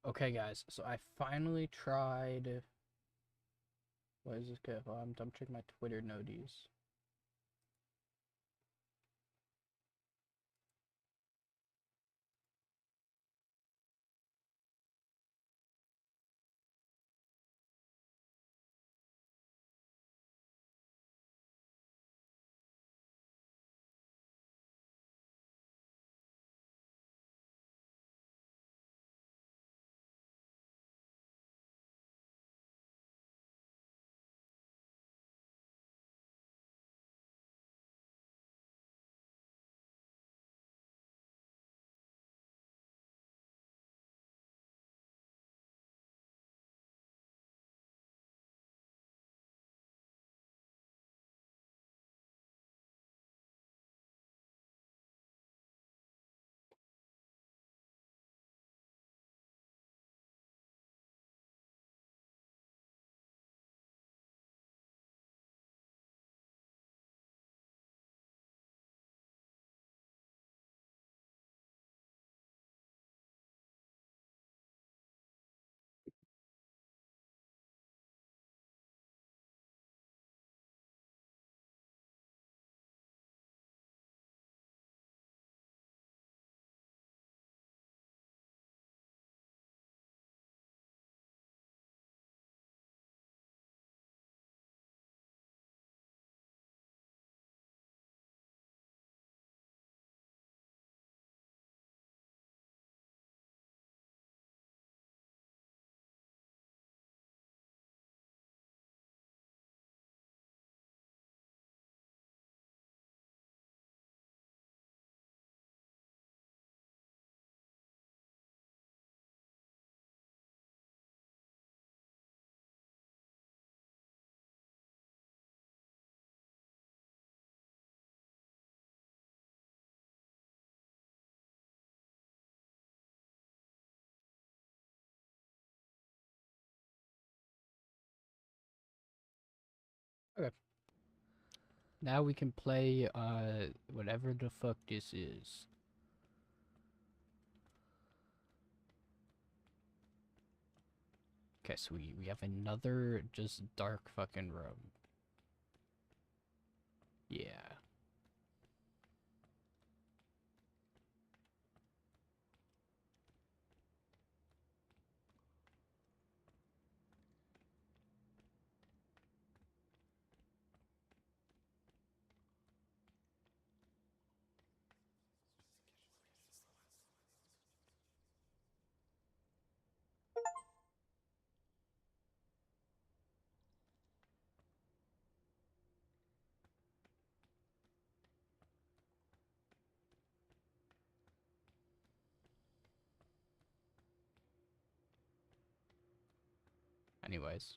Okay, guys, so I finally tried. What is this good? Well, I'm checking my Twitter noties. Okay, now we can play whatever the fuck this is. Okay, so we have another just dark fucking room. Yeah. Anyways,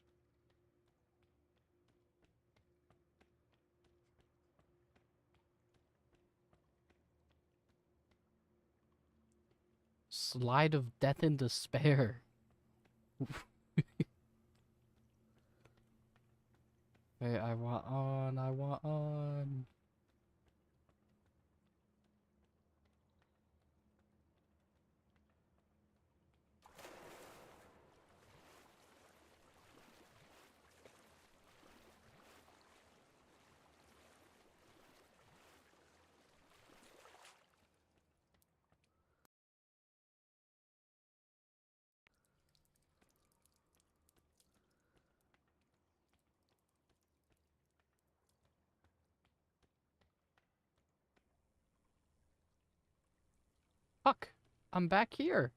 slide of death and despair. Hey, I want on. I want on. Fuck! I'm back here.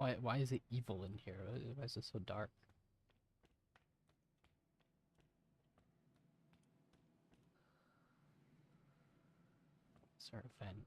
Why is it evil in here? Why is it so dark? Start a vent.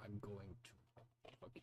I'm going to fucking.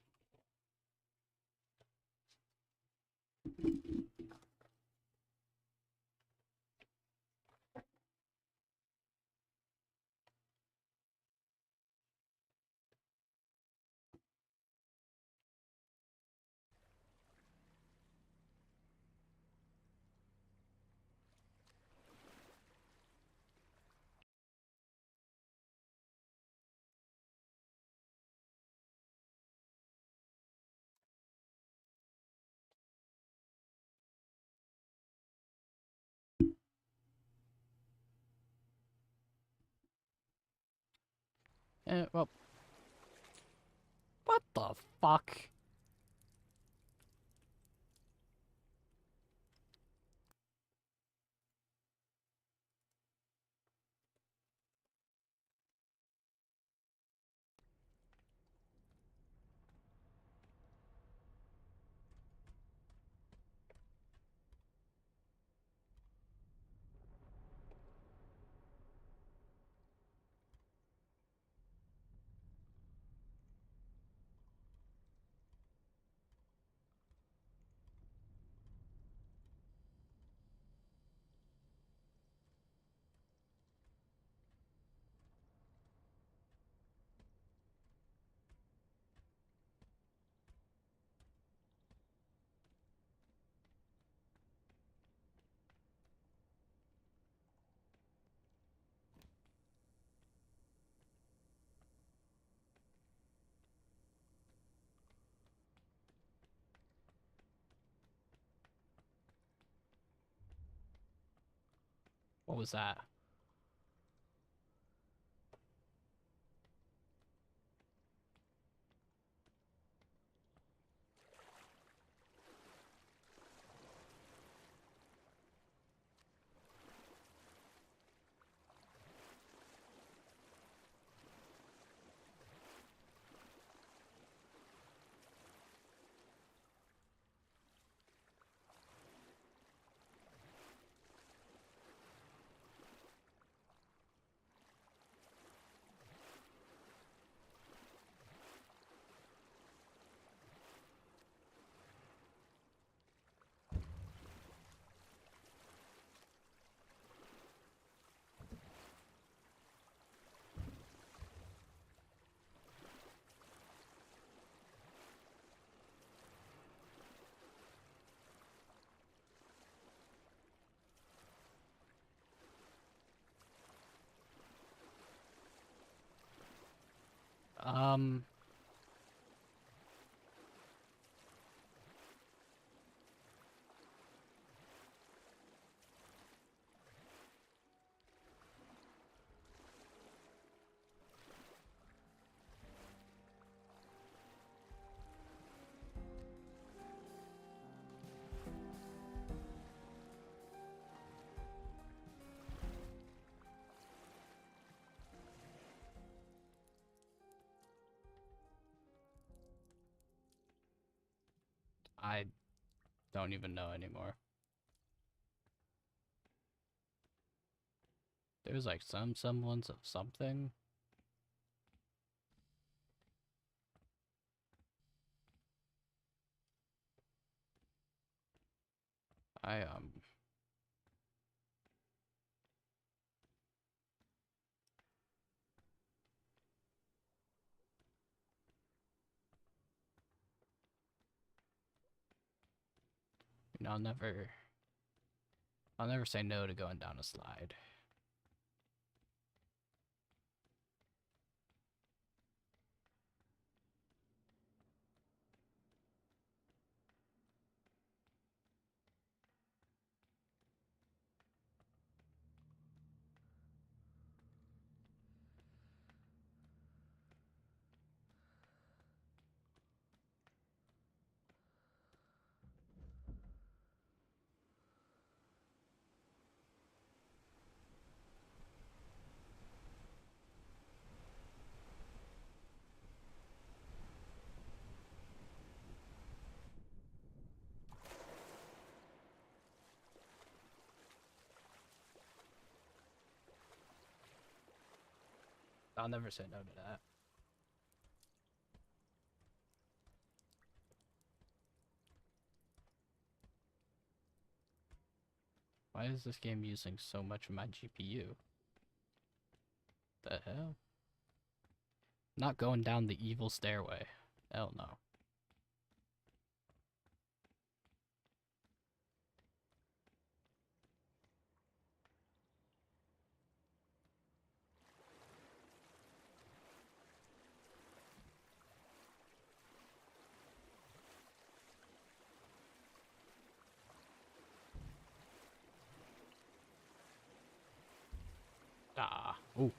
Well, what the fuck? What was that? Um, I don't even know anymore. There's like some semblance of something. I you know, I'll never say no to going down a slide. I'll never say no to that. Why is this game using so much of my GPU? The hell? Not going down the evil stairway. Hell no. Ah. Ooh.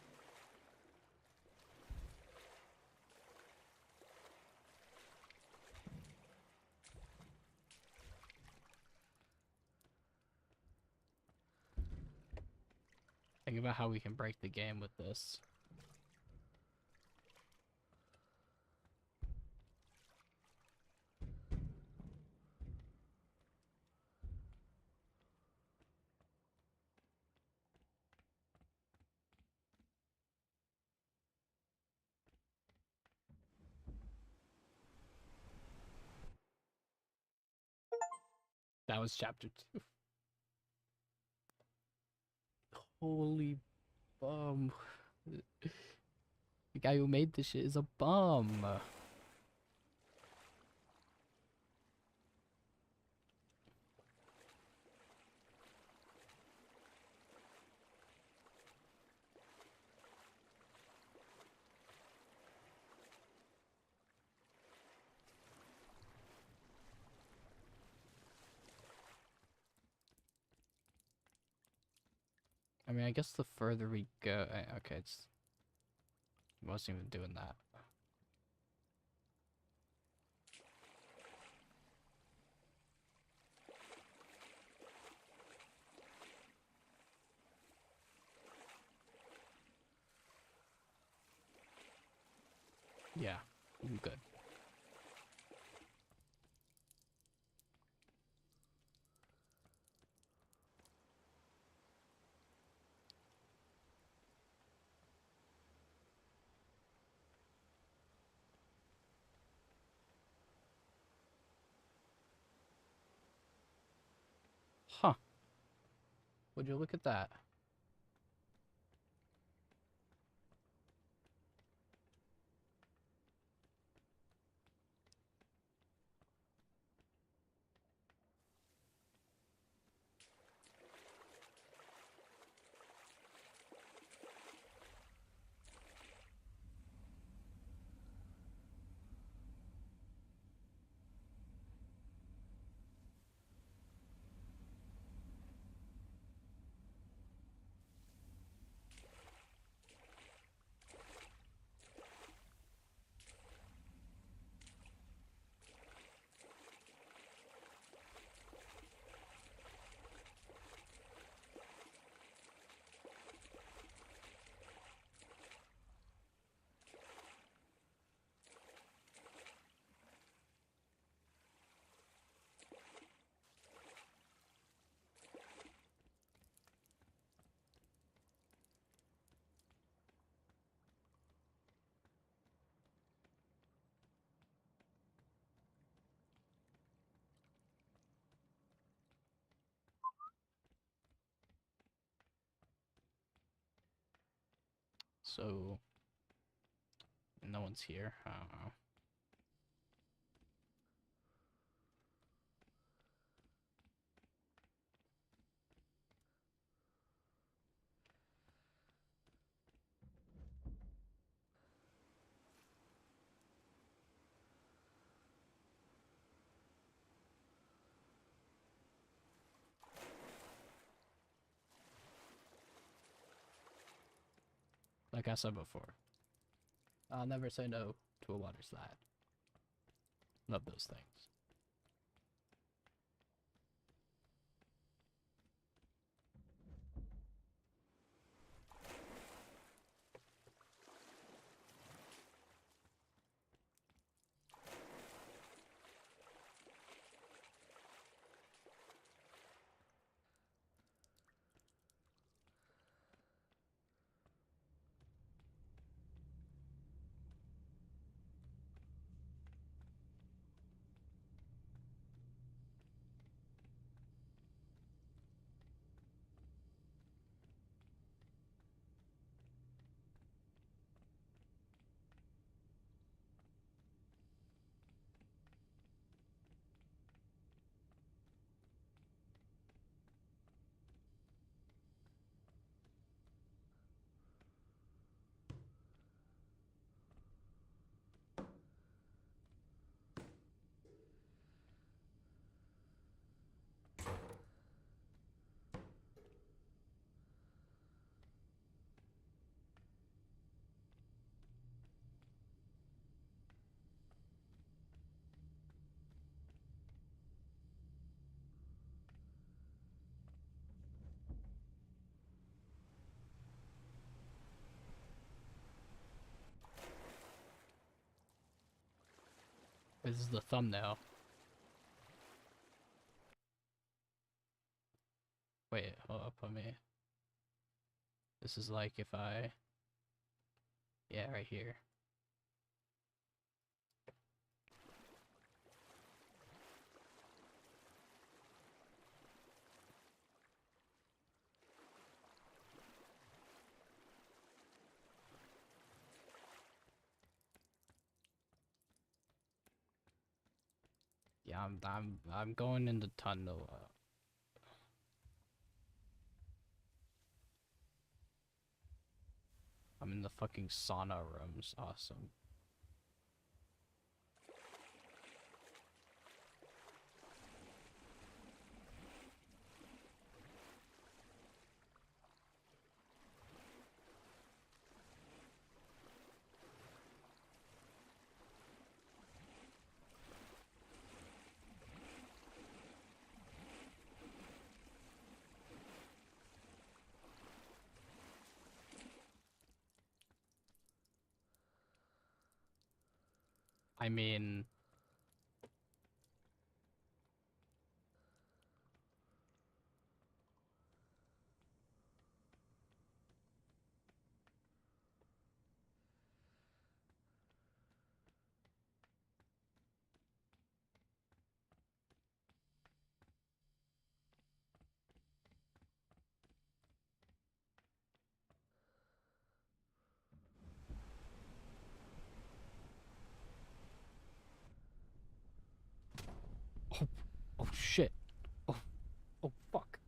Think about how we can break the game with this. That was chapter 2. Holy bum. The guy who made this shit is a bum. I mean, I guess the further we go... Okay, it wasn't even doing that. Yeah, I'm good. Huh. Would you look at that? So no one's here. I don't know. Like I said before, I'll never say no to a water slide. Love those things. This is the thumbnail. Wait, hold up on me. This is like if I... Yeah, right here. Yeah, I'm going in the tunnel. I'm in the fucking sauna rooms. Awesome. I mean... Oh, oh shit. Oh, oh fuck.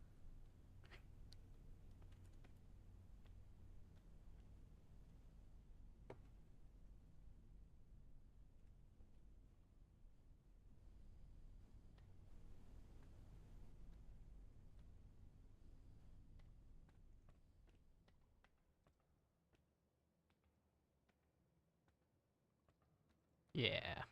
Yeah.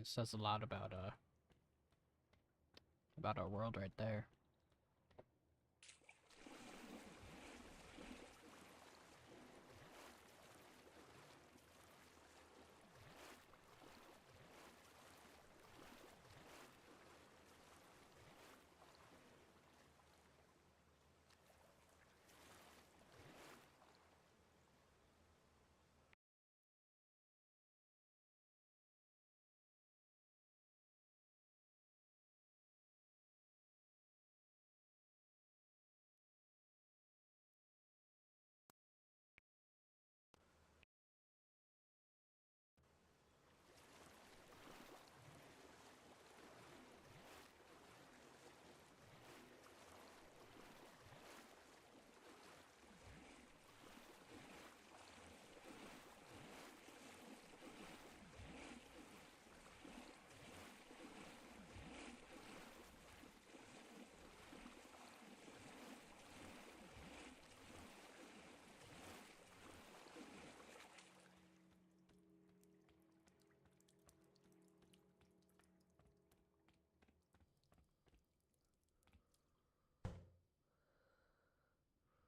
It says a lot about our world right there.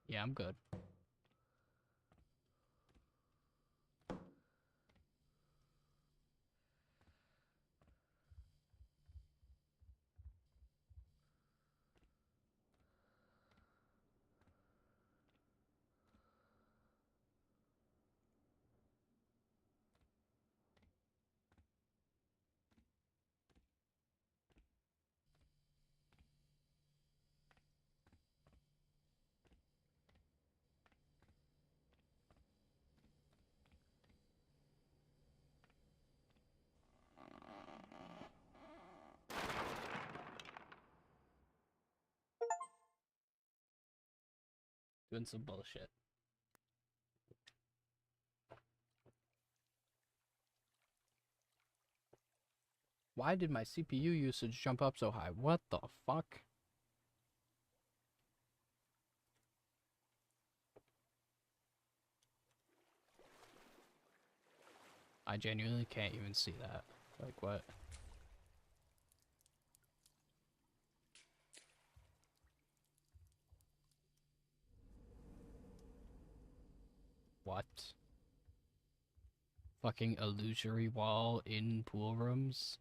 Yeah, I'm good. Doing some bullshit. Why did my CPU usage jump up so high? What the fuck? I genuinely can't even see that. Like, what? What? Fucking illusory wall in pool rooms?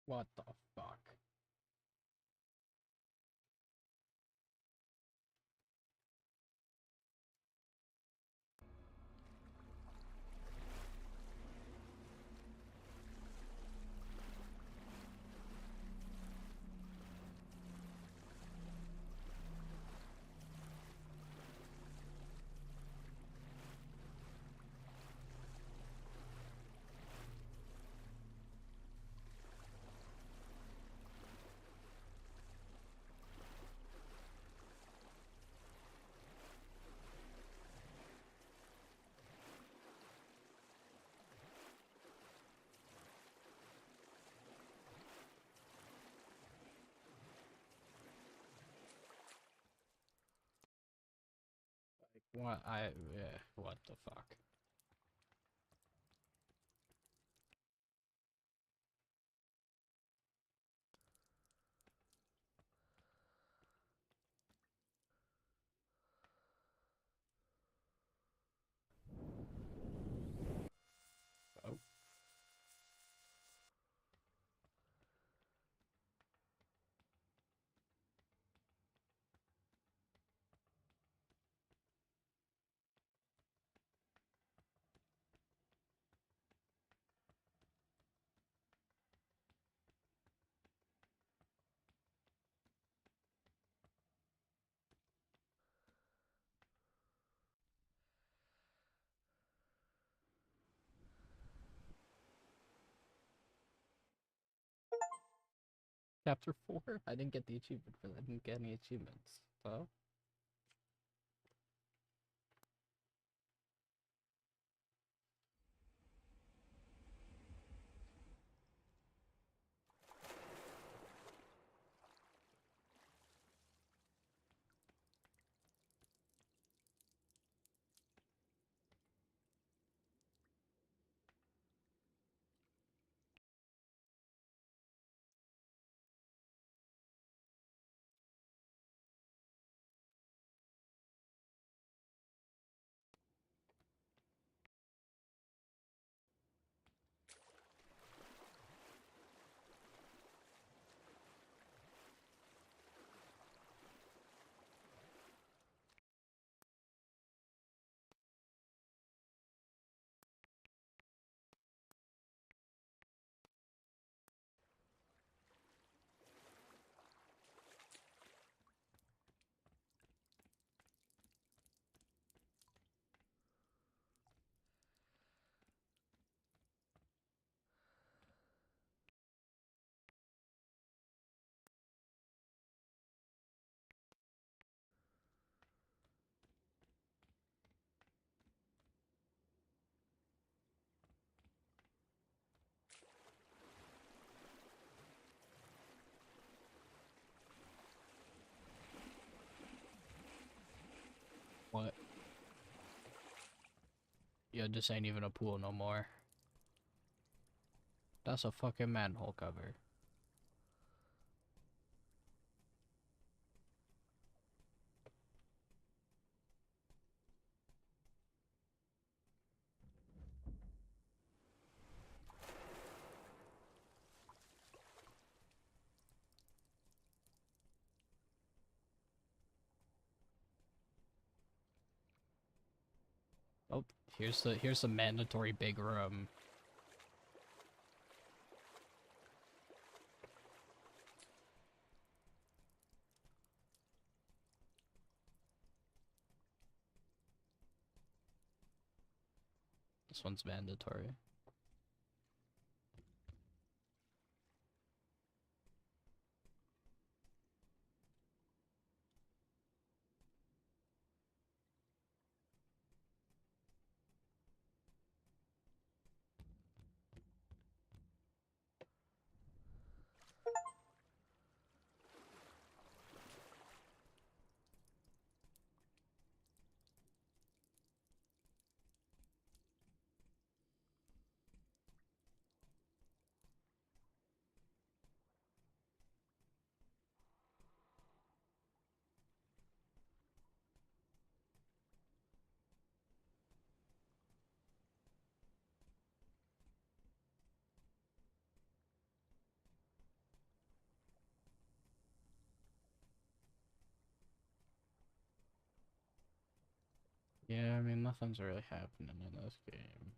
What the fuck? What what the fuck? Oh. Chapter 4? I didn't get the achievement for that. I didn't get any achievements. So? What? Yeah, this ain't even a pool no more. That's a fucking manhole cover. Oh, here's the mandatory big room. This one's mandatory. Yeah, I mean, nothing's really happening in this game.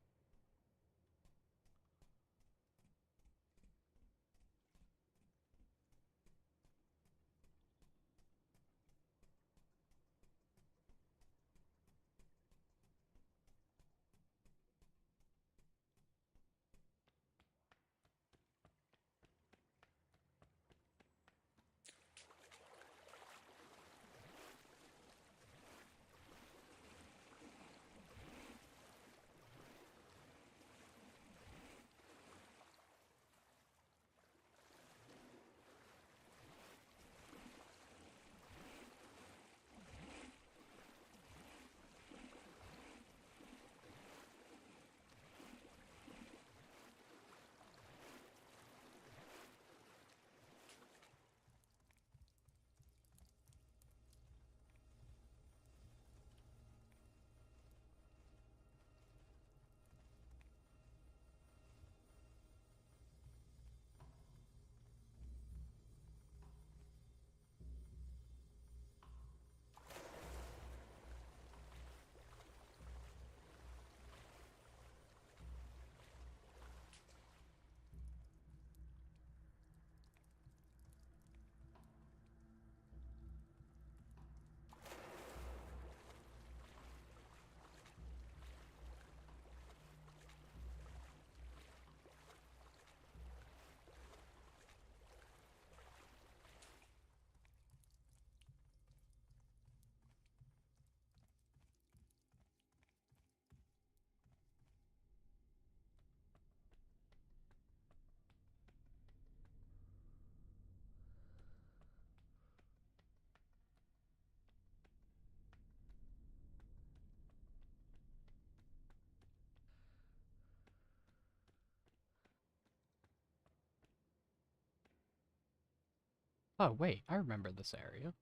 Oh, wait, I remember this area.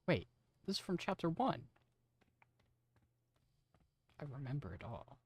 Wait, this is from chapter 1. I remember it all.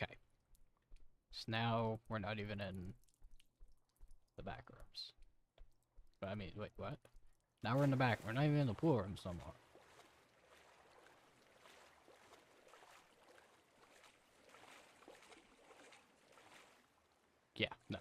Okay. So now we're not even in the back rooms. But I mean, wait, what? Now we're in the back. We're not even in the pool room somewhere. Yeah, no.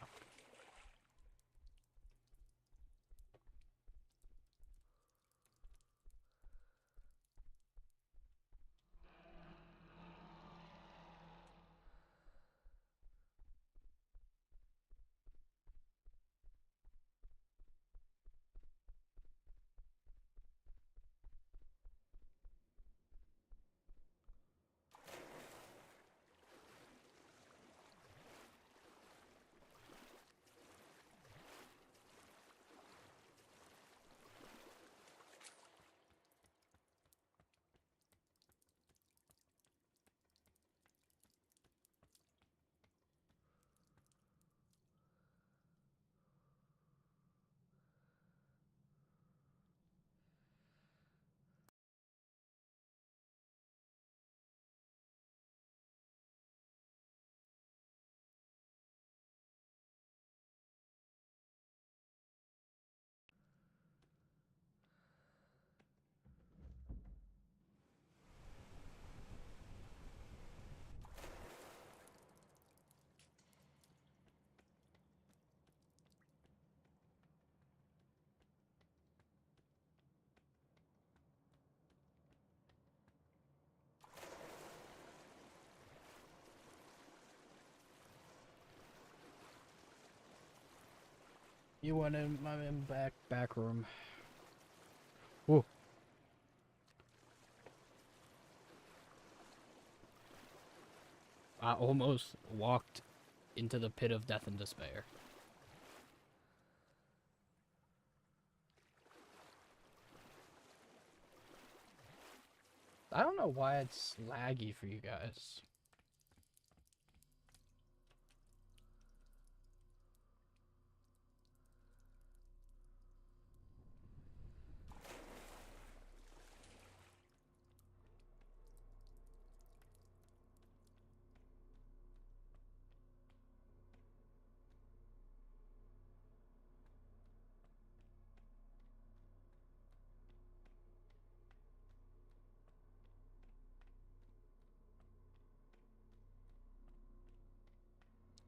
You went in, I'm in back room. Whoa. I almost walked into the pit of death and despair. I don't know why it's laggy for you guys.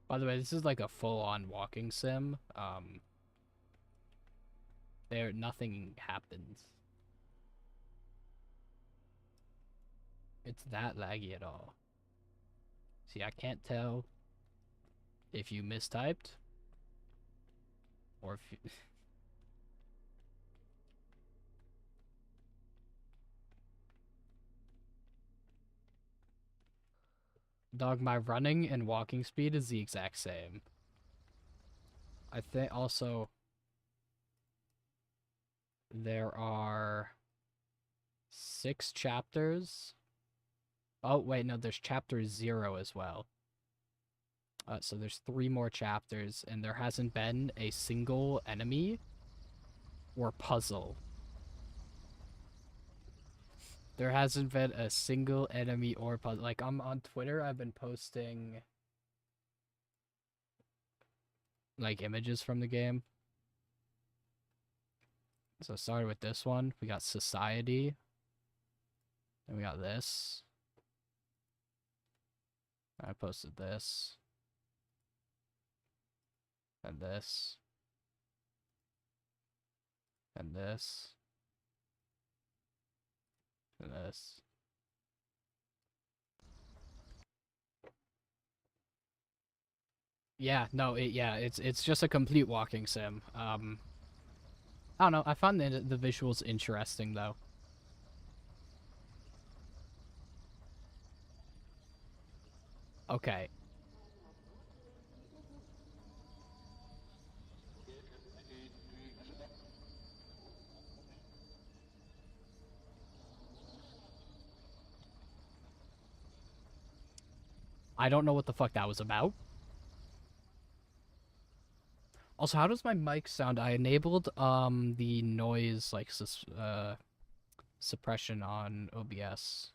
By the way, this is like a full-on walking sim. Nothing happens. It's that laggy at all. See, I can't tell if you mistyped or if you... Dog, my running and walking speed is the exact same. I think also there are 6 chapters. Oh, wait, no, there's chapter 0 as well. So there's 3 more chapters, and there hasn't been a single enemy or puzzle. There hasn't been a single enemy or puzzle. Like, I'm on Twitter, I've been posting, like, images from the game. So it started with this one. We got Society. Then we got this. I posted this. And this. And this. And this. Yeah, no, it's just a complete walking sim. I don't know. I found the visuals interesting though. Okay. I don't know what the fuck that was about. Also, how does my mic sound? I enabled the noise like suppression on OBS.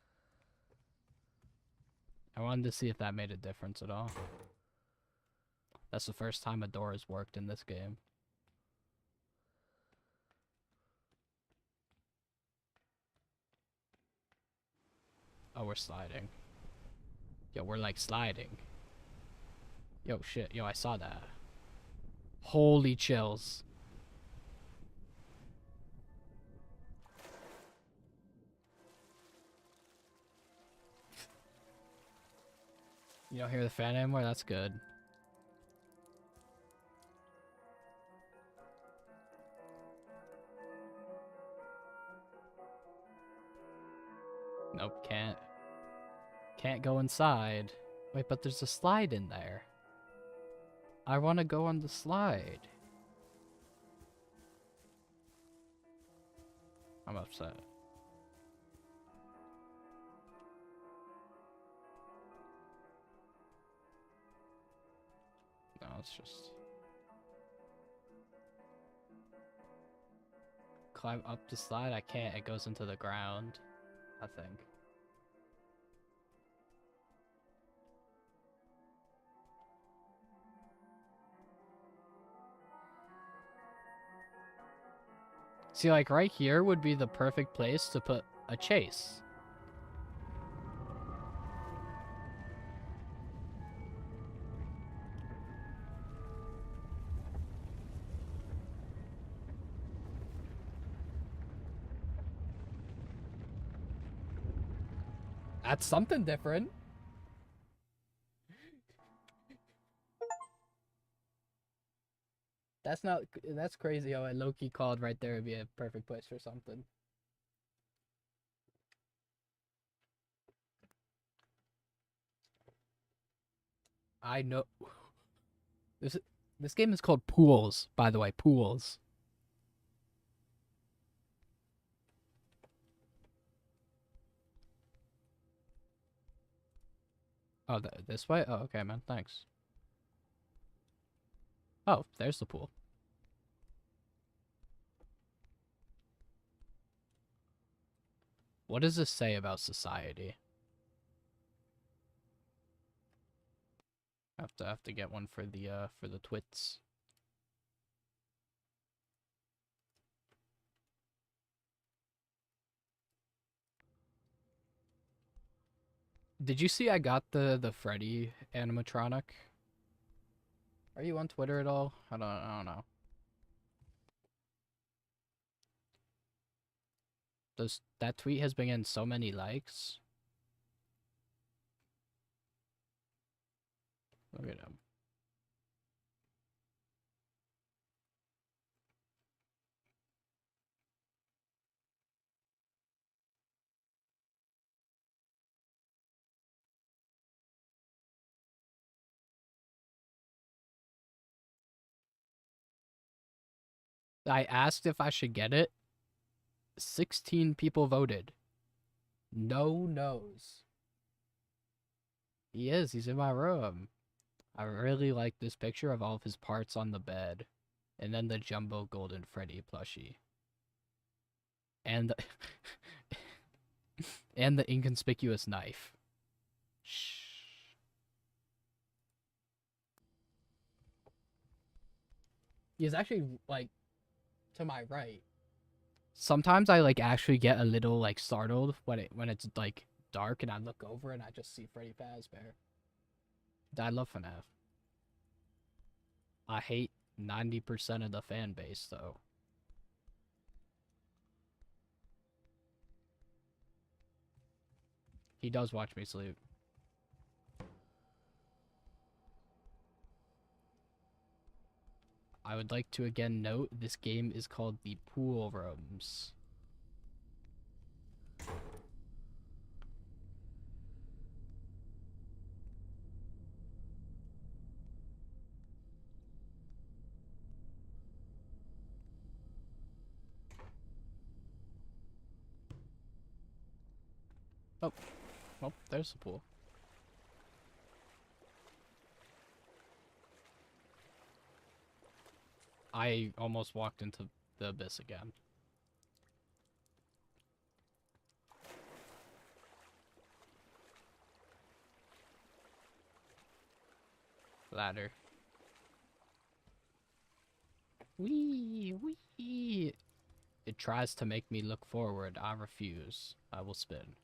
I wanted to see if that made a difference at all. That's the first time a door has worked in this game. Oh, we're sliding. Yo, we're like sliding. Yo, shit. Yo, I saw that. Holy chills. You don't hear the fan anymore? That's good. Nope, can't. Can't go inside. Wait, but there's a slide in there. I want to go on the slide. I'm upset. No, it's just... Climb up the slide? I can't. It goes into the ground, I think. See, like, right here would be the perfect place to put a chase. That's something different. That's not. That's crazy how I low key called right there would be a perfect place for something. I know. This this game is called Pools, by the way. Pools. Oh, this way. Oh, okay, man. Thanks. Oh, there's the pool. What does this say about society? Have to get one for the twits. Did you see I got the Freddy animatronic? Are you on Twitter at all? I don't know. That tweet has been getting so many likes? Look at him. I asked if I should get it. 16 people voted. No knows. He is. He's in my room. I really like this picture of all of his parts on the bed. And then the Jumbo Golden Freddy plushie. And the and the inconspicuous knife. Shh. He's actually, like, to my right. Sometimes I, like, actually get a little, like, startled when it's, like, dark and I look over and I just see Freddy Fazbear. I love FNAF. I hate 90% of the fan base, though. He does watch me sleep. I would like to again note this game is called the Pool Rooms. Oh, well, there's the pool. I almost walked into the abyss again. Ladder. Wee, wee. It tries to make me look forward. I refuse. I will spin.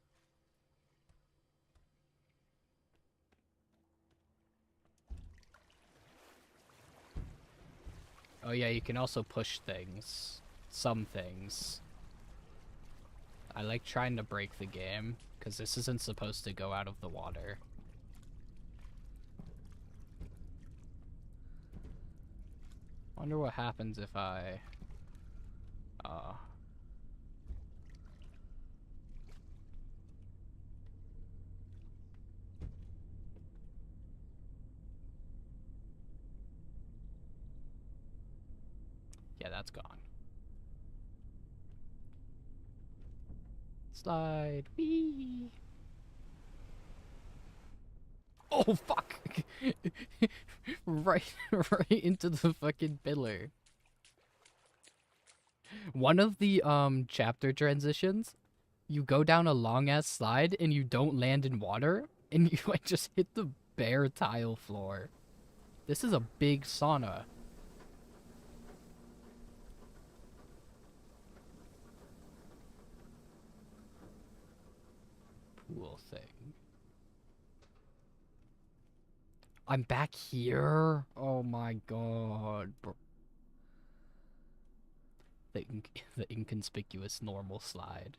Oh yeah, you can also push things. Some things. I like trying to break the game, because this isn't supposed to go out of the water. Wonder what happens if I... Yeah, that's gone. Slide. Whee! Oh, fuck! right, right into the fucking pillar. One of the, chapter transitions, you go down a long-ass slide and you don't land in water, and you, like, just hit the bare tile floor. This is a big sauna. Pool thing. I'm back here? Oh my god. The inconspicuous normal slide.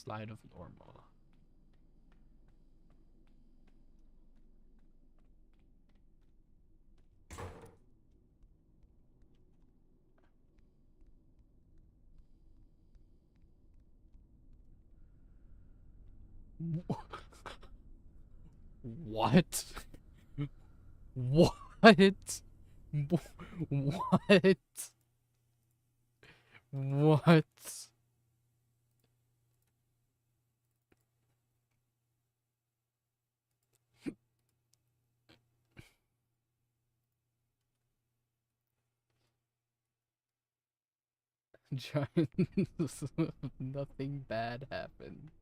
slide of normal. What? What? What? What? Giants. Nothing bad happens.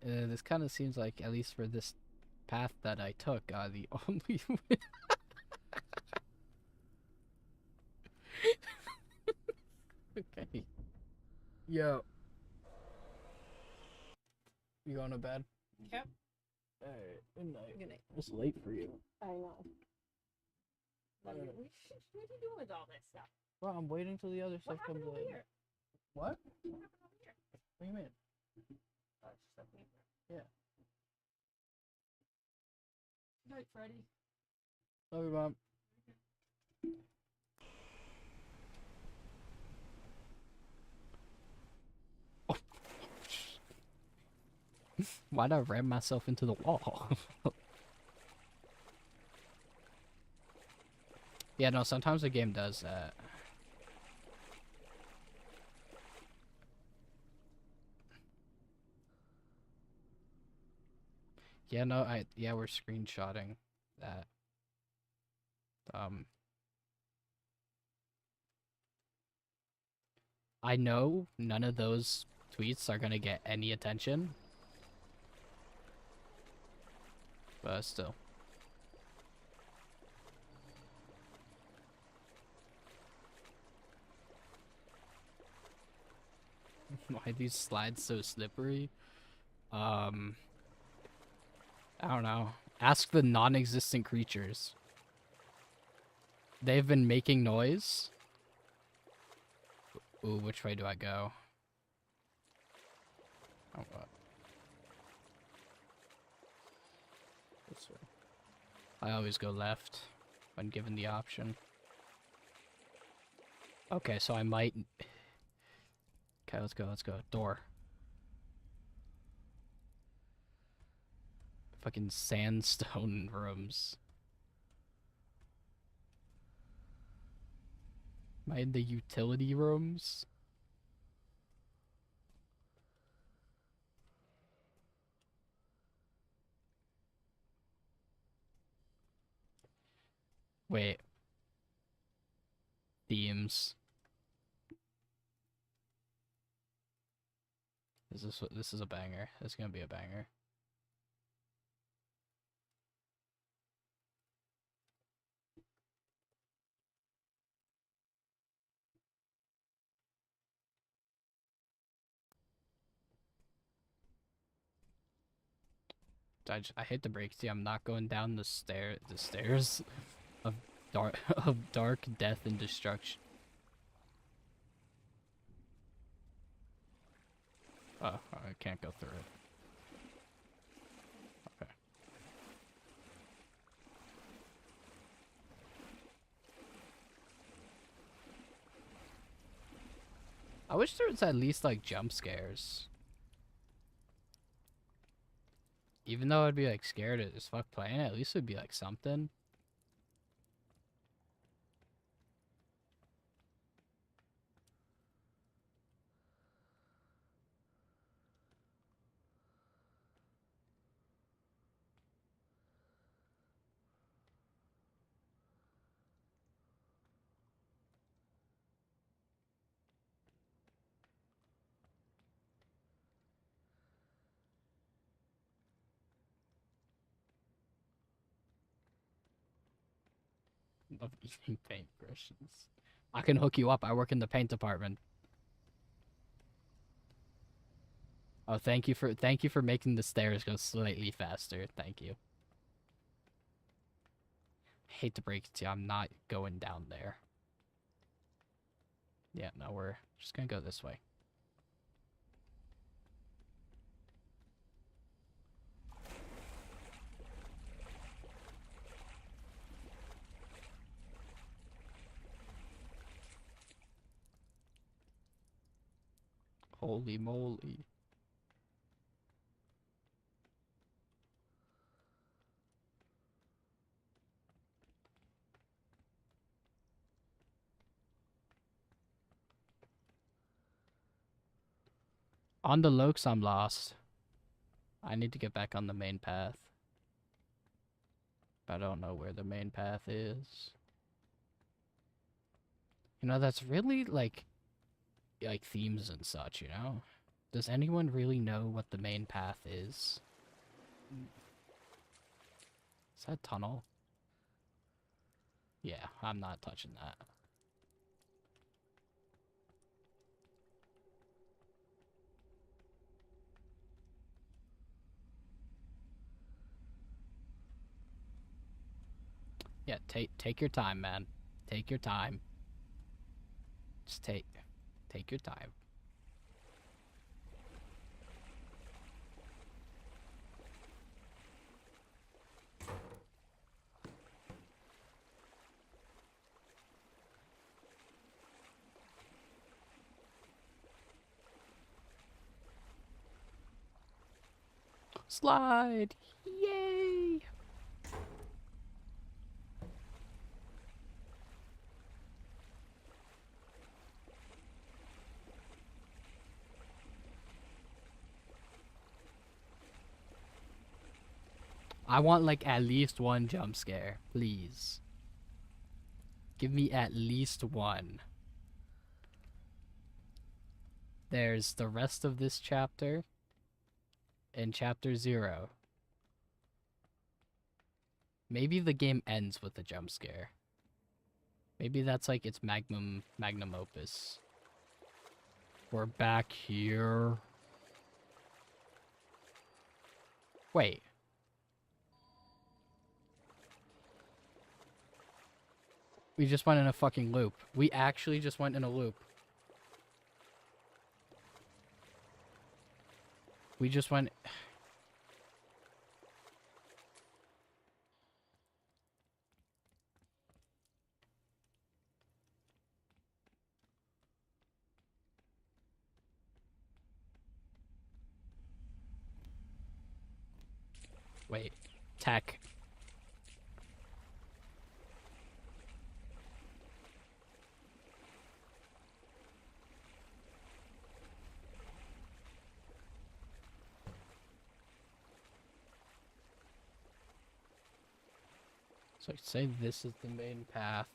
This kind of seems like, at least for this path that I took, the only way. Okay. Yo. You going to bed? Yep. Alright, good night. Good night. It's late for you. I know. What are Alright. you doing with all this stuff? Well, I'm waiting till the other What stuff comes happened over in. here? What? What happened over here? What do you mean? Oh, it's just like me. Yeah. Good night, Freddy. Love you, Mom. Why'd I ram myself into the wall? Yeah, no, sometimes the game does that. Yeah, no, yeah, we're screenshotting that. I know none of those tweets are gonna get any attention. But still. Why are these slides so slippery? I don't know. Ask the non-existent creatures. They've been making noise. Ooh, which way do I go? Oh, what? This way. I always go left when given the option. Okay, so I might... Okay, let's go, let's go. Door. Fucking sandstone rooms. Am I in the utility rooms? Wait. Themes. This is a banger. This is gonna be a banger. I hate to break it to you, I'm not going down the stairs of dark death and destruction. Oh, I can't go through it. Okay. I wish there was at least like jump scares. Even though I'd be like scared as fuck playing it, at least it'd be like something. Love eating paintbrushes. I can hook you up. I work in the paint department. Oh, thank you for making the stairs go slightly faster. Thank you. Hate to break it to you, I'm not going down there. Yeah, no, we're just gonna go this way. Holy moly. On the Lokes, I'm lost. I need to get back on the main path. I don't know where the main path is. You know, that's really like themes and such, you know? Does anyone really know what the main path is? Is that tunnel? Yeah, I'm not touching that. Yeah, take your time, man. Take your time. Just take your time. Slide! Yay! I want like at least one jump scare, please. Give me at least one. There's the rest of this chapter and chapter 0. Maybe the game ends with a jump scare. Maybe that's like its magnum opus. We're back here. Wait. We just went in a fucking loop. We actually just went in a loop. We just went... Wait. Tech. So say this is the main path.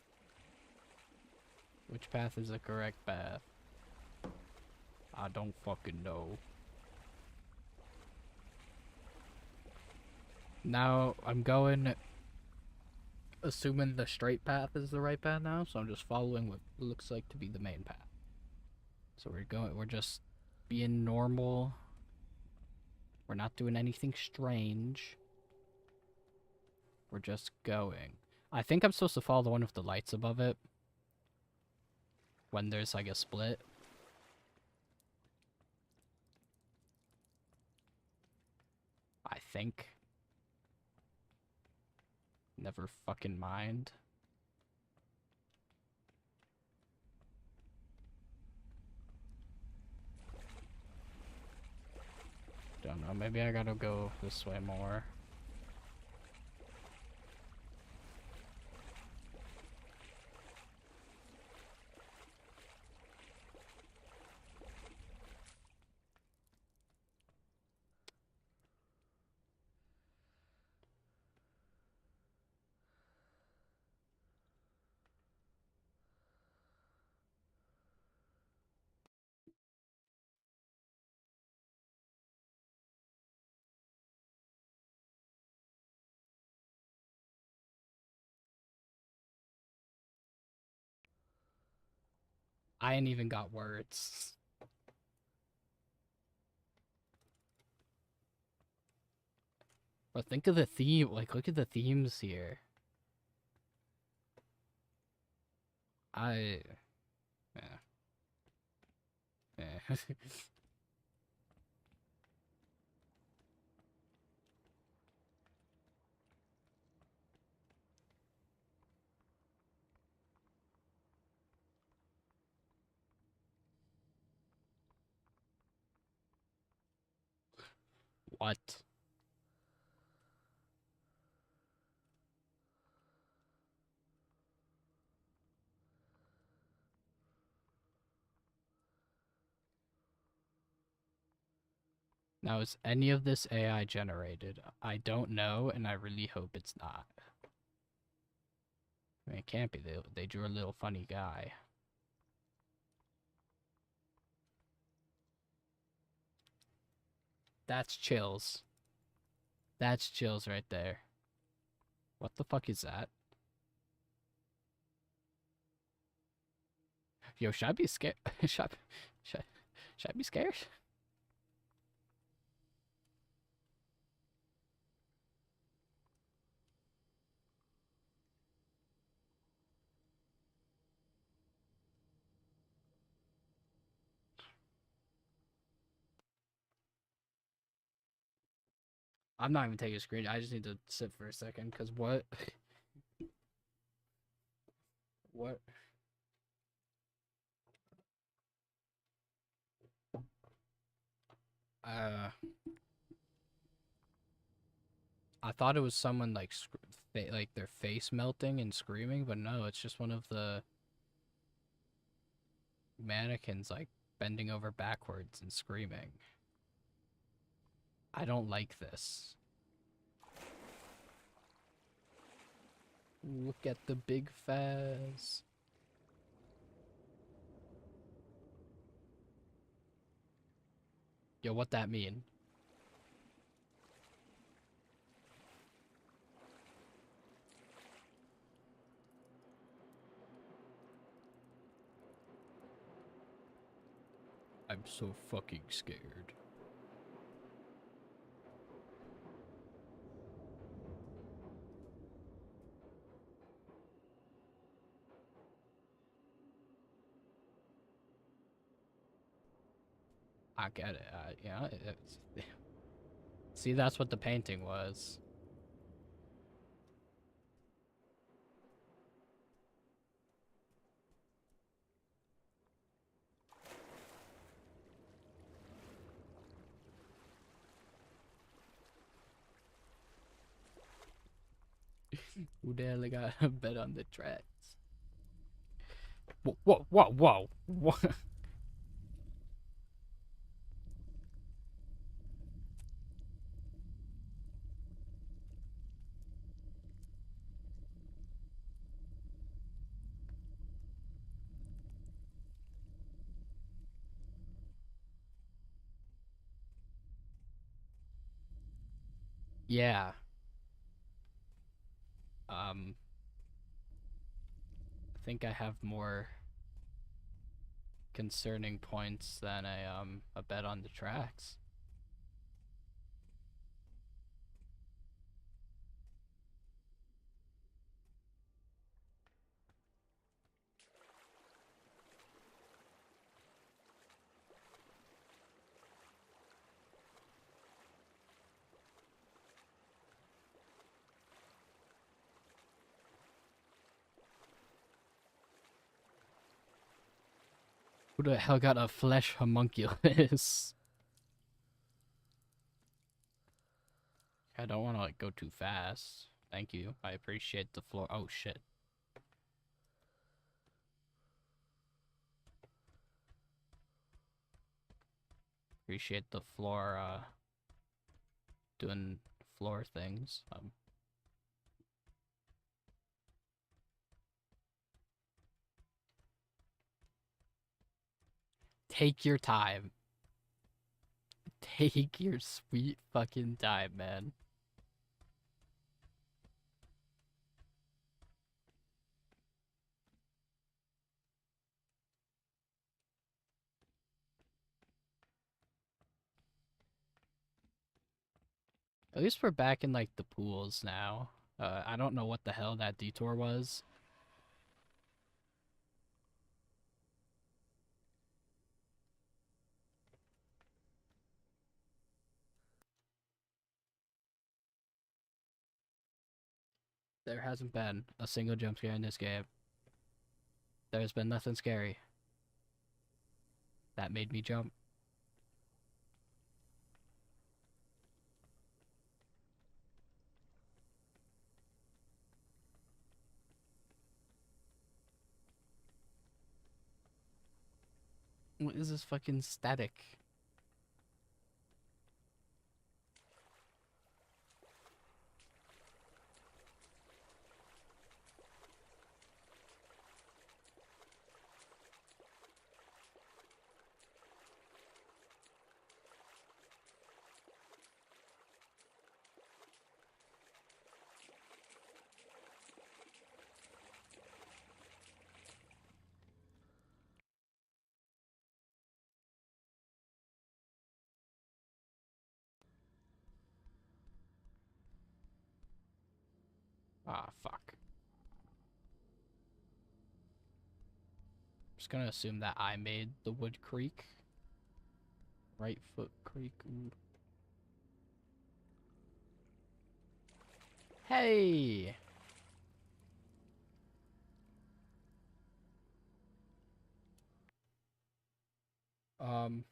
Which path is the correct path? I don't fucking know. Now I'm going, assuming the straight path is the right path now, so I'm just following what looks like to be the main path. So we're just being normal. We're not doing anything strange. We're just going. I think I'm supposed to follow the one with the lights above it. When there's like a split. I think. Never fucking mind. Don't know, maybe I gotta go this way more. I ain't even got words. But think of the theme, like look at the themes here. I... Yeah. Yeah. What? Now, is any of this AI generated? I don't know, and I really hope it's not. I mean, it can't be. They drew a little funny guy. That's chills. That's chills right there. What the fuck is that? Yo, should I be scared? Should, should I be scared? I'm not even taking a screen. I just need to sit for a second, because what? What? Uh, I thought it was someone like like their face melting and screaming, but no, it's just one of the mannequins like bending over backwards and screaming. I don't like this. Look at the big faz. Yo, what that mean? I'm so fucking scared. I get it. Yeah, see, that's what the painting was. Who the hell got a bet on the tracks? Whoa, whoa, whoa, whoa, whoa. Yeah. I think I have more concerning points than a bet on the tracks. Who the hell got a flesh homunculus? I don't want to like go too fast. Thank you. I appreciate the floor. Oh shit. Appreciate the floor doing floor things. Take your time. Take your sweet fucking time, man. At least we're back in like the pools now. I don't know what the hell that detour was. There hasn't been a single jump scare in this game. There's been nothing scary. That made me jump. What is this fucking static? Ah, fuck. Just gonna assume that I made the wood creek. Right foot creek. Ooh. Hey! Um,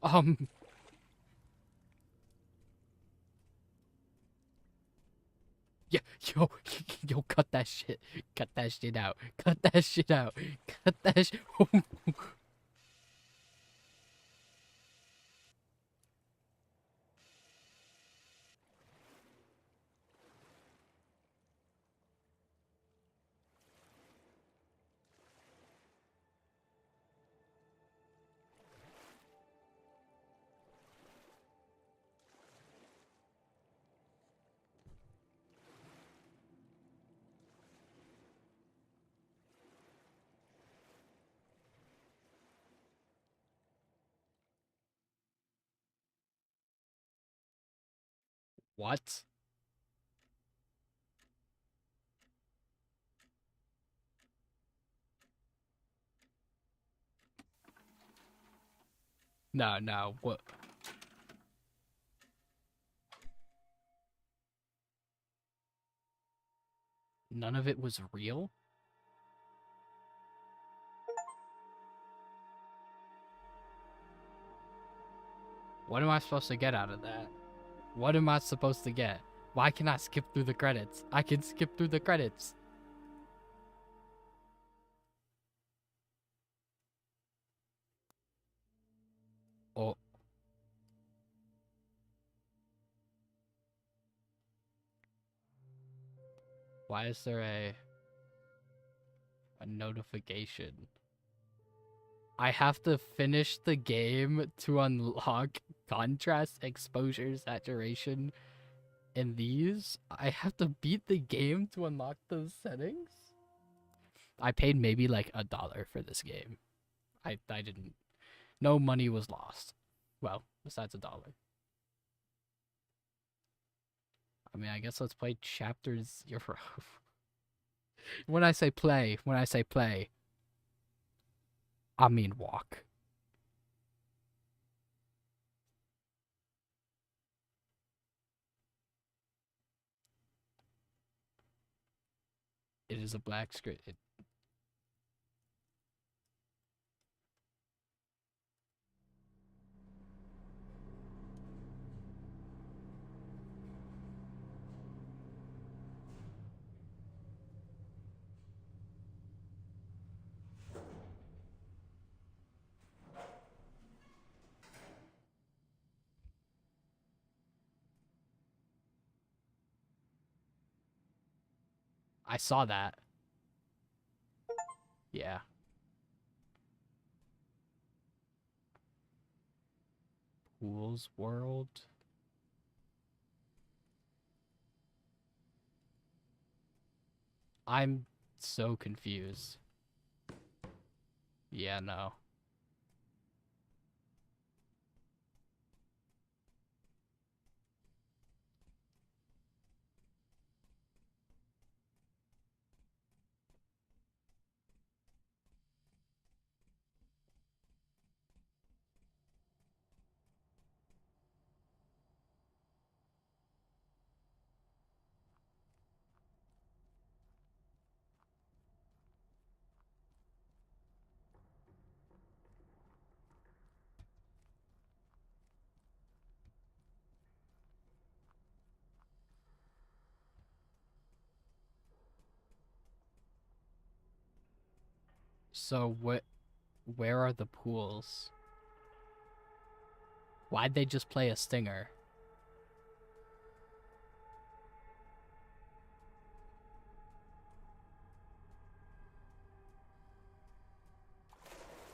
um, yeah, yo, yo, cut that shit. Cut that shit out. Cut that shit out. Cut that shit. What? No, no, what? None of it was real? What am I supposed to get out of that? What am I supposed to get? Why can I skip through the credits? I can skip through the credits. Oh, why is there a notification? I have to finish the game to unlock contrast, exposure, saturation, and these. I have to beat the game to unlock those settings? I paid maybe like $1 for this game. I didn't. No money was lost. Well, besides $1. I mean, I guess let's play chapter 0. When I say play, I mean walk. It is a black screen. I saw that. Yeah. Fool's World. I'm so confused. Yeah, no. So where are the pools? Why'd they just play a stinger?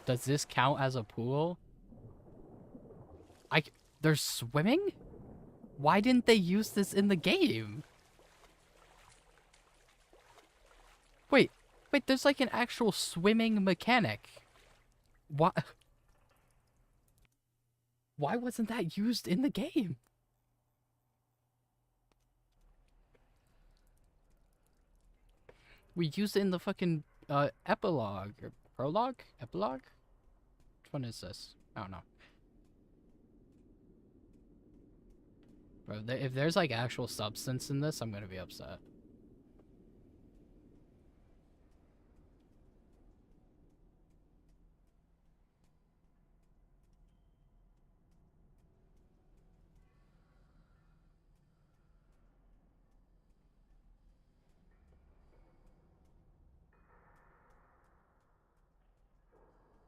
Does this count as a pool? They're swimming? Why didn't they use this in the game? Wait, there's like an actual swimming mechanic. What? Why wasn't that used in the game? We used it in the fucking epilogue or prologue? Epilogue? Which one is this? I don't know. Bro, if there's like actual substance in this, I'm gonna be upset.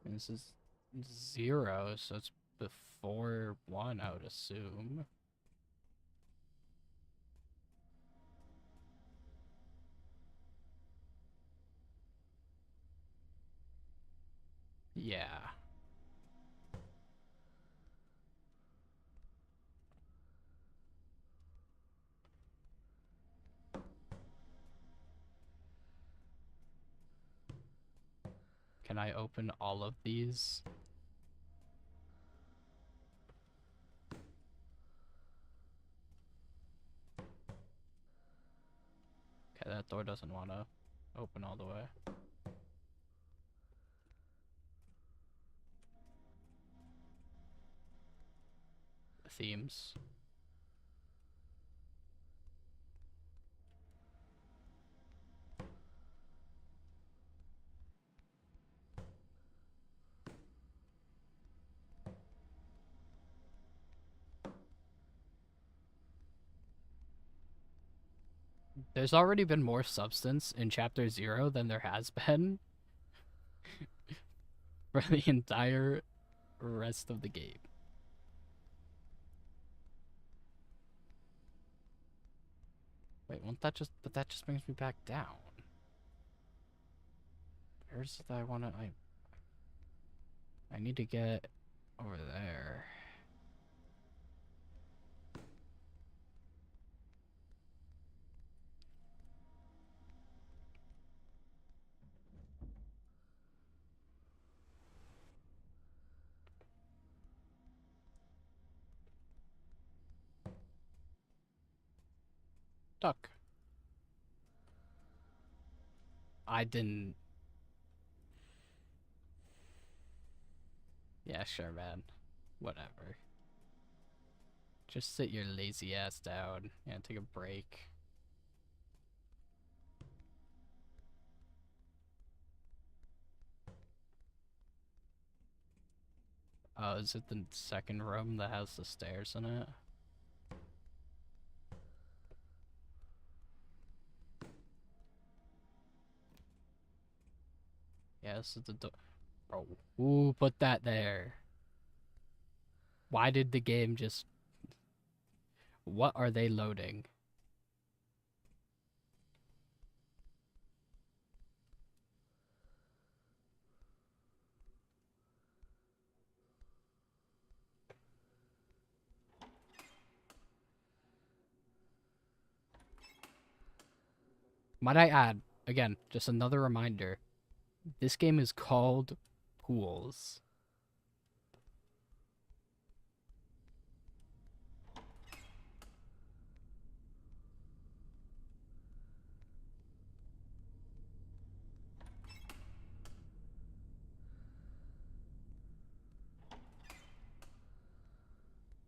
And this is 0, so it's before 1, I would assume. Yeah. Can I open all of these? Okay, that door doesn't want to open all the way. Themes. There's already been more substance in chapter 0 than there has been for the entire rest of the game. Wait, won't that just... But that just brings me back down. Where's it that I want to... I need to get over there. Duck. I didn't... Yeah, sure, man. Whatever. Just sit your lazy ass down and take a break. Oh, is it the second room that has the stairs in it? Yeah, this is the door. Bro, who put that there? Why did the game just... What are they loading? Might I add, again, just another reminder, this game is called Pools.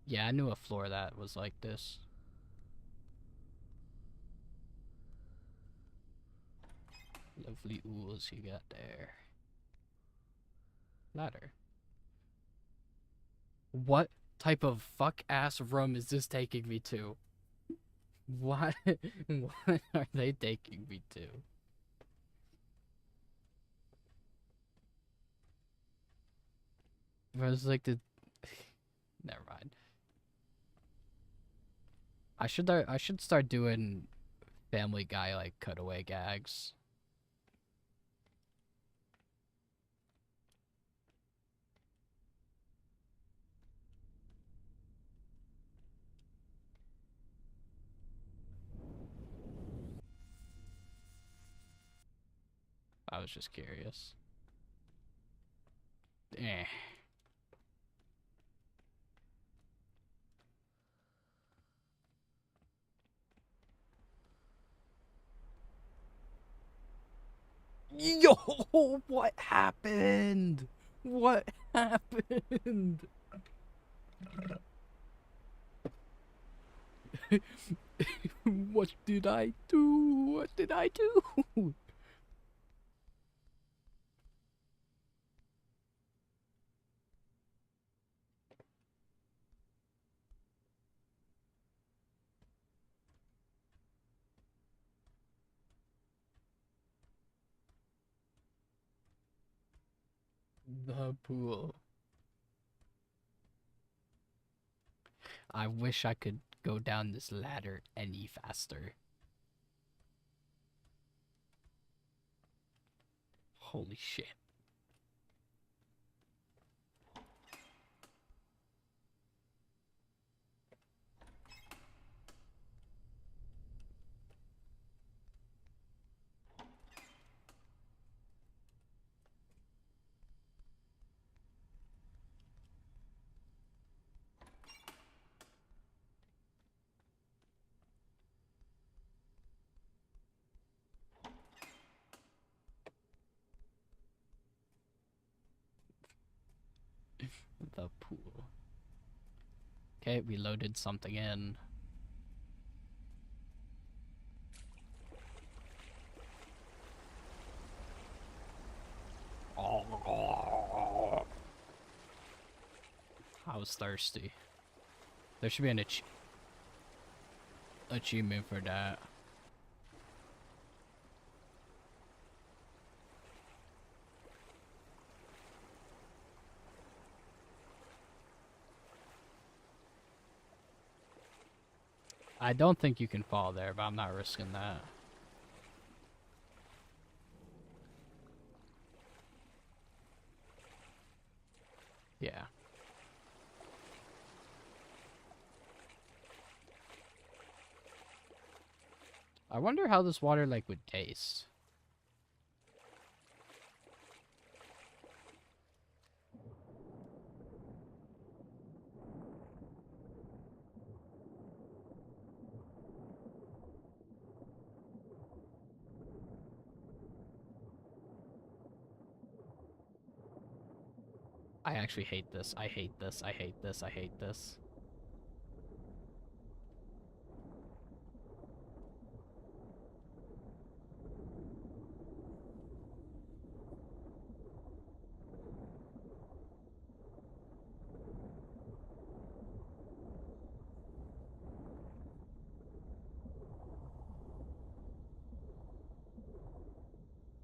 Yeah, I knew a floor that was like this. Lovely ools you got there. Ladder. What type of fuck-ass room is this taking me to? What? What are they taking me to? I was like the. Never mind. I should start doing Family Guy like cutaway gags. I was just curious. Eh. Yo, what happened? What happened? What did I do? What did I do? The pool. I wish I could go down this ladder any faster. Holy shit. The pool. Okay, we loaded something in. I was thirsty. There should be an achievement for that. I don't think you can fall there, but I'm not risking that. Yeah. I wonder how this water like would taste. I actually hate this. I hate this. I hate this. I hate this.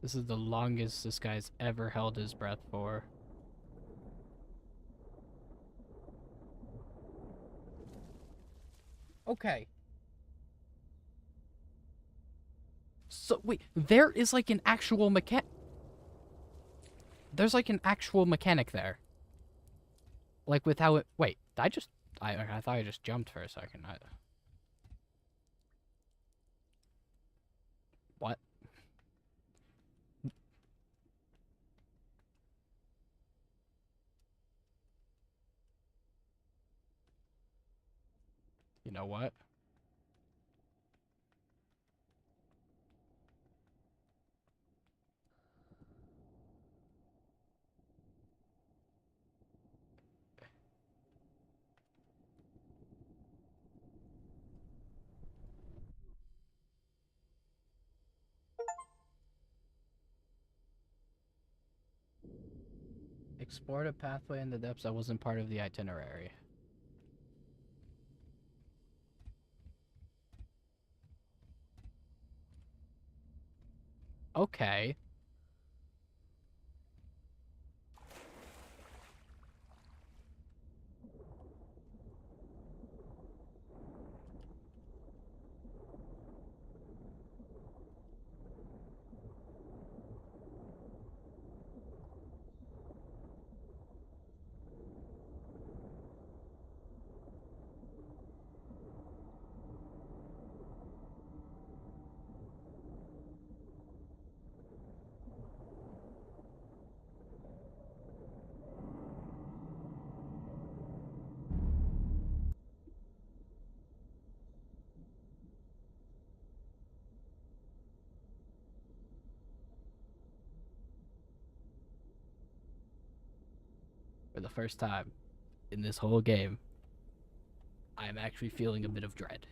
This is the longest this guy's ever held his breath for. Okay. So, wait, there is like an actual mechanic. There's like an actual mechanic there. Like with how it. Wait, I thought I just jumped for a second. What? You know what? Explored a pathway in the depths that wasn't part of the itinerary. Okay. the first time in this whole game, I am actually feeling a bit of dread.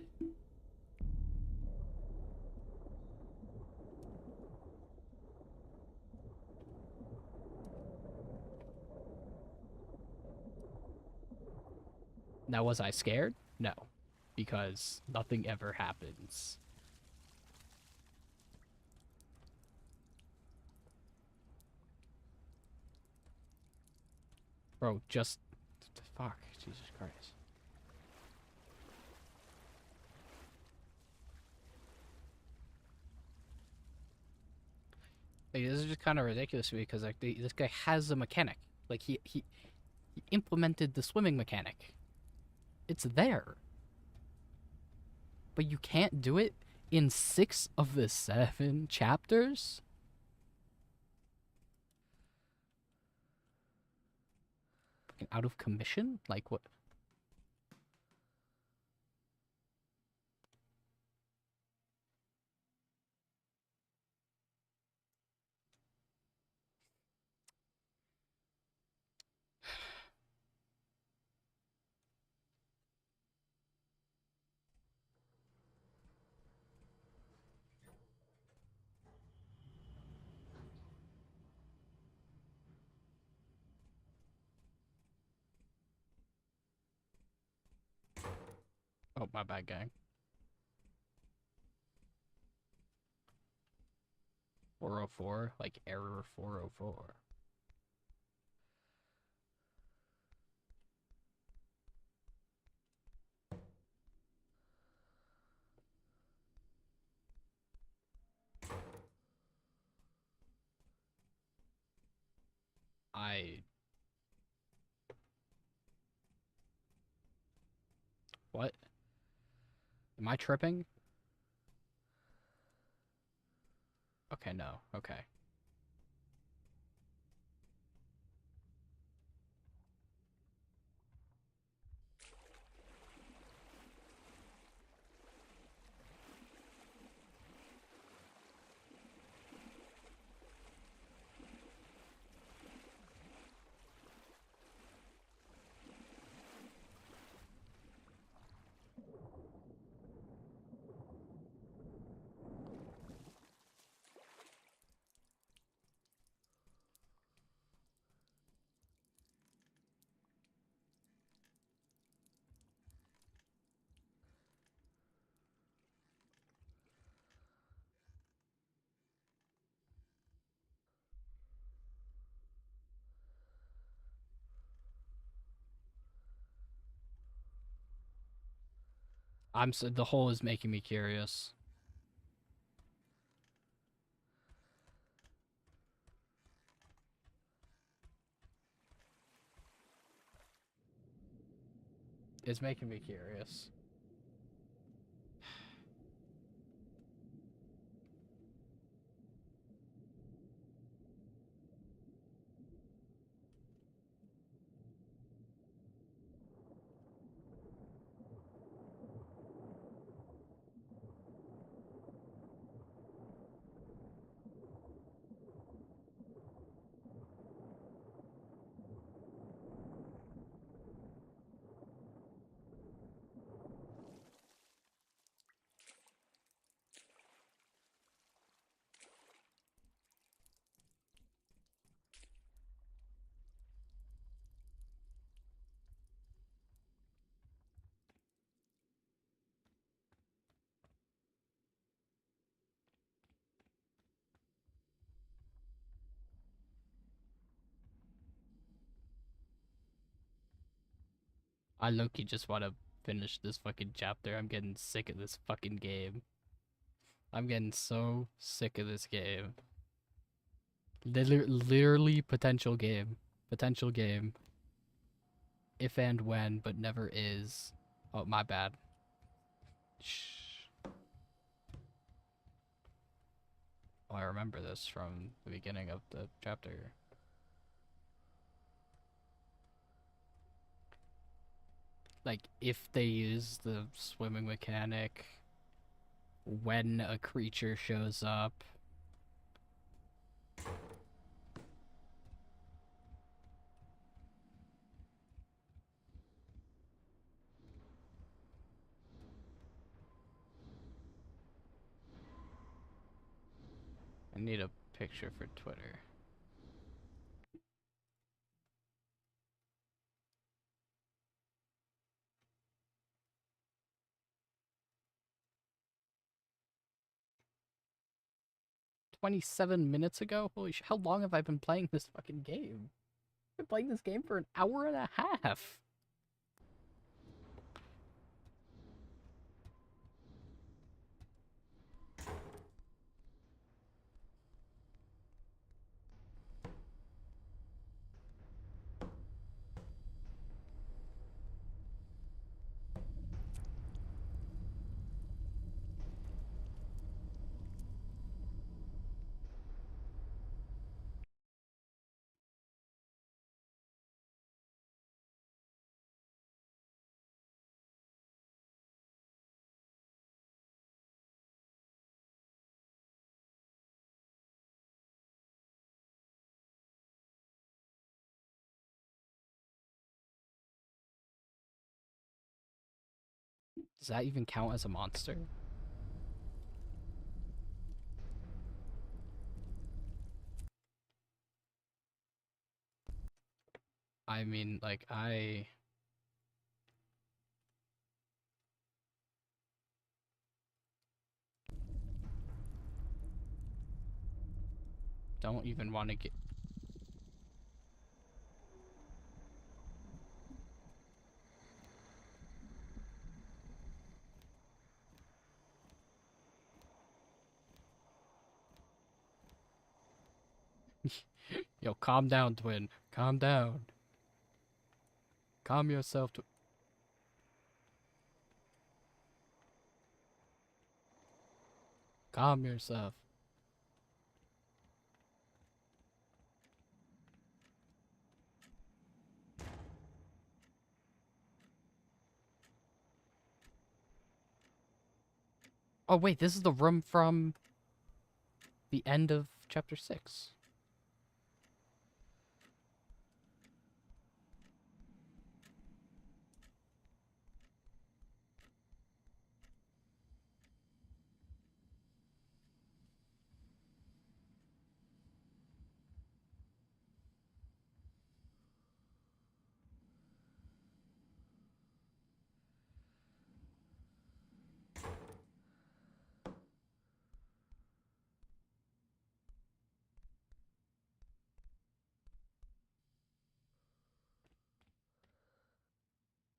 Now, was I scared? No, because nothing ever happens. Bro, just... Fuck, Jesus Christ. Like, this is just kind of ridiculous to me because like this guy has a mechanic. Like he implemented the swimming mechanic. It's there, but you can't do it in 6 of the 7 chapters. Fucking out of commission? Like what? Oh, my bad, gang. 404, like error 404. I... What? Am I tripping? Okay, no. Okay. I'm so... The whole is making me curious. It's making me curious. I low-key just want to finish this fucking chapter. I'm getting sick of this fucking game. I'm getting so sick of this game. Literally potential game. Potential game. If and when, but never is. Oh, my bad. Shh. Oh, I remember this from the beginning of the chapter. Like, if they use the swimming mechanic when a creature shows up. I need a picture for Twitter. "27 minutes ago? Holy sh! How long have I been playing this fucking game? I've been playing this game for an hour and a half. Does that even count as a monster? I mean, like, I don't even want to get. Yo, calm down, twin. Calm down. Calm yourself. Calm yourself. Oh, wait, this is the room from the end of chapter 6.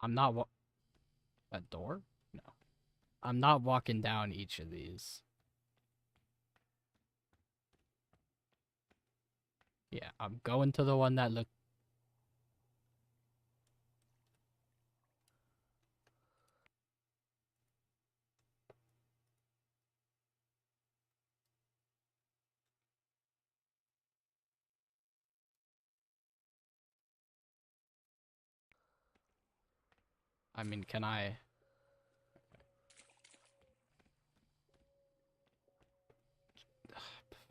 I'm not a door? No. I'm not walking down each of these. Yeah, I'm going to the one that looked. I mean, can I?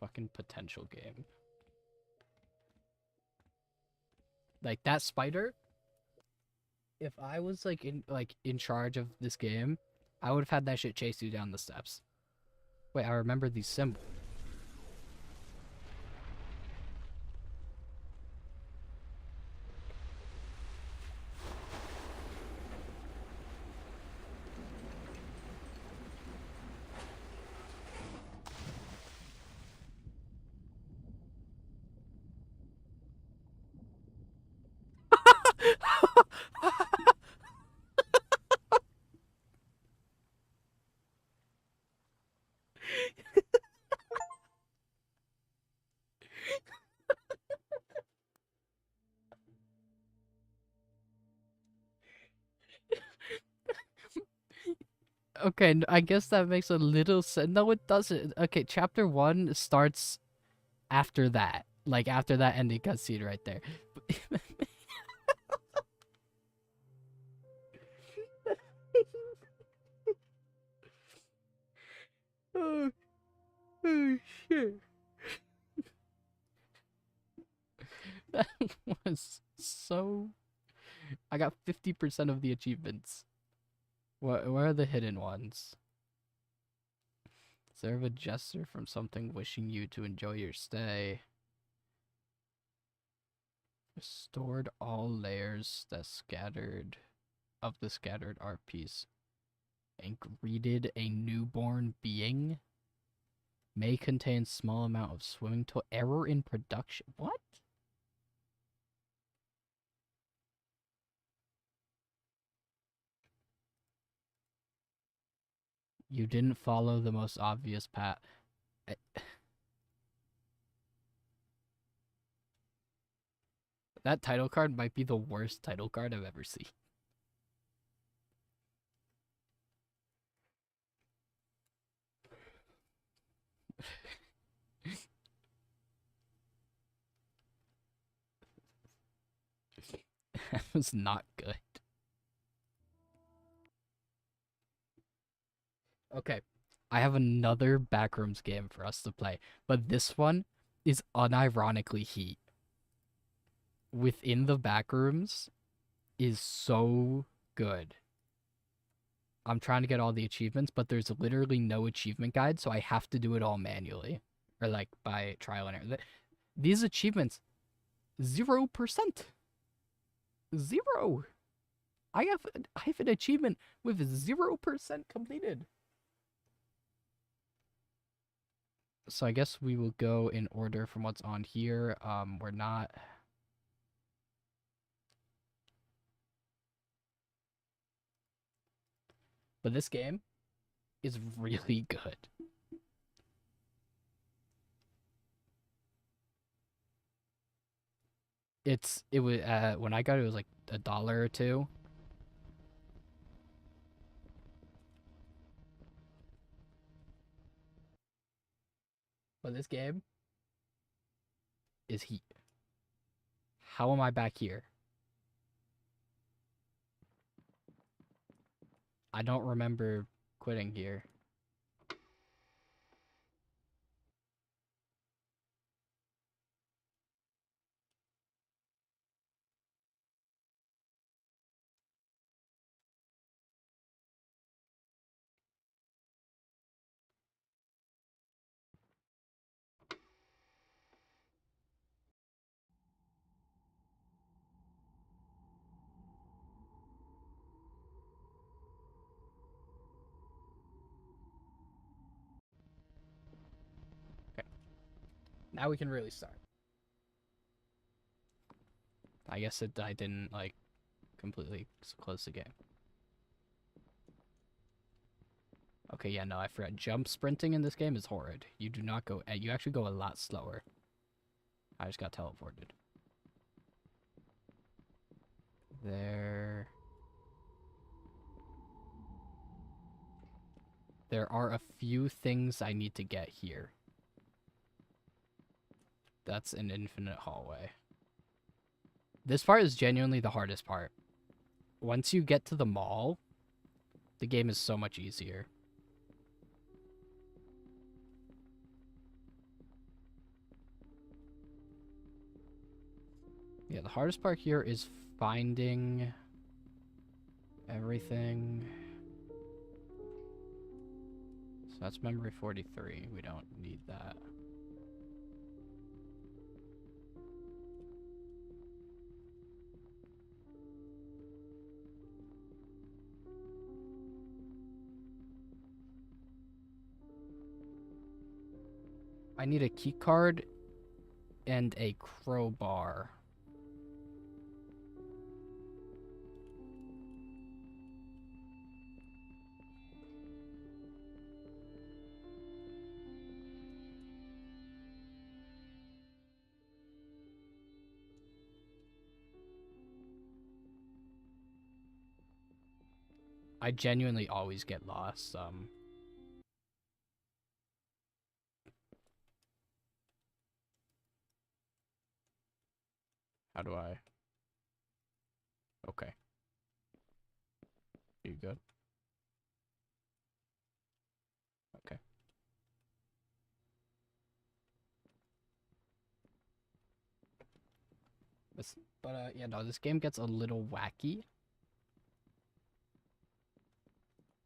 Fucking potential game. Like that spider. If I was like in charge of this game, I would have had that shit chase you down the steps. Wait, I remember these symbols. Okay, I guess that makes a little sense. No, it doesn't. Okay, chapter 1 starts after that. Like, after that ending cutscene right there. Oh, oh shit. That was so. I got 50% of the achievements. Where are the hidden ones? Serve a gesture from something wishing you to enjoy your stay. Restored all layers that scattered of the scattered art piece and greeted a newborn being. May contain small amount of swimming to error in production. What? You didn't follow the most obvious path. That title card might be the worst title card I've ever seen. That was not good. Okay, I have another Backrooms game for us to play, but this one is unironically Heat. Within the Backrooms is so good. I'm trying to get all the achievements, but there's literally no achievement guide, so I have to do it all manually or like by trial and error. These achievements, 0%. 0. I have an achievement with 0% completed. So I guess we will go in order from what's on here. We're not. But this game is really good. It was when I got it, it was like $1 or $2. But this game is Heat. How am I back here? I don't remember quitting here. Okay. Now we can really start. I guess I didn't like completely close the game. Okay, yeah, no, I forgot. Jump sprinting in this game is horrid. You do not go. You actually go a lot slower. I just got teleported. There are a few things I need to get here. That's an infinite hallway. This part is genuinely the hardest part. Once you get to the mall, the game is so much easier. Yeah, the hardest part here is finding everything. So that's memory 43. We don't need that. I need a key card and a crowbar. I genuinely always get lost. How do I? Okay. You good? Okay. Yeah, no, this game gets a little wacky.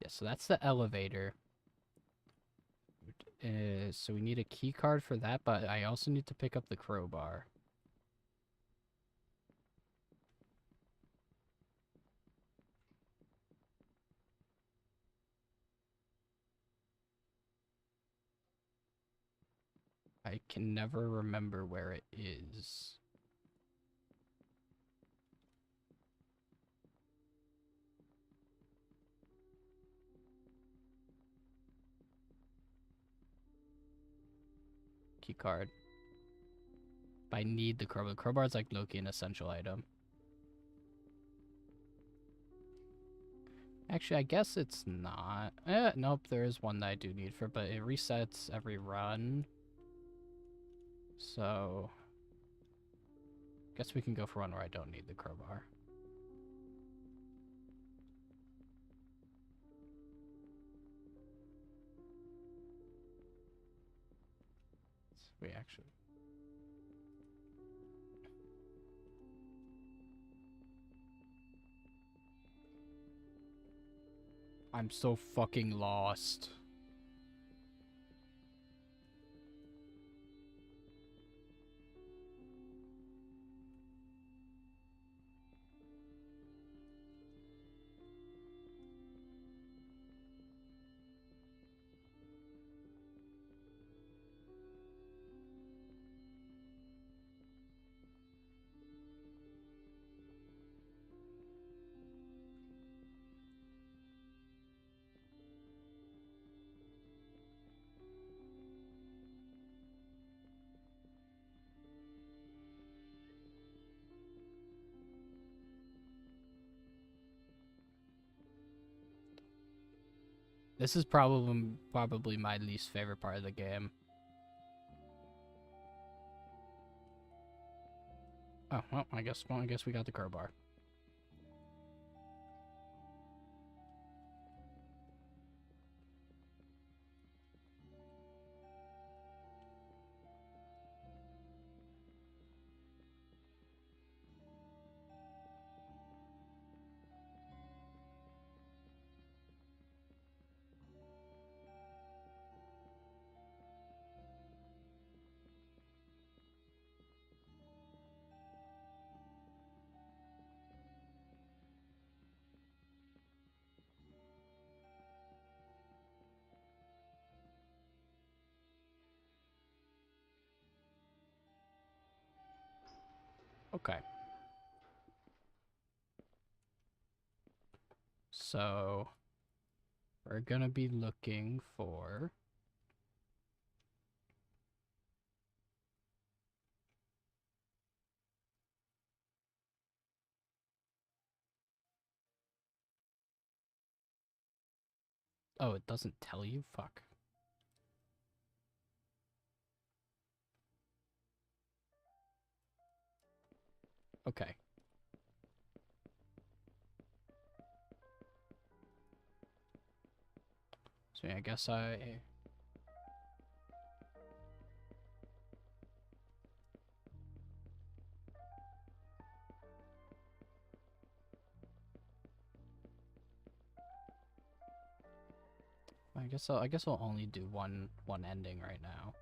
Yeah, so that's the elevator. So we need a key card for that, but I also need to pick up the crowbar. I can never remember where it is. Key card. But I need the crowbar. The crowbar is like Loki an essential item. Actually, I guess it's not. Nope, there is one that I do need for, but it resets every run. So, guess we can go for one where I don't need the crowbar. We actually... I'm so fucking lost. This is probably my least favorite part of the game. Oh, well, I guess we got the crowbar. Okay. So, we're gonna be looking for... Oh, it doesn't tell you? Fuck. Okay. So yeah, I guess I guess I'll only do one ending right now.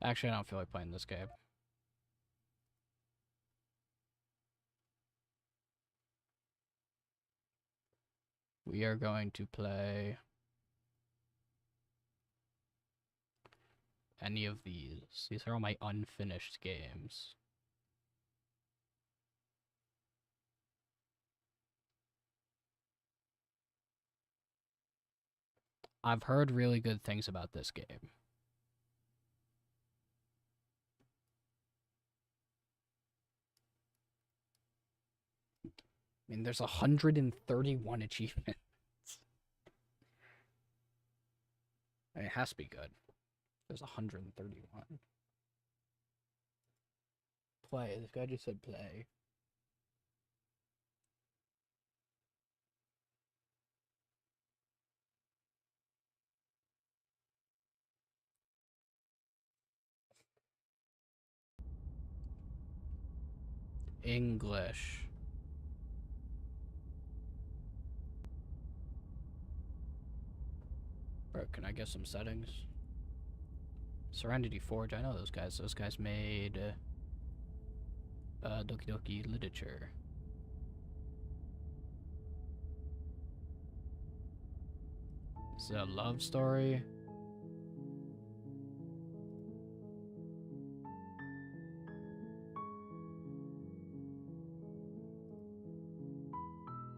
Actually, I don't feel like playing this game. We are going to play any of these. These are all my unfinished games. I've heard really good things about this game. I mean, there's 131 achievements. It has to be good. There's 131. Play. This guy just said play. English. Bro, can I get some settings? Serenity Forge, I know those guys. Those guys made Doki Doki Literature. It's a love story.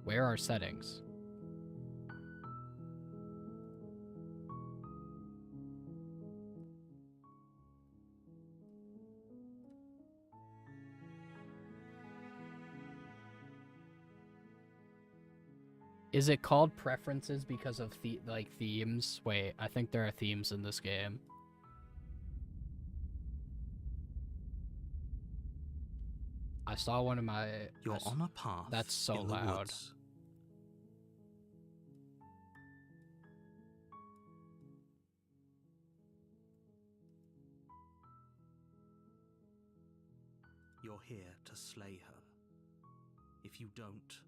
Where are settings? Is it called preferences because of themes? Wait, I think there are themes in this game. I saw one of my. You're on a path. That's so in the loud. Woods. You're here to slay her. If you don't,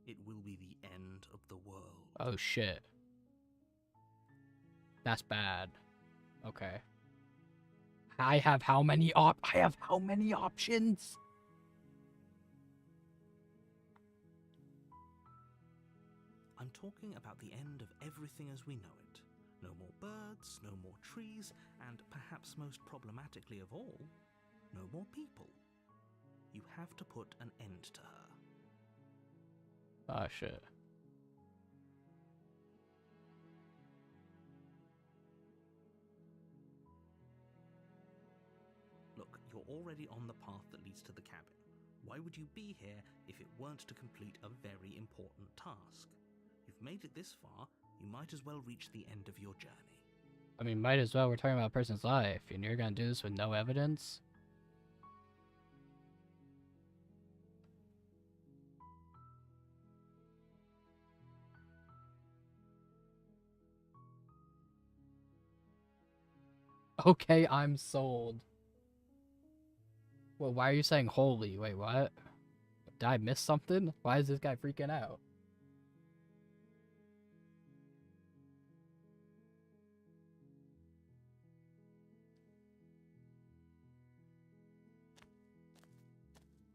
it will be the end of the world. Oh shit. That's bad. Okay. I have how many options? I'm talking about the end of everything as we know it. No more birds, no more trees, and perhaps most problematically of all, no more people. You have to put an end to her. Oh shit. Look, you're already on the path that leads to the cabin. Why would you be here if it weren't to complete a very important task? You've made it this far, you might as well reach the end of your journey. I mean, might as well. We're talking about a person's life, and you're gonna do this with no evidence? Okay, I'm sold. Well, why are you saying holy? Wait, what? Did I miss something? Why is this guy freaking out?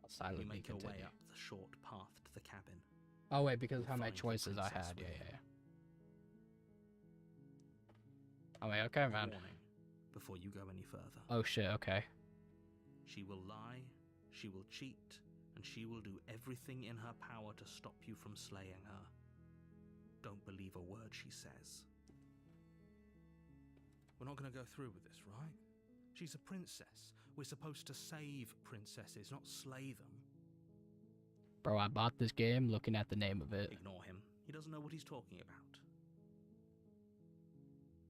I'll You silently make your continue. way up the short path to the cabin. Oh wait, because of how many Find the choices I princess had. Yeah, within. yeah, yeah. Oh wait, okay, A man. warning before you go any further. Oh shit, okay. She will lie, she will cheat, and she will do everything in her power to stop you from slaying her. Don't believe a word she says. We're not going to go through with this, right? She's a princess. We're supposed to save princesses, not slay them. Bro, I bought this game looking at the name of it. Ignore him. He doesn't know what he's talking about.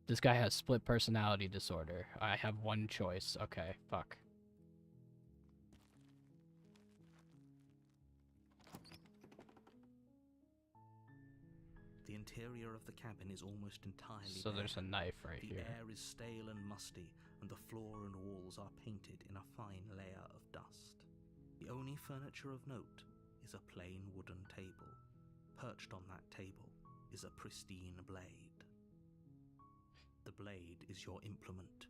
This guy has split personality disorder. I have one choice. Okay, fuck. The interior of the cabin is almost entirely So bare. there's a knife right The here. air is stale and musty, and the floor and walls are painted in a fine layer of dust. The only furniture of note is a plain wooden table. Perched on that table is a pristine blade. The blade is your implement.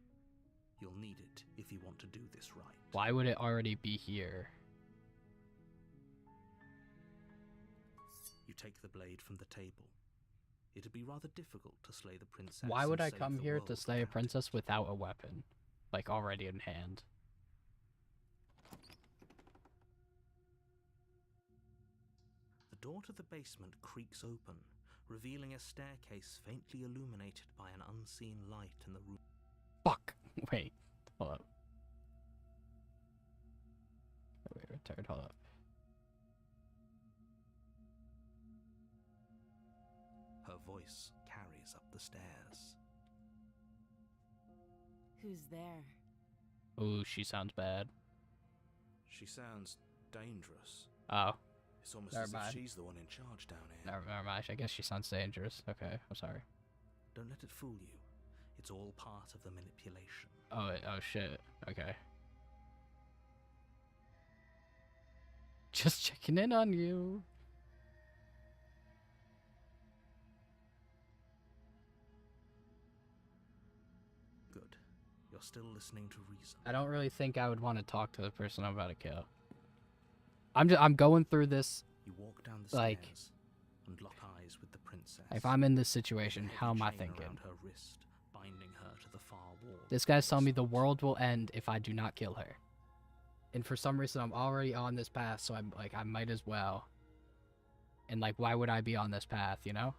You'll need it if you want to do this right. Why would it already be here? You take the blade from the table. It'd be rather difficult to slay the princess. Why would and I save come the here world to slay a without it. princess without a weapon? Like, already in hand. The door to the basement creaks open, revealing a staircase faintly illuminated by an unseen light in the room. Fuck! Wait, hold up. Wait, return, hold up. Her voice carries up the stairs. Who's there? Ooh, she sounds bad. She sounds dangerous. Oh, It's almost Never as mind. if she's the one in charge down here. never mind. I guess she sounds dangerous. Okay, I'm sorry. Don't let it fool you. It's all part of the manipulation. Oh shit. Okay. Just checking in on you. Good. You're still listening to reason. I don't really think I would want to talk to the person I'm about to kill. I'm going through this. You walk down the Like, stairs and lock eyes with the princess. if I'm in this With a situation, heavy how am I chain thinking? around her wrist, binding her to the far wall. This guy's telling me the world will end if I do not kill her. And for some reason, I'm already on this path, so I'm like, I might as well. And like, why would I be on this path, you know?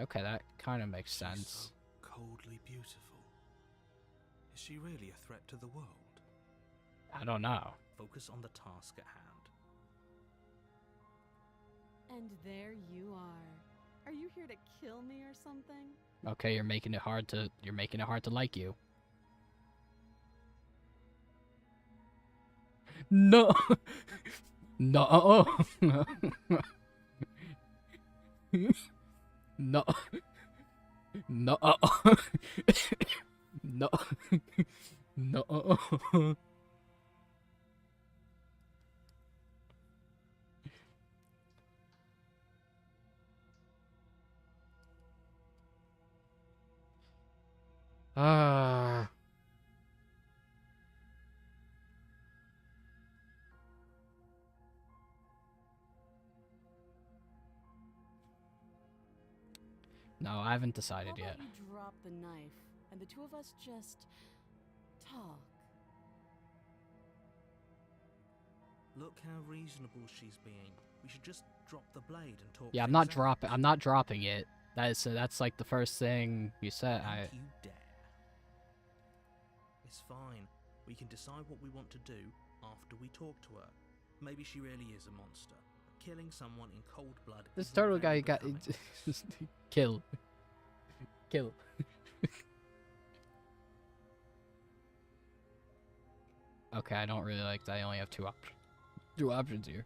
Okay, that kind of makes sense. She's so coldly beautiful. Is she really a threat to the world? I don't know. Focus on the task at hand. And there you are. Are you here to kill me or something? Okay, you're making it hard to like you. No. No. No. No. No. No. Ah. No, I haven't decided How yet. about you drop the knife and the two of us just talk? Look how reasonable she's being. We should just drop the blade and talk. Yeah, I'm things not out. dropping it. That's like the first thing you said. Don't you dare. It's fine. We can decide what we want to do after we talk to her. Maybe she really is a monster. Killing someone in cold blood. This isn't turtle very guy got becoming. kill. Kill. Okay, I don't really like that. I only have two options here.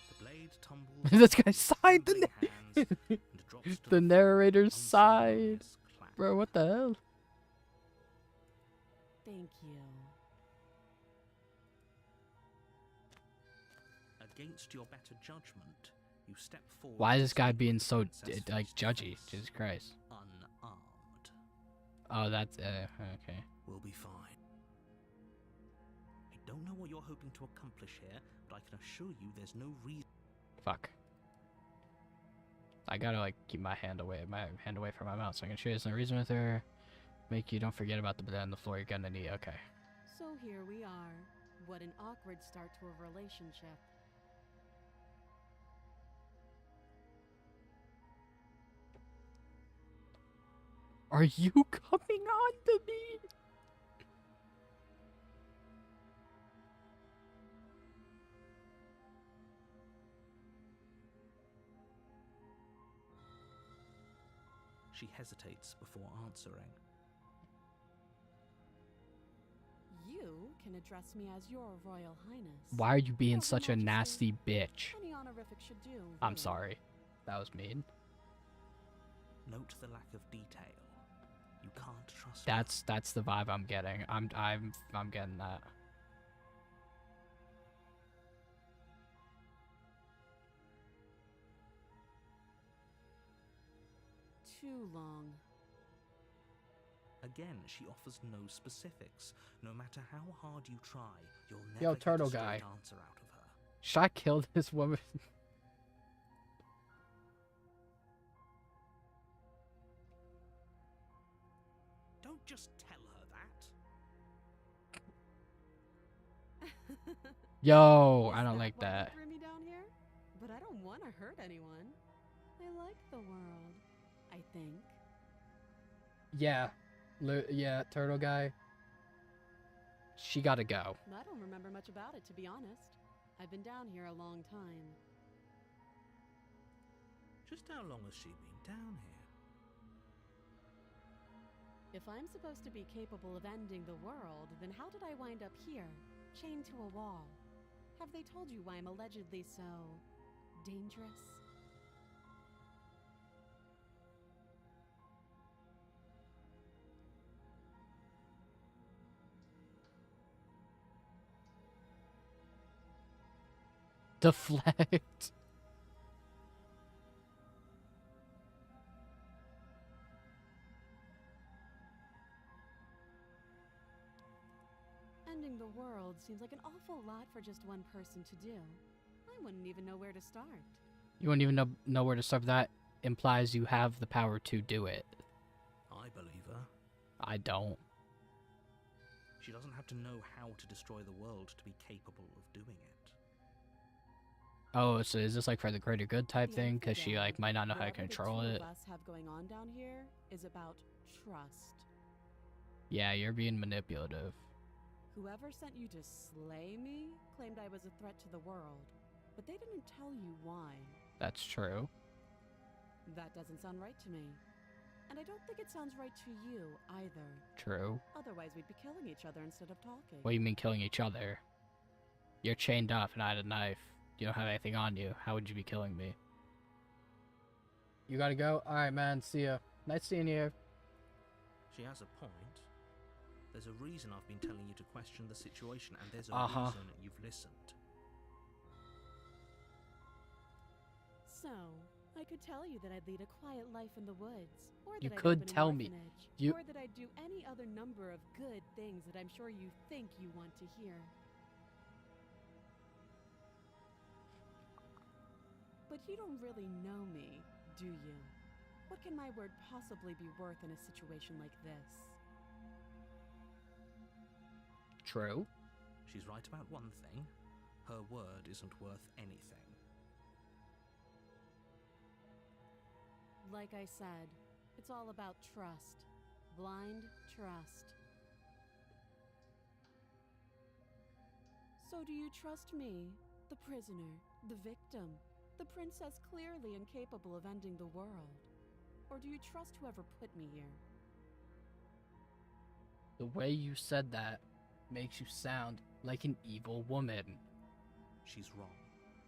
The blade tumbles. This guy with sighed trembling hands and drops to the floor, narrator sighed. unceremoniously clap. Bro, what the hell? Thank you. Against your better judgment, you step forward. Why is and this guy speak being with the so princess like face to judgy? face, Jesus Christ. unarmed. Oh, that's okay. We'll be fine. I don't know what you're hoping to accomplish here, but I can assure you there's no reason. Fuck. I gotta like keep my hand away from my mouth so I can share there's no reason with her. Make you don't forget about the blood on the floor you're gonna need. Okay. So here we are. What an awkward start to a relationship. Are you coming on to me? She hesitates before answering. You can address me as your Royal Highness. Why are you being Your such a Majesty. nasty bitch? Any honorific should do. I'm really. sorry. That was mean. Note the lack of detail. You can't trust her. That's the vibe I'm getting. I'm getting that. Too long. Again, she offers no specifics. No matter how hard you try, you'll never Yo, get turtle a straight guy. answer out of her. Should I kill this woman? Don't just tell her that. Yo, Is I don't like why you that. threw me down here? But I don't want to hurt anyone. I like the world, I think. Yeah. Yeah, turtle guy. She gotta go. I don't remember much about it, to be honest. I've been down here a long time. Just how long has she been down here? If I'm supposed to be capable of ending the world, then how did I wind up here, chained to a wall? Have they told you why I'm allegedly so dangerous? Deflect. Ending the world seems like an awful lot for just one person to do. I wouldn't even know where to start. You wouldn't even know where to start. That implies you have the power to do it. I believe her. I don't. She doesn't have to know how to destroy the world to be capable of doing it. Oh, so is this like for the greater good type At the end thing? of the Because she day, like might not know how to whatever control the two it. of us have going on down here is about trust. Yeah, you're being manipulative. Whoever sent you to slay me claimed I was a threat to the world, but they didn't tell you why. That's true. That doesn't sound right to me. And I don't think it sounds right to you either. True. Otherwise, we'd be killing each other instead of talking. What do you mean killing each other? You're chained up and I had a knife. You don't have anything on you. How would you be killing me? You gotta go? Alright, man. See ya. Nice seeing you. She has a point. There's a reason I've been telling you to question the situation, and there's a Uh-huh. reason you've listened. So, I could tell you that I'd lead a quiet life in the woods, or that You I'd could open an tell me. orphanage, You- or that I'd do any other number of good things that I'm sure you think you want to hear. But you don't really know me, do you? What can my word possibly be worth in a situation like this? True. She's right about one thing. Her word isn't worth anything. Like I said, it's all about trust. Blind trust. So do you trust me, the prisoner, the victim, the princess clearly incapable of ending the world? Or do you trust whoever put me here? The way you said that makes you sound like an evil woman. She's wrong.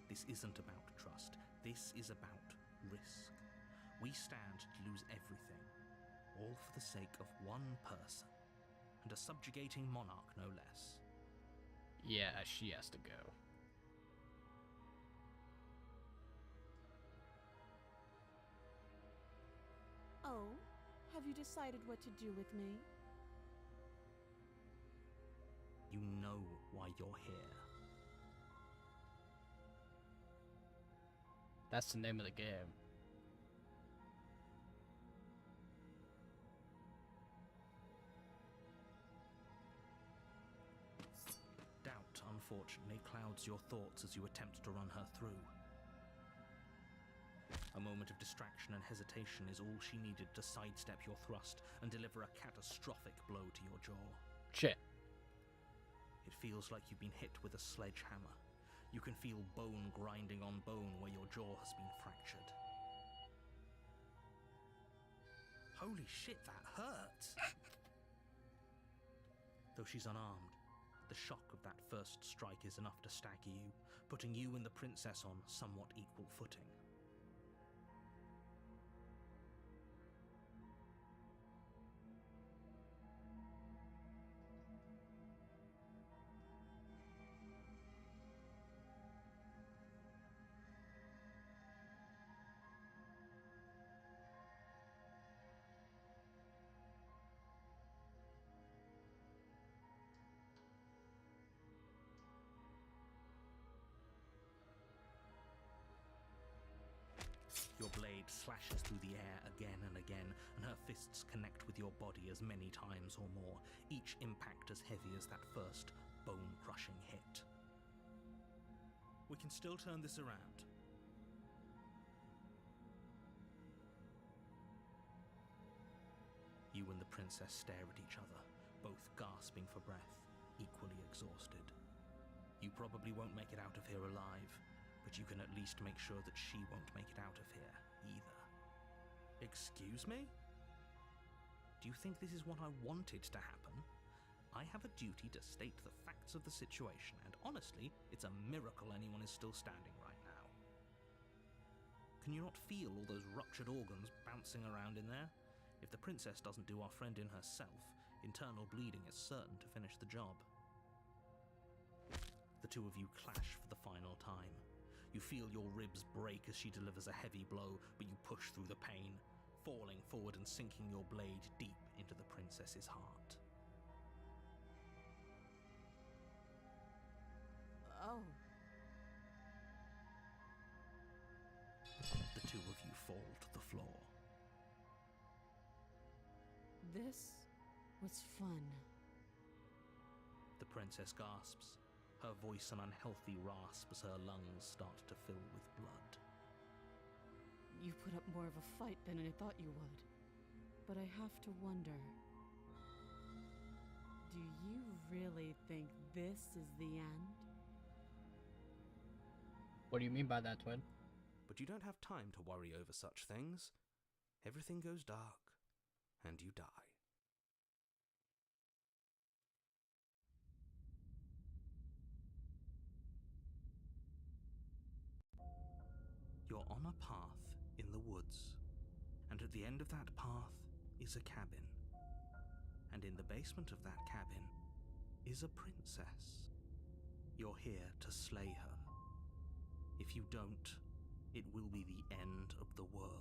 This isn't about trust. This is about risk. We stand to lose everything, all for the sake of one person, and a subjugating monarch no less. Yeah, she has to go. Oh, have you decided what to do with me? You know why you're here. That's the name of the game. Doubt, unfortunately, clouds your thoughts as you attempt to run her through. A moment of distraction and hesitation is all she needed to sidestep your thrust and deliver a catastrophic blow to your jaw. Shit. It feels like you've been hit with a sledgehammer. You can feel bone grinding on bone where your jaw has been fractured. Holy shit, that hurts! Though she's unarmed, the shock of that first strike is enough to stagger you, putting you and the princess on somewhat equal footing. Your blade slashes through the air again and again, and her fists connect with your body as many times or more, each impact as heavy as that first bone-crushing hit. We can still turn this around. You and the princess stare at each other, both gasping for breath, equally exhausted. You probably won't make it out of here alive, but you can at least make sure that she won't make it out of here either. Excuse me? Do Do you think this is what I wanted to happen? I have a duty to state the facts of the situation, and honestly, it's a miracle anyone is still standing right now. Can you not feel all those ruptured organs bouncing around in there? If the princess doesn't do our friend in herself, internal bleeding is certain to finish the job. The two of you clash for the final time. You feel your ribs break as she delivers a heavy blow, but you push through the pain, falling forward and sinking your blade deep into the princess's heart. Oh. The two of you fall to the floor. This was fun. The princess gasps, her voice an unhealthy rasp as her lungs start to fill with blood. You put up more of a fight than I thought you would. But I have to wonder, do you really think this is the end? What do you mean by that, Twin? But you don't have time to worry over such things. Everything goes dark, and you die. You're on a path in the woods, and at the end of that path is a cabin. And in the basement of that cabin is a princess. You're here to slay her. If you don't, it will be the end of the world.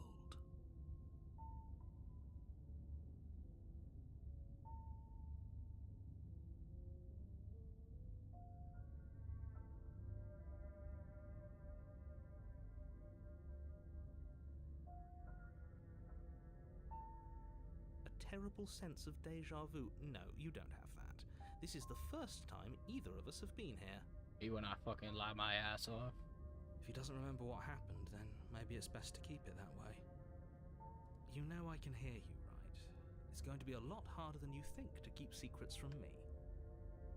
A terrible sense of déjà vu. No, you don't have that. This is the first time either of us have been here. You when I fucking lie my ass off. If he doesn't remember what happened, then maybe it's best to keep it that way. You know I can hear you, right? It's going to be a lot harder than you think to keep secrets from me.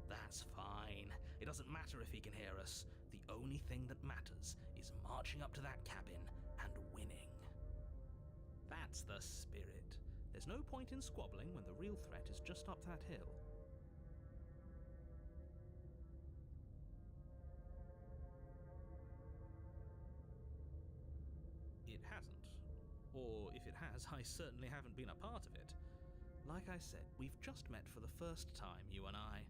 That's fine. It doesn't matter if he can hear us. The only thing that matters is marching up to that cabin and winning. That's the spirit. There's no point in squabbling when the real threat is just up that hill. It hasn't. Or if it has, I certainly haven't been a part of it. Like I said, we've just met for the first time, you and I.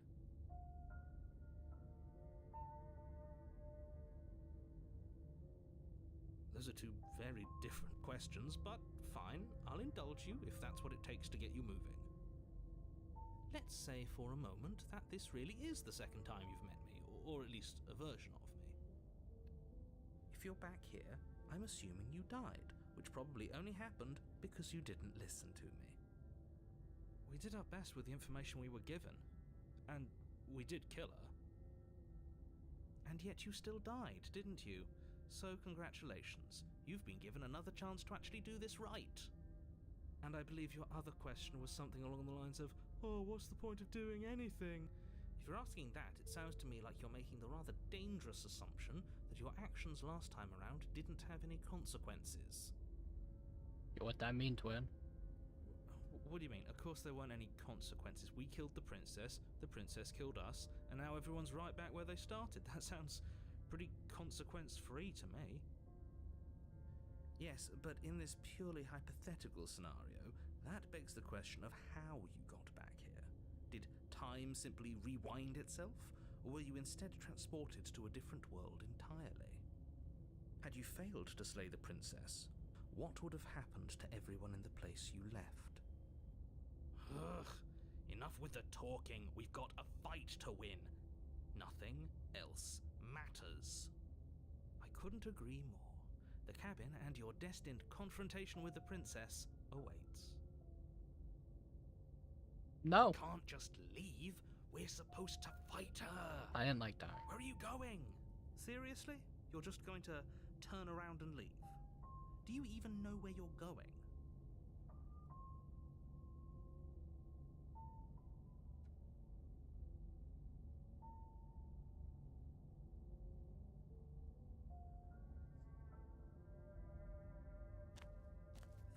Those are two very different questions, but fine, I'll indulge you if that's what it takes to get you moving. Let's say for a moment that this really is the second time you've met me, or at least a version of me. If you're back here, I'm assuming you died, which probably only happened because you didn't listen to me. We did our best with the information we were given, and we did kill her. And yet you still died, didn't you? So congratulations, you've been given another chance to actually do this right. And I believe your other question was something along the lines of, oh, what's the point of doing anything? If you're asking that, it sounds to me like you're making the rather dangerous assumption that your actions last time around didn't have any consequences. What that mean, Twin? What do you mean? Of course there weren't any consequences. We killed the princess killed us, and now everyone's right back where they started. That sounds pretty consequence-free to me. Yes, but in this purely hypothetical scenario, that begs the question of how you got back here. Did time simply rewind itself, or were you instead transported to a different world entirely? Had you failed to slay the princess, what would have happened to everyone in the place you left? Ugh, enough with the talking. We've got a fight to win. Nothing else matters. I couldn't agree more. The cabin and your destined confrontation with the princess awaits. No. Can't just leave. We're supposed to fight her. I didn't like dying. Where are you going? Seriously? You're just going to turn around and leave? Do you even know where you're going?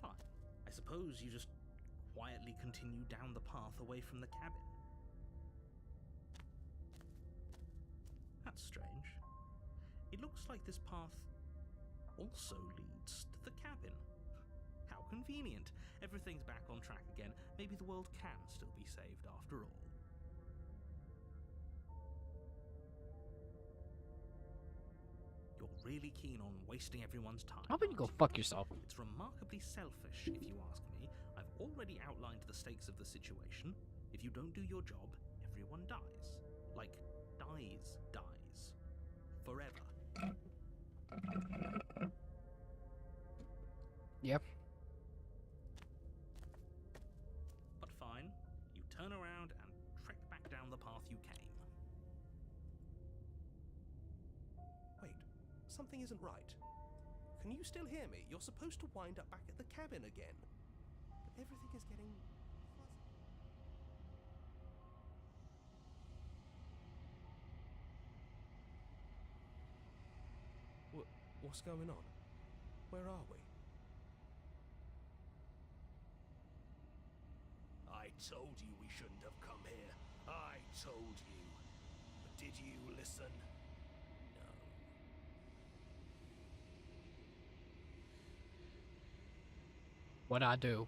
Fine. I suppose you just quietly continue down the path away from the cabin. That's strange. It looks like this path also leads to the cabin. How convenient. Everything's back on track again. Maybe the world can still be saved after all. You're really keen on wasting everyone's time. How about you go aren't fuck yourself? It's remarkably selfish, if you ask me. I've already outlined the stakes of the situation. If you don't do your job, everyone dies. Like, dies. Forever. Yep. But fine, you turn around and trek back down the path you came. Wait, something isn't right. Can you still hear me? You're supposed to wind up back at the cabin again. But everything is getting fuzzy. What's going on? Where are we? I told you we shouldn't have come here. I told you. But did you listen? No. What I do?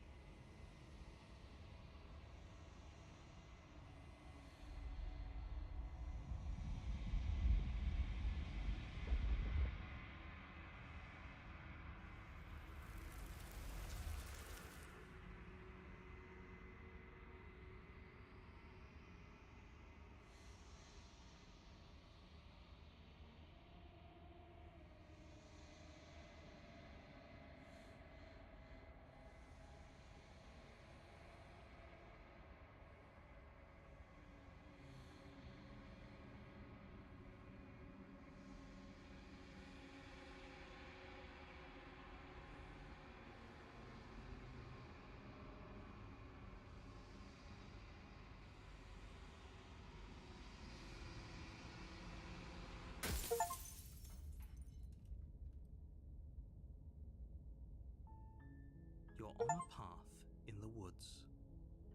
You're on a path in the woods,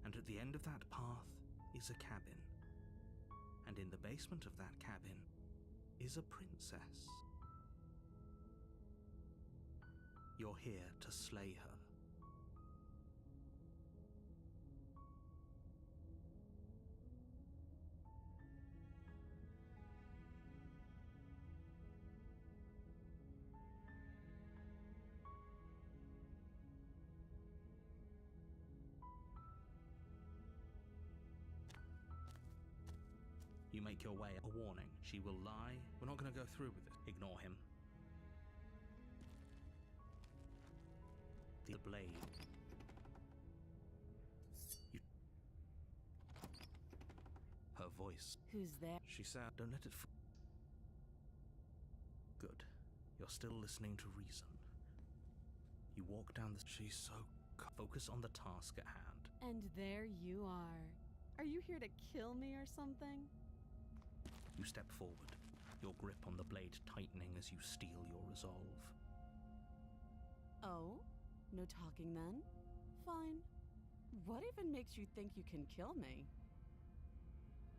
and at the end of that path is a cabin. And in the basement of that cabin is a princess. You're here to slay her. You make your way. A warning. She will lie. We're not going to go through with it. Ignore him. The blade. You. Her voice. Who's there? She said, don't let it. Good. You're still listening to reason. You walk down the. She's so. Focus on the task at hand. And there you are. Are you here to kill me or something? You step forward, your grip on the blade tightening as you steel your resolve. Oh? No talking then? Fine. What even makes you think you can kill me?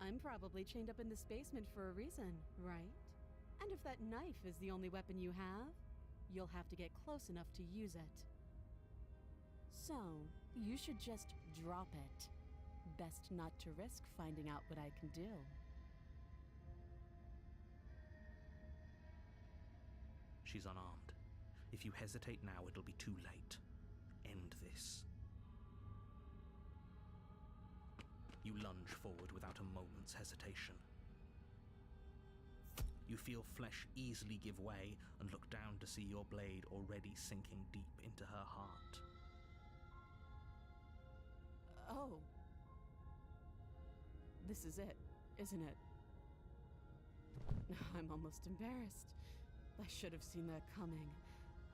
I'm probably chained up in this basement for a reason, right? And if that knife is the only weapon you have, you'll have to get close enough to use it. So, you should just drop it. Best not to risk finding out what I can do. She's unarmed. If you hesitate now, it'll be too late. End this. You lunge forward without a moment's hesitation. You feel flesh easily give way and look down to see your blade already sinking deep into her heart. Oh. This is it, isn't it? I'm almost embarrassed. I should have seen that coming.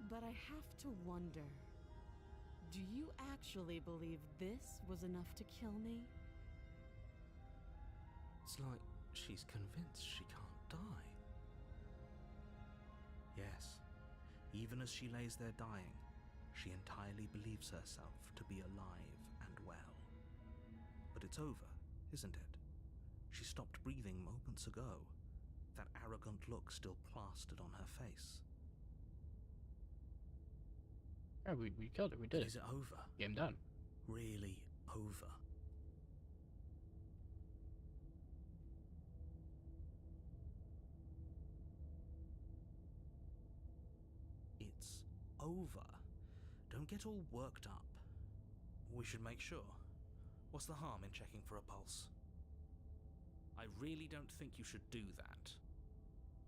But I have to wonder. Do you actually believe this was enough to kill me? It's like she's convinced she can't die. Yes, even as she lays there dying, she entirely believes herself to be alive and well. But it's over, isn't it? She stopped breathing moments ago, that arrogant look still plastered on her face. Yeah, we killed it. We did But it. is it over? Game done. Really over? It's over. Don't get all worked up. We should make sure. What's the harm in checking for a pulse? I really don't think you should do that.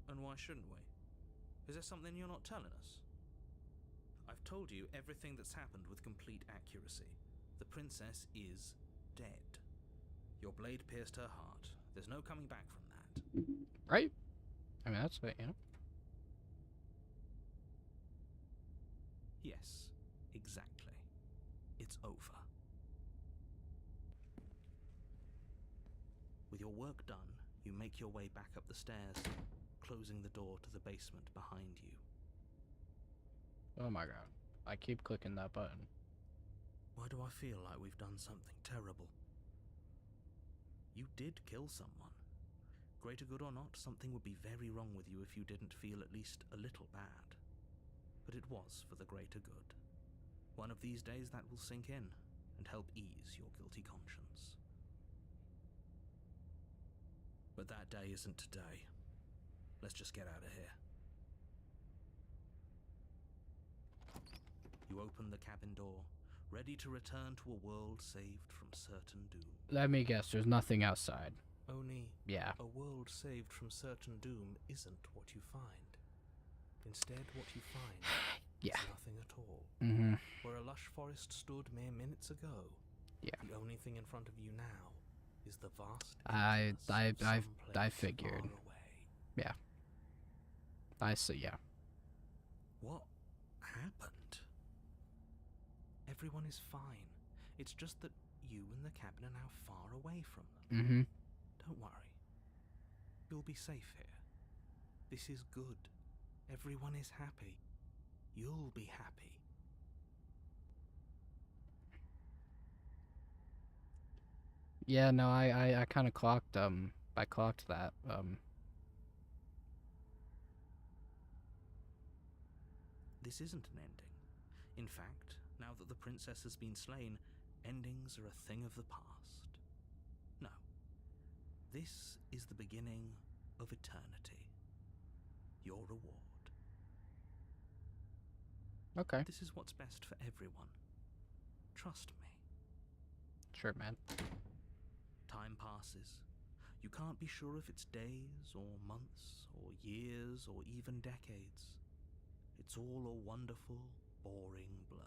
And why shouldn't we? Is there something you're not telling us? I've told you everything that's happened with complete accuracy. The princess is dead. Your blade pierced her heart. There's no coming back from that. Right? I mean, that's what, you know. Yes, exactly. It's over. With your work done, you make your way back up the stairs, closing the door to the basement behind you. Oh my god. I keep clicking that button. Why do I feel like we've done something terrible? You did kill someone. Greater good or not, something would be very wrong with you if you didn't feel at least a little bad. But it was for the greater good. One of these days that will sink in and help ease your guilty conscience. But that day isn't today. Let's just get out of here. You open the cabin door, ready to return to a world saved from certain doom. Let me guess, there's nothing outside. Only Yeah. a world saved from certain doom isn't what you find. Instead, what you find Yeah. is nothing at all. Mm-hmm. Where a lush forest stood mere minutes ago, Yeah. the only thing in front of you now is the vast I emptiness of figured. far away. Yeah. I see, yeah. What happened? Everyone is fine. It's just that you and the cabin are now far away from them. Mm-hmm. Don't worry. You'll be safe here. This is good. Everyone is happy. You'll be happy. Yeah, no, I kind of clocked, I clocked that, This isn't an ending. In fact, now that the princess has been slain, endings are a thing of the past. No. This is the beginning of eternity. Your reward. Okay. This is what's best for everyone. Trust me. Sure, man. Time passes. You can't be sure if it's days or months or years or even decades. It's all a wonderful, boring blur.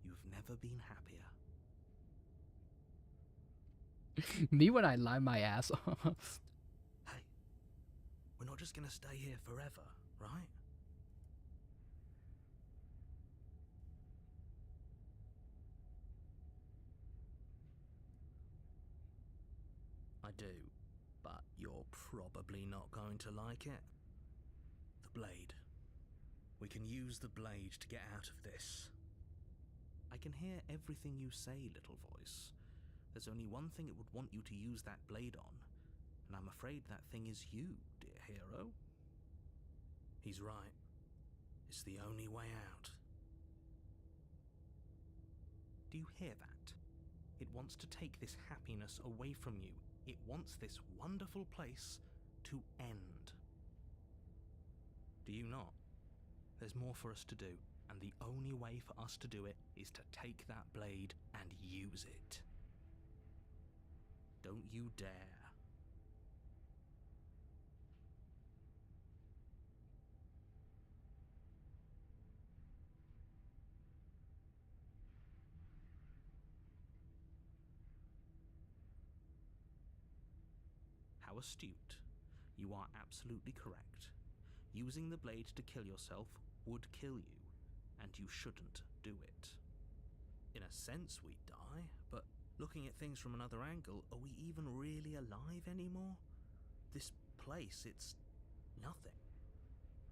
You've never been happier. Me when I lie my ass off. Hey, we're not just gonna stay here forever, right? I do, but you're probably not going to like it. The blade. We can use the blade to get out of this. I can hear everything you say, little voice. There's only one thing it would want you to use that blade on, and I'm afraid that thing is you, dear hero. He's right. It's the only way out. Do you hear that? It wants to take this happiness away from you. It wants this wonderful place to end. Do you not? There's more for us to do, and the only way for us to do it is to take that blade and use it. Don't you dare. How astute. You are absolutely correct. Using the blade to kill yourself would kill you, and you shouldn't do it. In a sense, we die, but looking at things from another angle, are we even really alive anymore? This place, it's nothing.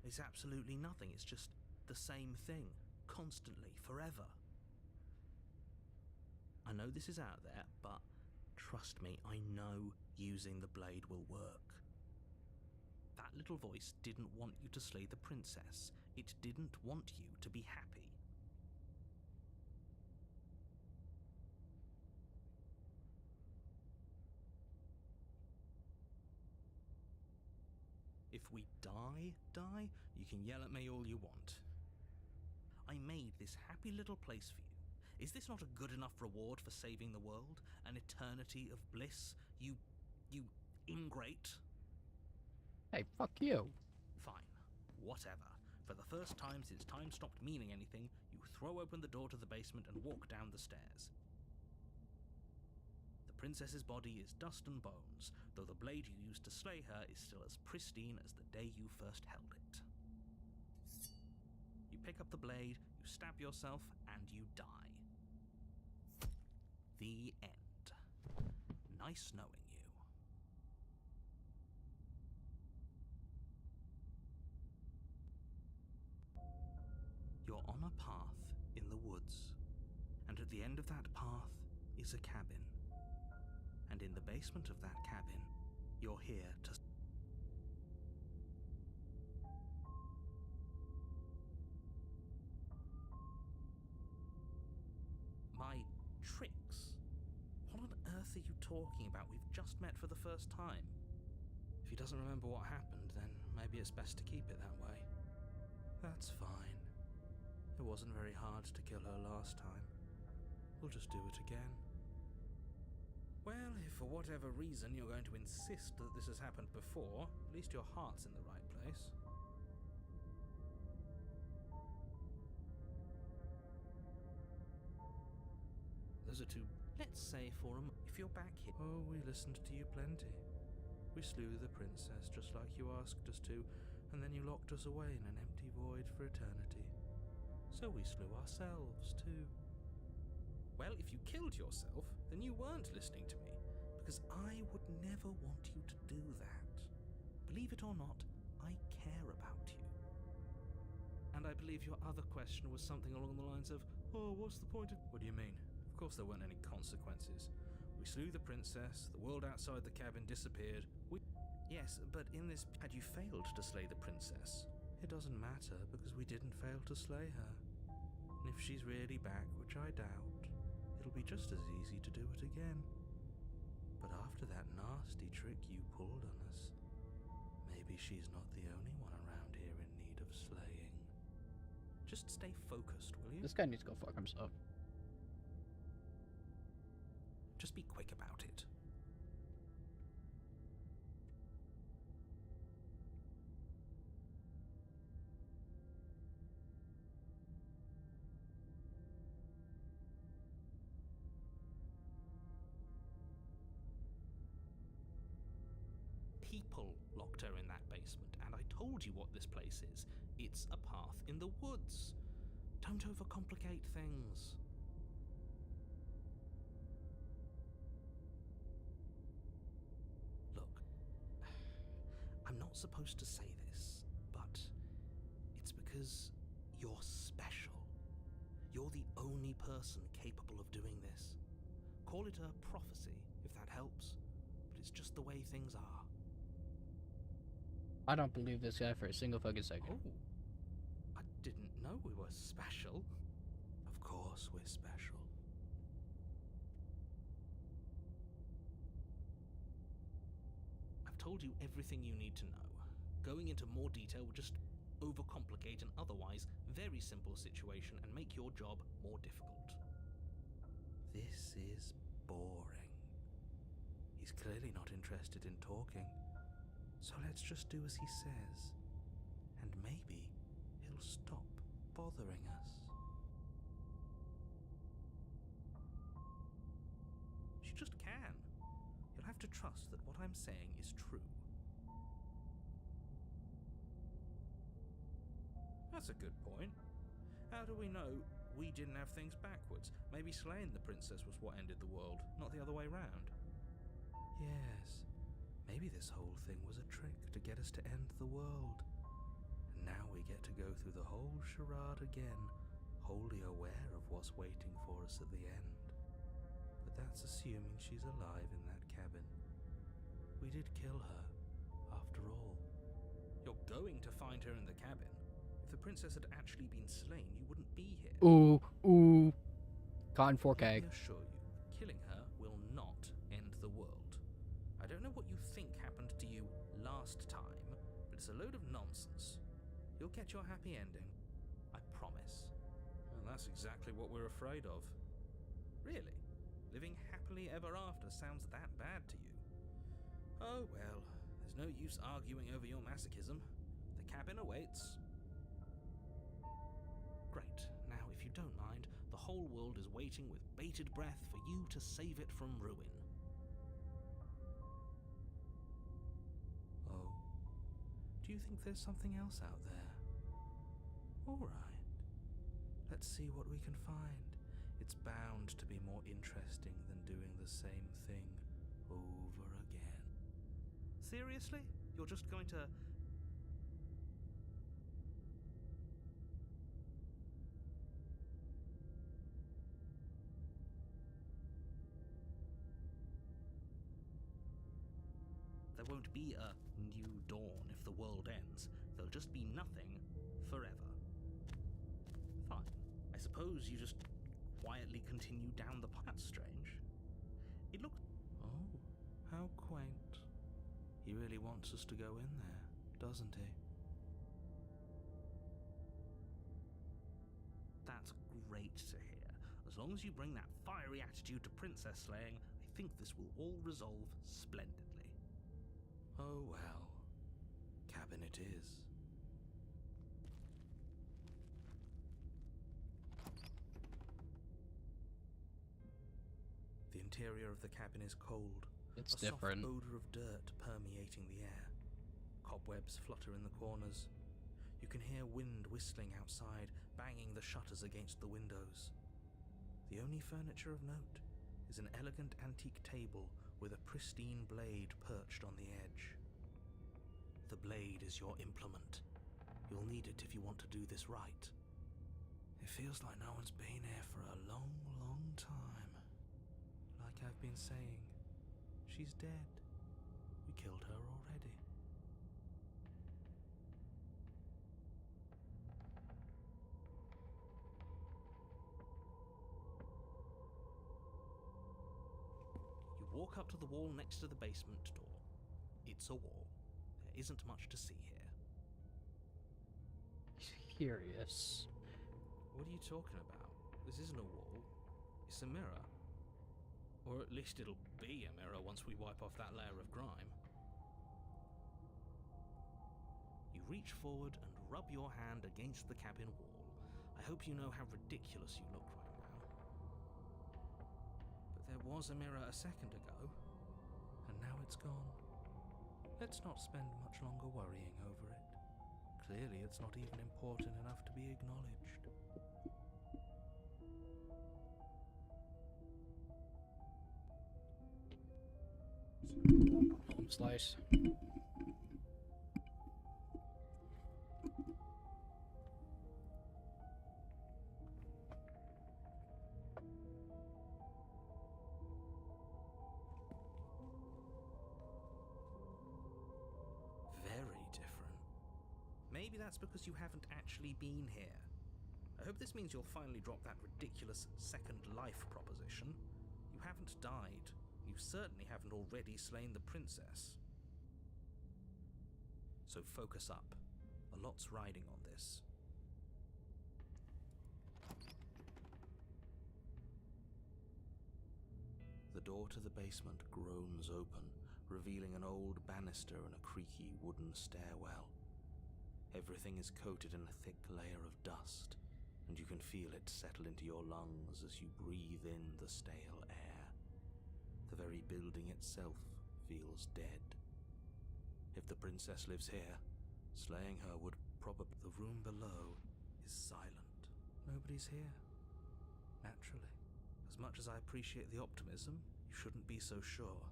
It's absolutely nothing. It's just the same thing, constantly, forever. I know this is out there, but Trust me, I know using the blade will work. That little voice didn't want you to slay the princess. It didn't want you to be happy. If we die, you can yell at me all you want. I made this happy little place for you. Is this not a good enough reward for saving the world? An eternity of bliss? You ingrate? Hey, fuck you. Fine. Whatever. For the first time since time stopped meaning anything, you throw open the door to the basement and walk down the stairs. The princess's body is dust and bones, though the blade you used to slay her is still as pristine as the day you first held it. You pick up the blade, you stab yourself, and you die. The end. Nice knowing you. You're on a path in the woods, and at the end of that path is a cabin. And in the basement of that cabin, you're here to... My tricks? What on earth are you talking about? We've just met for the first time. If he doesn't remember what happened, then maybe it's best to keep it that way. That's fine. It wasn't very hard to kill her last time. We'll just do it again. Well, if for whatever reason you're going to insist that this has happened before, at least your heart's in the right place. Those are two... Let's say for a if you're back here... Oh, we listened to you plenty. We slew the princess just like you asked us to, and then you locked us away in an empty void for eternity. So we slew ourselves too. Well, if you killed yourself, then you weren't listening to me, because I would never want you to do that. Believe it or not, I care about you. And I believe your other question was something along the lines of, oh, what's the point of... What do you mean? Of course there weren't any consequences. We slew the princess, the world outside the cabin disappeared. Yes, but in this... Had you failed to slay the princess, it doesn't matter, because we didn't fail to slay her. And if she's really back, which I doubt, it'll be just as easy to do it again. But after that nasty trick you pulled on us, maybe she's not the only one around here in need of slaying. Just stay focused, will you? This guy needs to go fuck himself. Just be quick about it. People locked her in that basement, and I told you what this place is. It's a path in the woods. Don't overcomplicate things. Look, I'm not supposed to say this, but it's because you're special. You're the only person capable of doing this. Call it a prophecy, if that helps, but it's just the way things are. I don't believe this guy for a single fucking second. Oh, I didn't know we were special. Of course we're special. I've told you everything you need to know. Going into more detail would just overcomplicate an otherwise very simple situation and make your job more difficult. This is boring. He's clearly not interested in talking. So let's just do as he says, and maybe he'll stop bothering us. She just can. You'll have to trust that what I'm saying is true. That's a good point. How do we know we didn't have things backwards? Maybe slaying the princess was what ended the world, not the other way round. Yes. Maybe this whole thing was a trick to get us to end the world. And now we get to go through the whole charade again, wholly aware of what's waiting for us at the end. But That's assuming she's alive in that cabin. We did kill her, after all. You're going to find her in the cabin. If the princess had actually been slain, you wouldn't be here. Ooh, ooh. Caught in Let 4K. me assure you, killing her will not end the world. I don't know what you think happened to you last time, but it's a load of nonsense. You'll get your happy ending. I promise. Well, that's exactly what we're afraid of. Really? Living happily ever after sounds that bad to you? Oh well, there's no use arguing over your masochism. The cabin awaits. Great. Now, if you don't mind, the whole world is waiting with bated breath for you to save it from ruin. Oh. Do you think there's something else out there? All right. Let's see what we can find. It's bound to be more interesting than doing the same thing over again. Seriously? You're just going to... There won't be a new dawn if the world ends. There'll just be nothing forever. Fine. I suppose you just quietly continue down the path. That's strange. It looked... Oh, how quaint. He really wants us to go in there, doesn't he? That's great to hear. As long as you bring that fiery attitude to princess slaying, I think this will all resolve splendidly. Oh well. Cabin it is. The interior of the cabin is cold. It's a different. soft odor of dirt permeating the air. Cobwebs flutter in the corners. You can hear wind whistling outside, banging the shutters against the windows. The only furniture of note is an elegant antique table with a pristine blade perched on the edge. The blade is your implement. You'll need it if you want to do this right. It feels like no one's been here for a long, long time. Like I've been saying, she's dead. We killed her already. You walk up to the wall next to the basement door. It's a wall. There isn't much to see here. Curious. What are you talking about? This isn't a wall. It's a mirror. Or at least it'll be a mirror once we wipe off that layer of grime. You reach forward and rub your hand against the cabin wall. I hope you know how ridiculous you look right now. But there was a mirror a second ago, and now it's gone. Let's not spend much longer worrying over it. Clearly it's not even important enough to be acknowledged. Home slice. Very different. Maybe that's because you haven't actually been here. I hope this means you'll finally drop that ridiculous second life proposition. You haven't died. You certainly haven't already slain the princess. So focus up. A lot's riding on this. The door to the basement groans open, revealing an old banister and a creaky wooden stairwell. Everything is coated in a thick layer of dust, and you can feel it settle into your lungs as you breathe in the stale air. The very building itself feels dead. If the princess lives here, slaying her would probably... The room below is silent. Nobody's here. Naturally. As much as I appreciate the optimism, you shouldn't be so sure.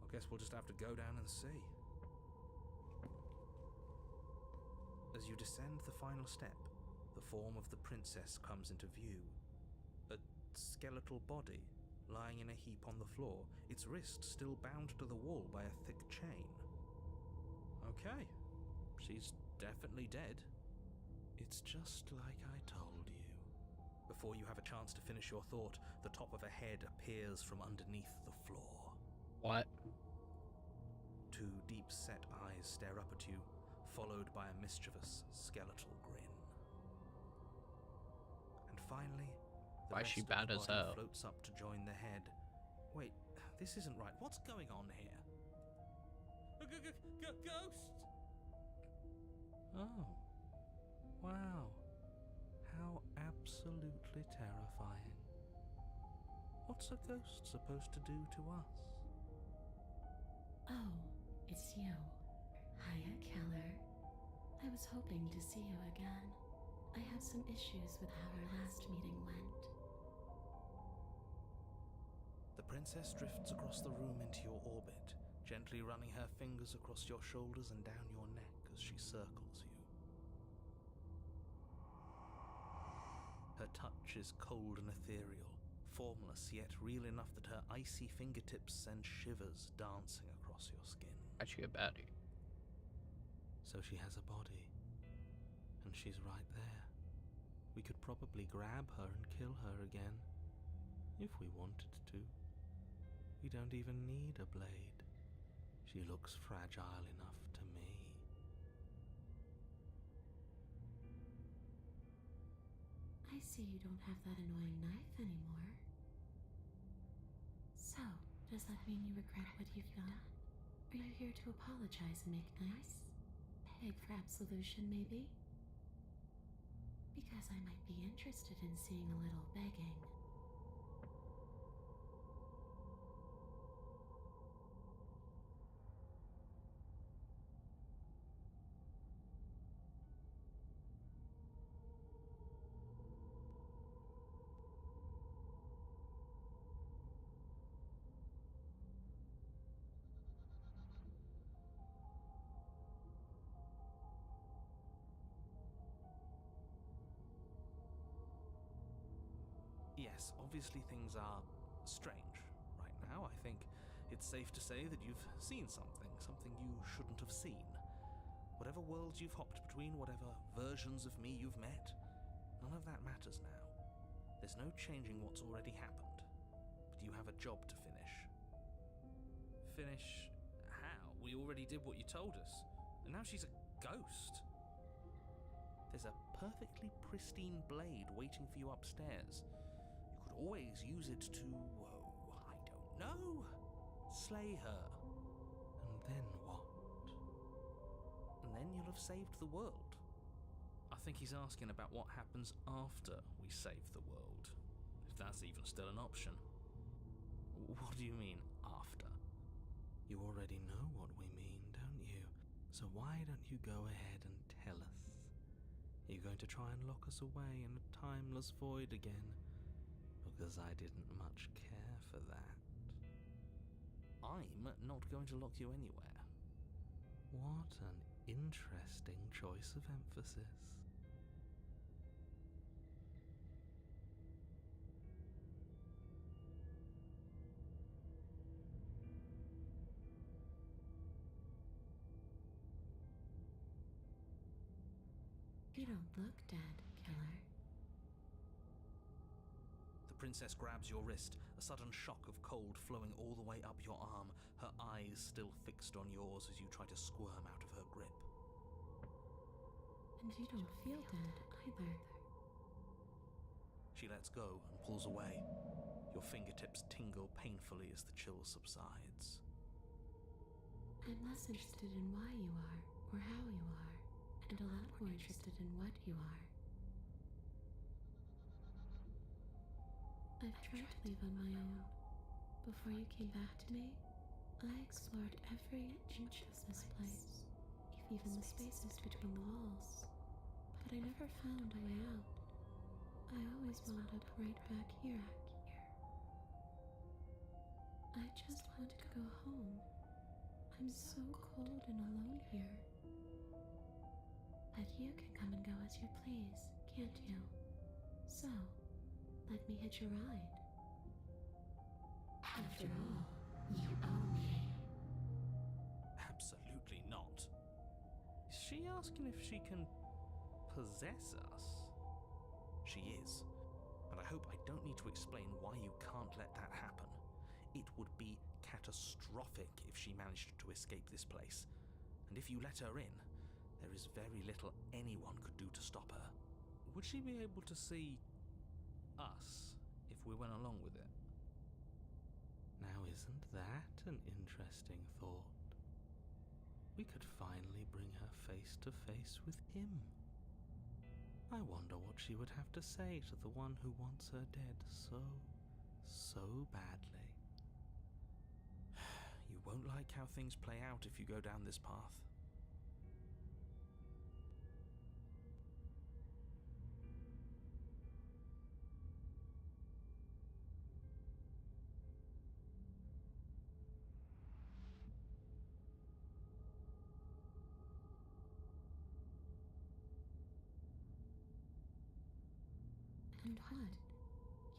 I guess we'll just have to go down and see. As you descend the final step, the form of the princess comes into view. A skeletal body, lying in a heap on the floor, its wrist still bound to the wall by a thick chain. Okay, she's definitely dead. It's just like I told you. Before you have a chance to finish your thought, the top of a head appears from underneath the floor. What? Two deep-set eyes stare up at you, followed by a mischievous, skeletal grin. And finally, the Why is rest she of the bad as body hell? floats up to join the head. Wait, this isn't right. What's going on here? Ghost! Oh. Wow. How absolutely terrifying. What's a ghost supposed to do to us? Oh, it's you. Hiya, Keller. I was hoping to see you again. I have some issues with how our last meeting went. The princess drifts across the room into your orbit, gently running her fingers across your shoulders and down your neck as she circles you. Her touch is cold and ethereal, formless yet real enough that her icy fingertips send shivers dancing across your skin. Actually, a baddie. So she has a body, and she's right there. We could probably grab her and kill her again, if we wanted to. We don't even need a blade. She looks fragile enough to me. I see you don't have that annoying knife anymore. So, does that mean you regret what you've done? Are you here to apologize and make nice? Beg for absolution, maybe? Because I might be interested in seeing a little begging. Yes, obviously things are strange right now. I think it's safe to say that you've seen something you shouldn't have seen. Whatever worlds you've hopped between, whatever versions of me you've met, none of that matters now. There's no changing what's already happened. But you have a job to finish. Finish how? We already did what you told us. And now she's a ghost. There's a perfectly pristine blade waiting for you upstairs. You could always use it to, I don't know, slay her. And then what? And then you'll have saved the world. I think he's asking about what happens after we save the world. If that's even still an option. What do you mean, after? You already know what we mean, don't you? So why don't you go ahead and tell us? Are you going to try and lock us away in a timeless void again? Because I didn't much care for that. I'm not going to lock you anywhere. What an interesting choice of emphasis. You don't look dead, Killer. The princess grabs your wrist, a sudden shock of cold flowing all the way up your arm, her eyes still fixed on yours as you try to squirm out of her grip. And you don't feel dead either. She lets go and pulls away. Your fingertips tingle painfully as the chill subsides. I'm less interested in why you are, or how you are, and a lot more interested in what you are. I've tried to leave on my own. Before you came back to me, I explored every inch of this place, even the spaces between the walls. But I never found a way out. I always wound up right back here. I just want to go home. I'm so cold and alone here. But you can come and go as you please, can't you? So, let me hitch a ride. After all, you own me. Absolutely not. Is she asking if she can possess us? She is. And I hope I don't need to explain why you can't let that happen. It would be catastrophic if she managed to escape this place. And if you let her in, there is very little anyone could do to stop her. Would she be able to see us if we went along with it? Now, isn't that an interesting thought? We could finally bring her face to face with him. I wonder what she would have to say to the one who wants her dead so badly. You won't like how things play out if you go down this path. And what?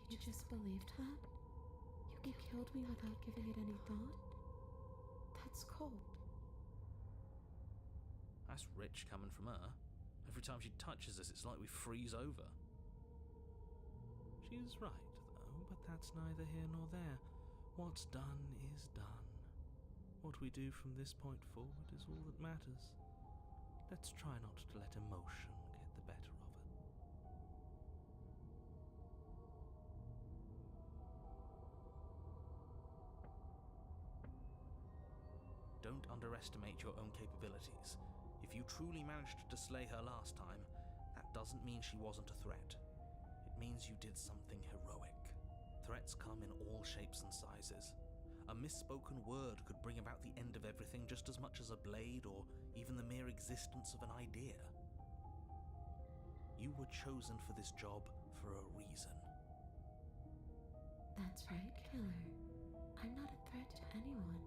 You just believed that? You killed me without giving it any thought? That's cold. That's rich coming from her. Every time she touches us, it's like we freeze over. She's right, though, but that's neither here nor there. What's done is done. What we do from this point forward is all that matters. Let's try not to let emotion get the better of it. Don't underestimate your own capabilities. If you truly managed to slay her last time, that doesn't mean she wasn't a threat. It means you did something heroic. Threats come in all shapes and sizes. A misspoken word could bring about the end of everything just as much as a blade or even the mere existence of an idea. You were chosen for this job for a reason. That's right, killer. I'm not a threat to anyone.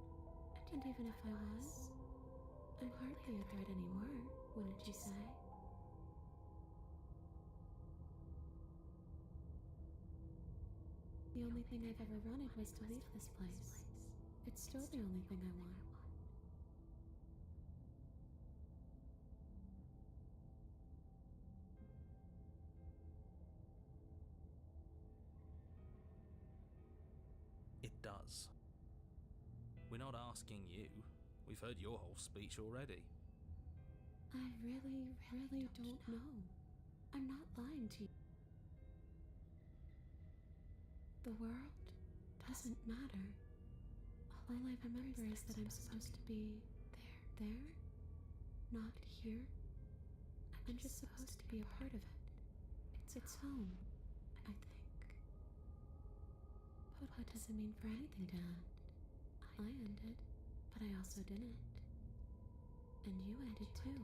And even if I was, I'm hardly a threat anymore, wouldn't you say? The only thing I've ever wanted was to leave this place. It's still the only thing I want. It does. We're not asking you. We've heard your whole speech already. I really don't know. I'm not lying to you. The world doesn't matter. All I remember is that I'm supposed to be there, not here. I'm just supposed to be a part of it. It's home, I think. But what does it mean for anything to end? I ended, but I also didn't. And you ended too.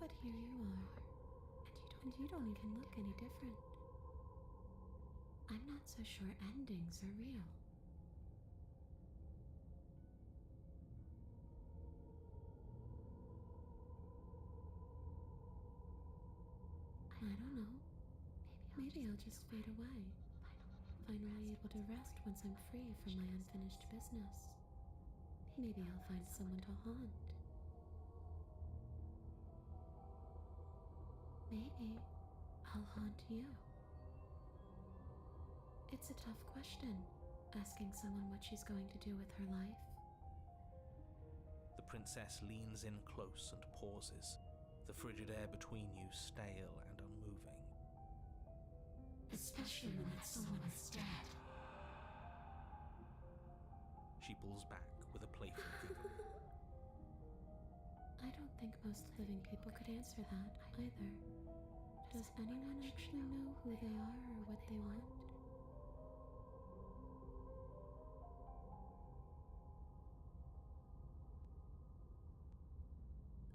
But here you are. And you don't even look any different. I'm not so sure endings are real. I don't know. Maybe I'll just fade away. Finally able to rest once I'm free from my unfinished business. Maybe I'll find someone to haunt. Maybe I'll haunt you. It's a tough question, asking someone what she's going to do with her life. The princess leans in close and pauses, the frigid air between you stale and unmoving. Especially when that someone is dead. She pulls back with a playful giggle. I don't think most living people could answer that either. Does anyone actually know who they are or what they want?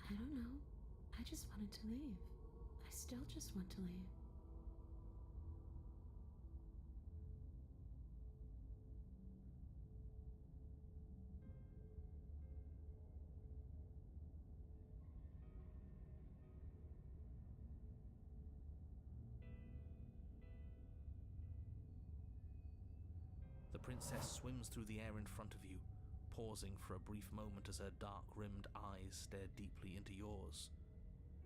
I don't know. I just wanted to leave. I still just want to leave. The princess swims through the air in front of you, pausing for a brief moment as her dark-rimmed eyes stare deeply into yours.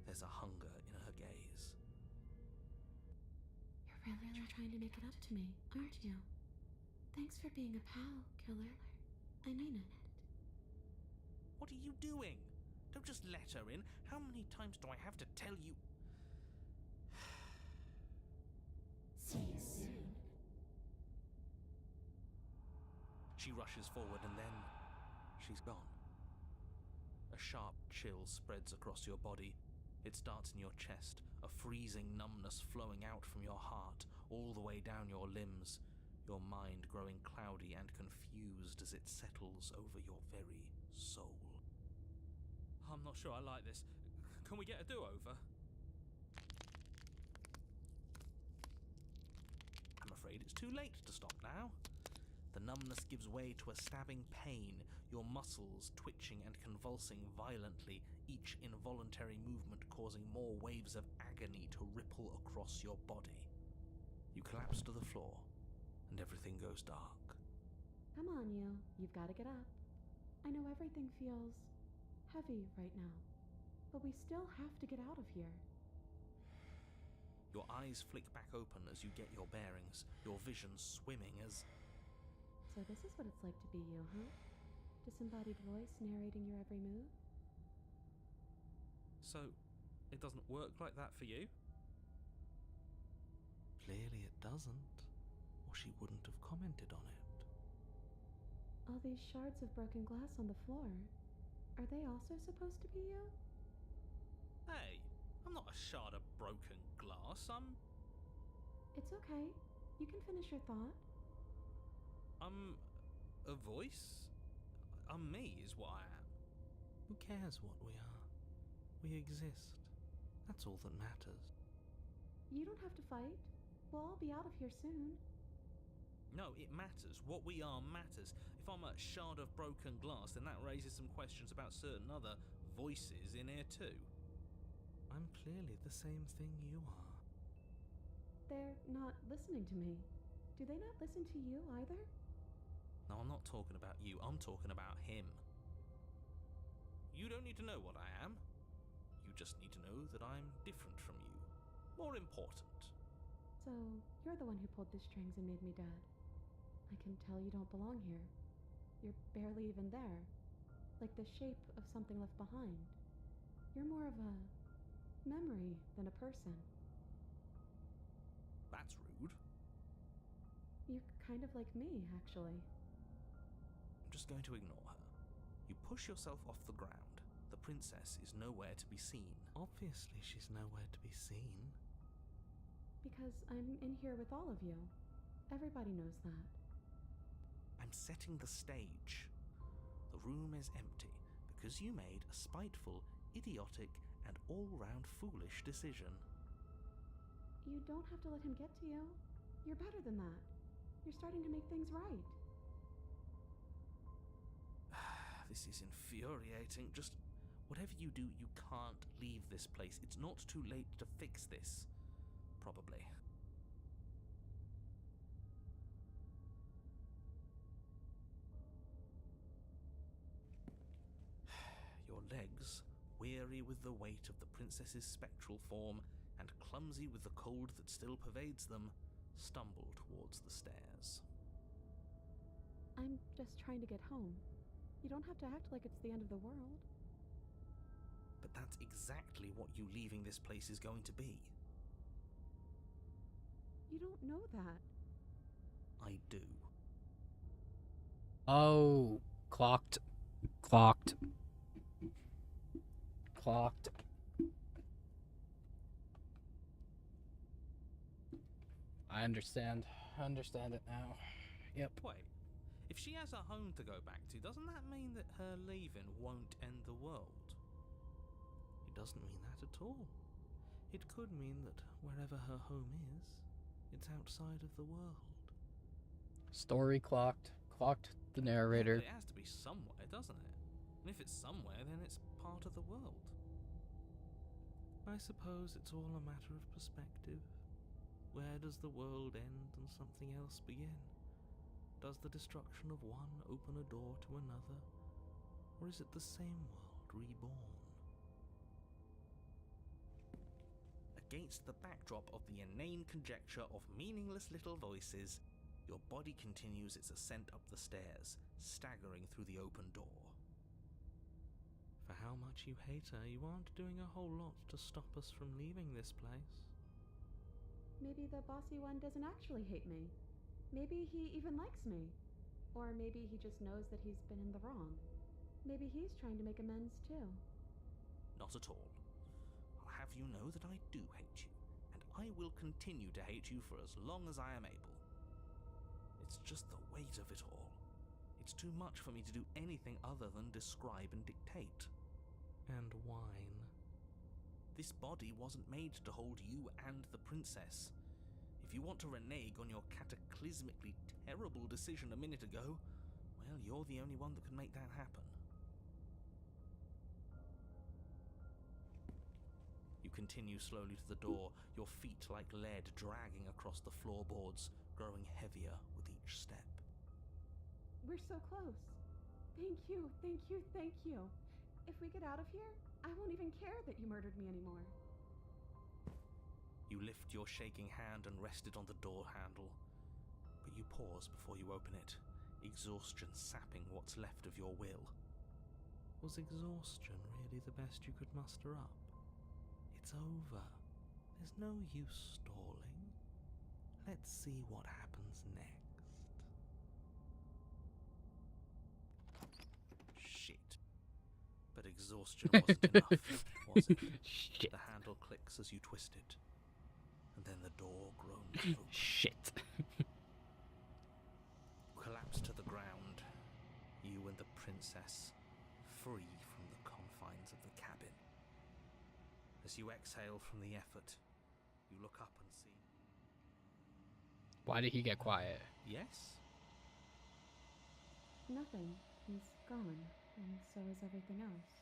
There's a hunger in her gaze. You're really trying to make it up to me, aren't you? Thanks for being a pal, killer. I mean it. What are you doing? Don't just let her in. How many times do I have to tell you? See you soon. She rushes forward and then she's gone. A sharp chill spreads across your body. It starts in your chest, a freezing numbness flowing out from your heart, all the way down your limbs, your mind growing cloudy and confused as it settles over your very soul. I'm not sure I like this. Can we get a do-over? I'm afraid it's too late to stop now. The numbness gives way to a stabbing pain, your muscles twitching and convulsing violently, each involuntary movement causing more waves of agony to ripple across your body. You collapse to the floor, and everything goes dark. Come on, you. You've got to get up. I know everything feels heavy right now, but we still have to get out of here. Your eyes flick back open as you get your bearings, your vision swimming as... So this is what it's like to be you, huh? Disembodied voice narrating your every move? So, it doesn't work like that for you? Clearly it doesn't, or she wouldn't have commented on it. All these shards of broken glass on the floor, are they also supposed to be you? Hey, I'm not a shard of broken glass, It's okay. You can finish your thought. I'm a voice? I'm me is what I am. Who cares what we are? We exist. That's all that matters. You don't have to fight. We'll all be out of here soon. No, it matters. What we are matters. If I'm a shard of broken glass, then that raises some questions about certain other voices in here too. I'm clearly the same thing you are. They're not listening to me. Do they not listen to you either? No, I'm not talking about you. I'm talking about him. You don't need to know what I am. You just need to know that I'm different from you. More important. So, you're the one who pulled the strings and made me dead. I can tell you don't belong here. You're barely even there. Like the shape of something left behind. You're more of a memory than a person. That's rude. You're kind of like me, actually. I'm just going to ignore her. You push yourself off the ground. The princess is nowhere to be seen. Obviously, she's nowhere to be seen. Because I'm in here with all of you. Everybody knows that. I'm setting the stage. The room is empty because you made a spiteful, idiotic, and all-round foolish decision. You don't have to let him get to you. You're better than that. You're starting to make things right. This is infuriating. Just whatever you do, you can't leave this place. It's not too late to fix this. Probably. Your legs, weary with the weight of the princess's spectral form and clumsy with the cold that still pervades them, stumble towards the stairs. I'm just trying to get home. You don't have to act like it's the end of the world. But that's exactly what you leaving this place is going to be. You don't know that. I do. Oh, clocked. Clocked. Clocked. I understand. I understand it now. Yep. Wait, if she has a home to go back to, doesn't that mean that her leaving won't end the world? It doesn't mean that at all. It could mean that wherever her home is, it's outside of the world. Story clocked. Clocked the Yeah, narrator. but it has to be somewhere, doesn't it? And if it's somewhere, then it's part of the world. I suppose it's all a matter of perspective. Where does the world end and something else begin? Does the destruction of one open a door to another, or is it the same world reborn? Against the backdrop of the inane conjecture of meaningless little voices, your body continues its ascent up the stairs, staggering through the open door. For how much you hate her, you aren't doing a whole lot to stop us from leaving this place. Maybe the bossy one doesn't actually hate me. Maybe he even likes me. Or maybe he just knows that he's been in the wrong. Maybe he's trying to make amends too. Not at all. I'll have you know that I do hate you, and I will continue to hate you for as long as I am able. It's just the weight of it all. It's too much for me to do anything other than describe and dictate. And whine. This body wasn't made to hold you and the princess. If you want to renege on your cataclysmically terrible decision a minute ago, well, you're the only one that can make that happen. You continue slowly to the door, your feet like lead dragging across the floorboards, growing heavier with each step. We're so close. Thank you, thank you, thank you. If we get out of here, I won't even care that you murdered me anymore. You lift your shaking hand and rest it on the door handle, but you pause before you open it, exhaustion sapping what's left of your will. Was exhaustion really the best you could muster up? It's over. There's no use stalling. Let's see what happens next. Shit. But exhaustion wasn't enough, was it? Shit. The handle clicks as you twist it, and then the door groans open. Shit. Collapse to the ground, you and the princess, free from the confines of the cabin. As you exhale from the effort, you look up and see... Why did he get quiet? Yes? Nothing. He's gone, and so is everything else.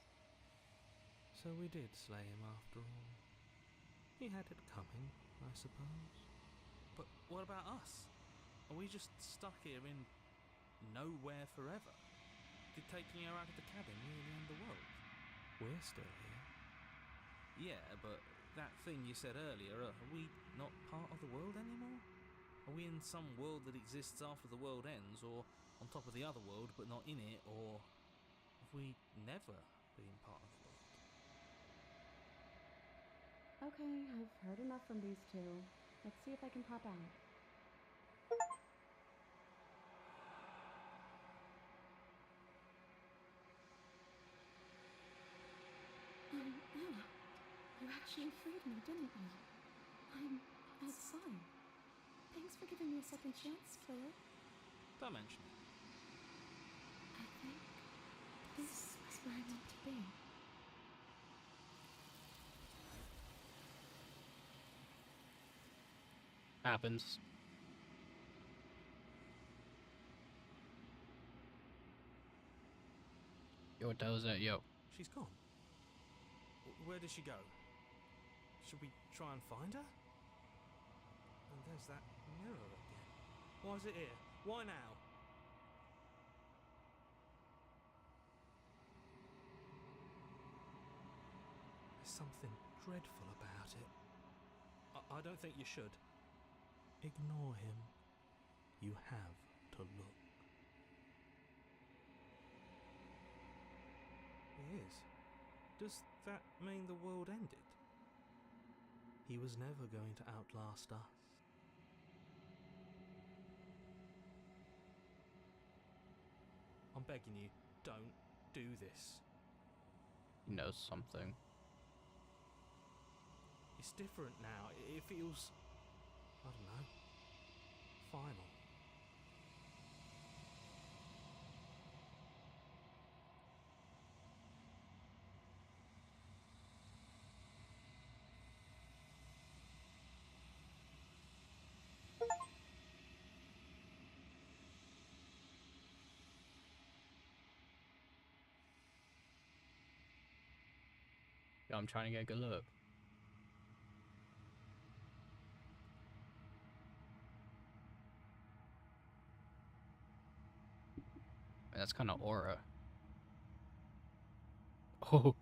So we did slay him after all. He had it coming, I suppose. But what about us? Are we just stuck here in nowhere forever? Did taking her out of the cabin really end the world? We're still here. Yeah, but that thing you said earlier, are we not part of the world anymore? Are we in some world that exists after the world ends, or on top of the other world but not in it, or have we never been part of the world? Okay, I've heard enough from these two. Let's see if I can pop out. Anna, you actually freed me, didn't you? I'm outside. Thanks for giving me a second chance, Claire. Don't mention it. I think this is where I meant to be. Happens. Yo, Doza, yo. She's gone. Where did she go? Should we try and find her? And there's that mirror again. Why is it here? Why now? There's something dreadful about it. I don't think you should. Ignore him. You have to look. He is. Does that mean the world ended? He was never going to outlast us. I'm begging you, don't do this. He knows something. It's different now. It feels, I don't know, final. Yo, I'm trying to get a good look. That's kind of aura. Oh.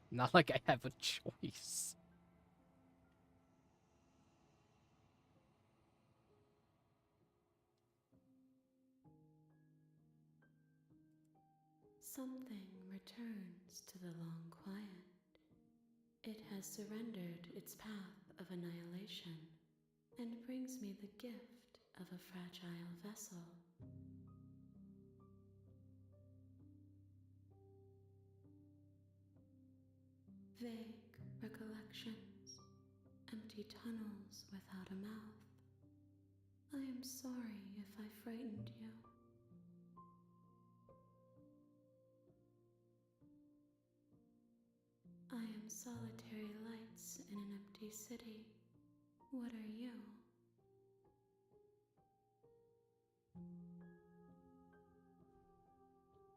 Not like I have a choice. Something returns to the long quiet. It has surrendered its path of annihilation and brings me the gift of a fragile vessel. Vague recollections, empty tunnels without a mouth. I am sorry if I frightened you. I am solitary lights in an empty city. What are you?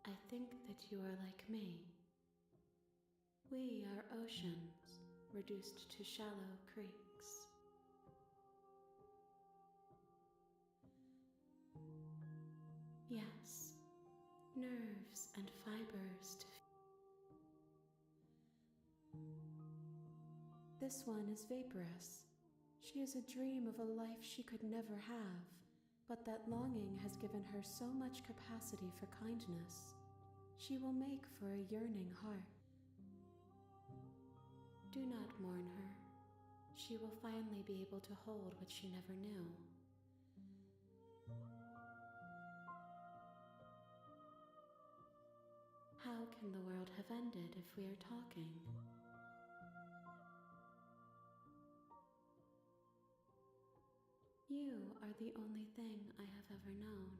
I think that you are like me. We are oceans, reduced to shallow creeks. Yes, nerves and fibers to This one is vaporous. She is a dream of a life she could never have, but that longing has given her so much capacity for kindness. She will make for a yearning heart. Do not mourn her. She will finally be able to hold what she never knew. How can the world have ended if we are talking? You are the only thing I have ever known.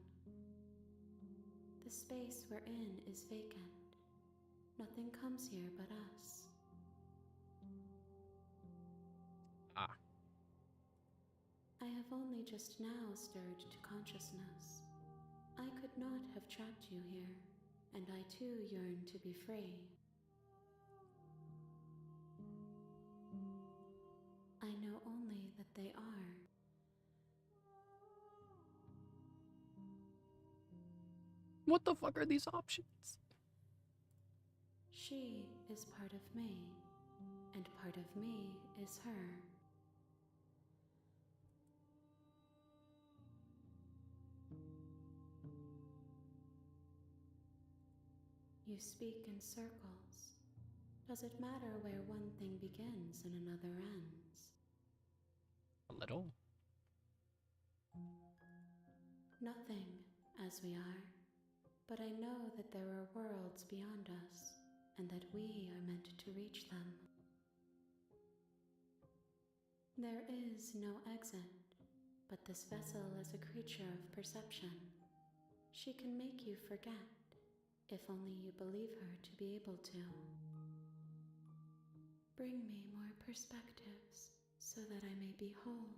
The space we're in is vacant. Nothing comes here but us. Ah. I have only just now stirred to consciousness. I could not have trapped you here, and I too yearn to be free. I know only that they are. What the fuck are these options? She is part of me, and part of me is her. You speak in circles. Does it matter where one thing begins and another ends? A little. Nothing, as we are, but I know that there are worlds beyond us, and that we are meant to reach them. There is no exit, but this vessel is a creature of perception. She can make you forget, if only you believe her to be able to. Bring me more perspectives, so that I may be whole,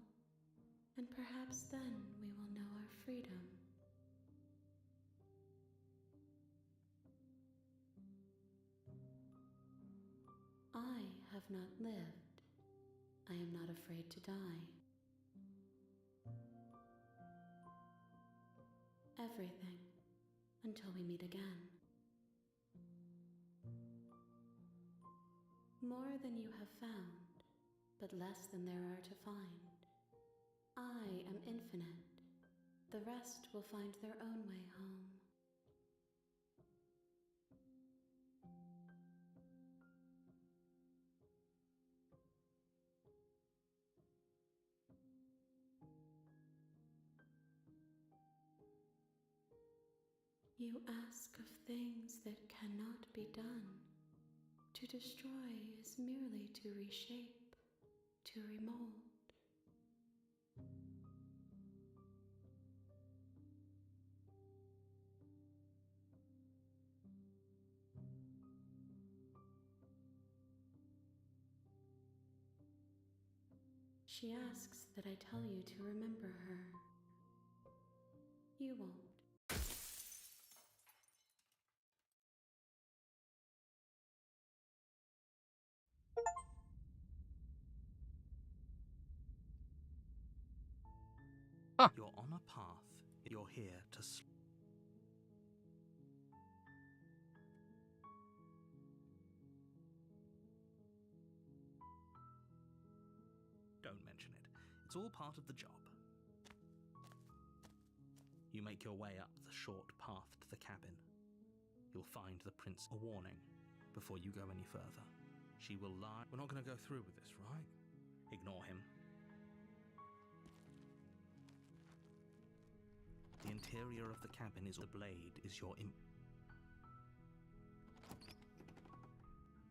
and perhaps then we will know our freedom. I have not lived. I am not afraid to die. Everything, until we meet again. More than you have found, but less than there are to find. I am infinite. The rest will find their own way home. You ask of things that cannot be done. To destroy is merely to reshape, to remold. She asks that I tell you to remember her. You won't. Huh. You're on a path. You're here to Don't mention it. It's all part of the job. You make your way up the short path to the cabin. You'll find the prince a warning before you go any further. She will lie. We're not going to go through with this, right? Ignore him. The interior of the cabin is the blade is your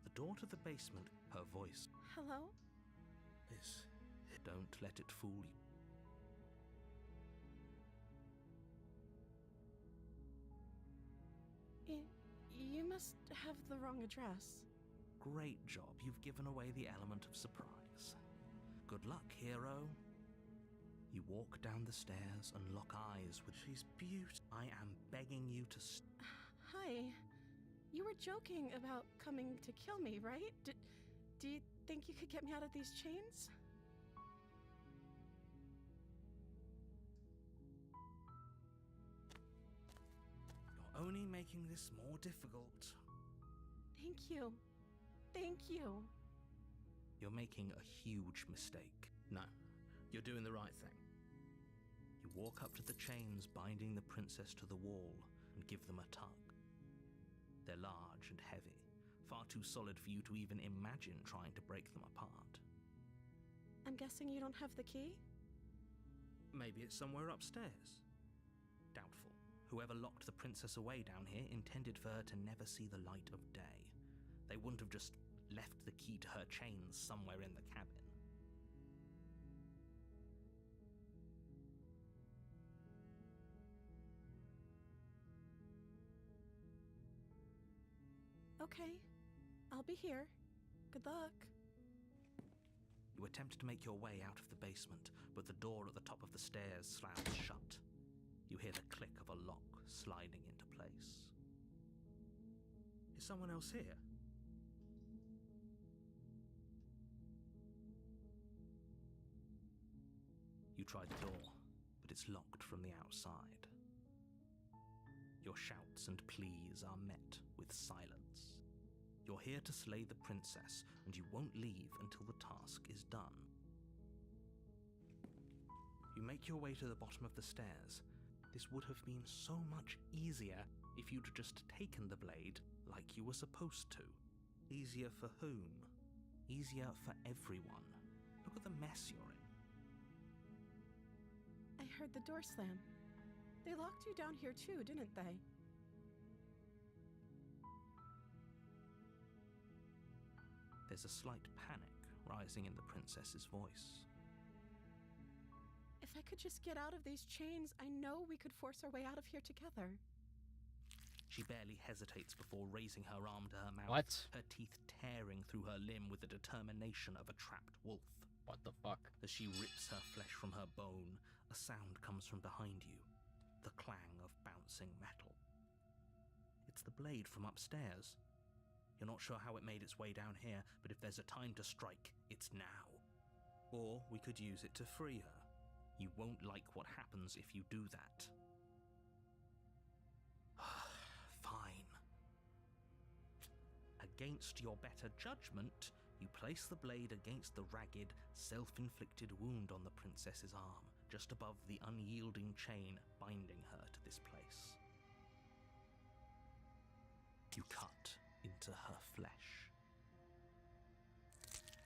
The door to the basement, her voice. Hello? Is. Don't let it fool you. You must have the wrong address. Great job. You've given away the element of surprise. Good luck, hero. You walk down the stairs and lock eyes with. She's beautiful. I am begging you to. Hi. You were joking about coming to kill me, right? Do you think you could get me out of these chains? You're only making this more difficult. Thank you. Thank you. You're making a huge mistake. No, you're doing the right thing. You walk up to the chains binding the princess to the wall and give them a tug. They're large and heavy, far too solid for you to even imagine trying to break them apart. I'm guessing you don't have the key? Maybe it's somewhere upstairs. Doubtful. Whoever locked the princess away down here intended for her to never see the light of day. They wouldn't have just left the key to her chains somewhere in the cabin. Okay. I'll be here. Good luck. You attempt to make your way out of the basement, but the door at the top of the stairs slams shut. You hear the click of a lock sliding into place. Is someone else here? You try the door, but it's locked from the outside. Your shouts and pleas are met with silence. You're here to slay the princess, and you won't leave until the task is done. You make your way to the bottom of the stairs. This would have been so much easier if you'd just taken the blade like you were supposed to. Easier for whom? Easier for everyone. Look at the mess you're in. I heard the door slam. They locked you down here too, didn't they? There's a slight panic rising in the princess's voice. If I could just get out of these chains, I know we could force our way out of here together. She barely hesitates before raising her arm to her mouth, What? her teeth tearing through her limb with the determination of a trapped wolf. What the fuck? As she rips her flesh from her bone, a sound comes from behind you, the clang of bouncing metal. It's the blade from upstairs. You're not sure how it made its way down here, but if there's a time to strike, it's now. Or we could use it to free her. You won't like what happens if you do that. Fine. Against your better judgment, you place the blade against the ragged, self-inflicted wound on the princess's arm, just above the unyielding chain binding her to this place. You cut into her flesh.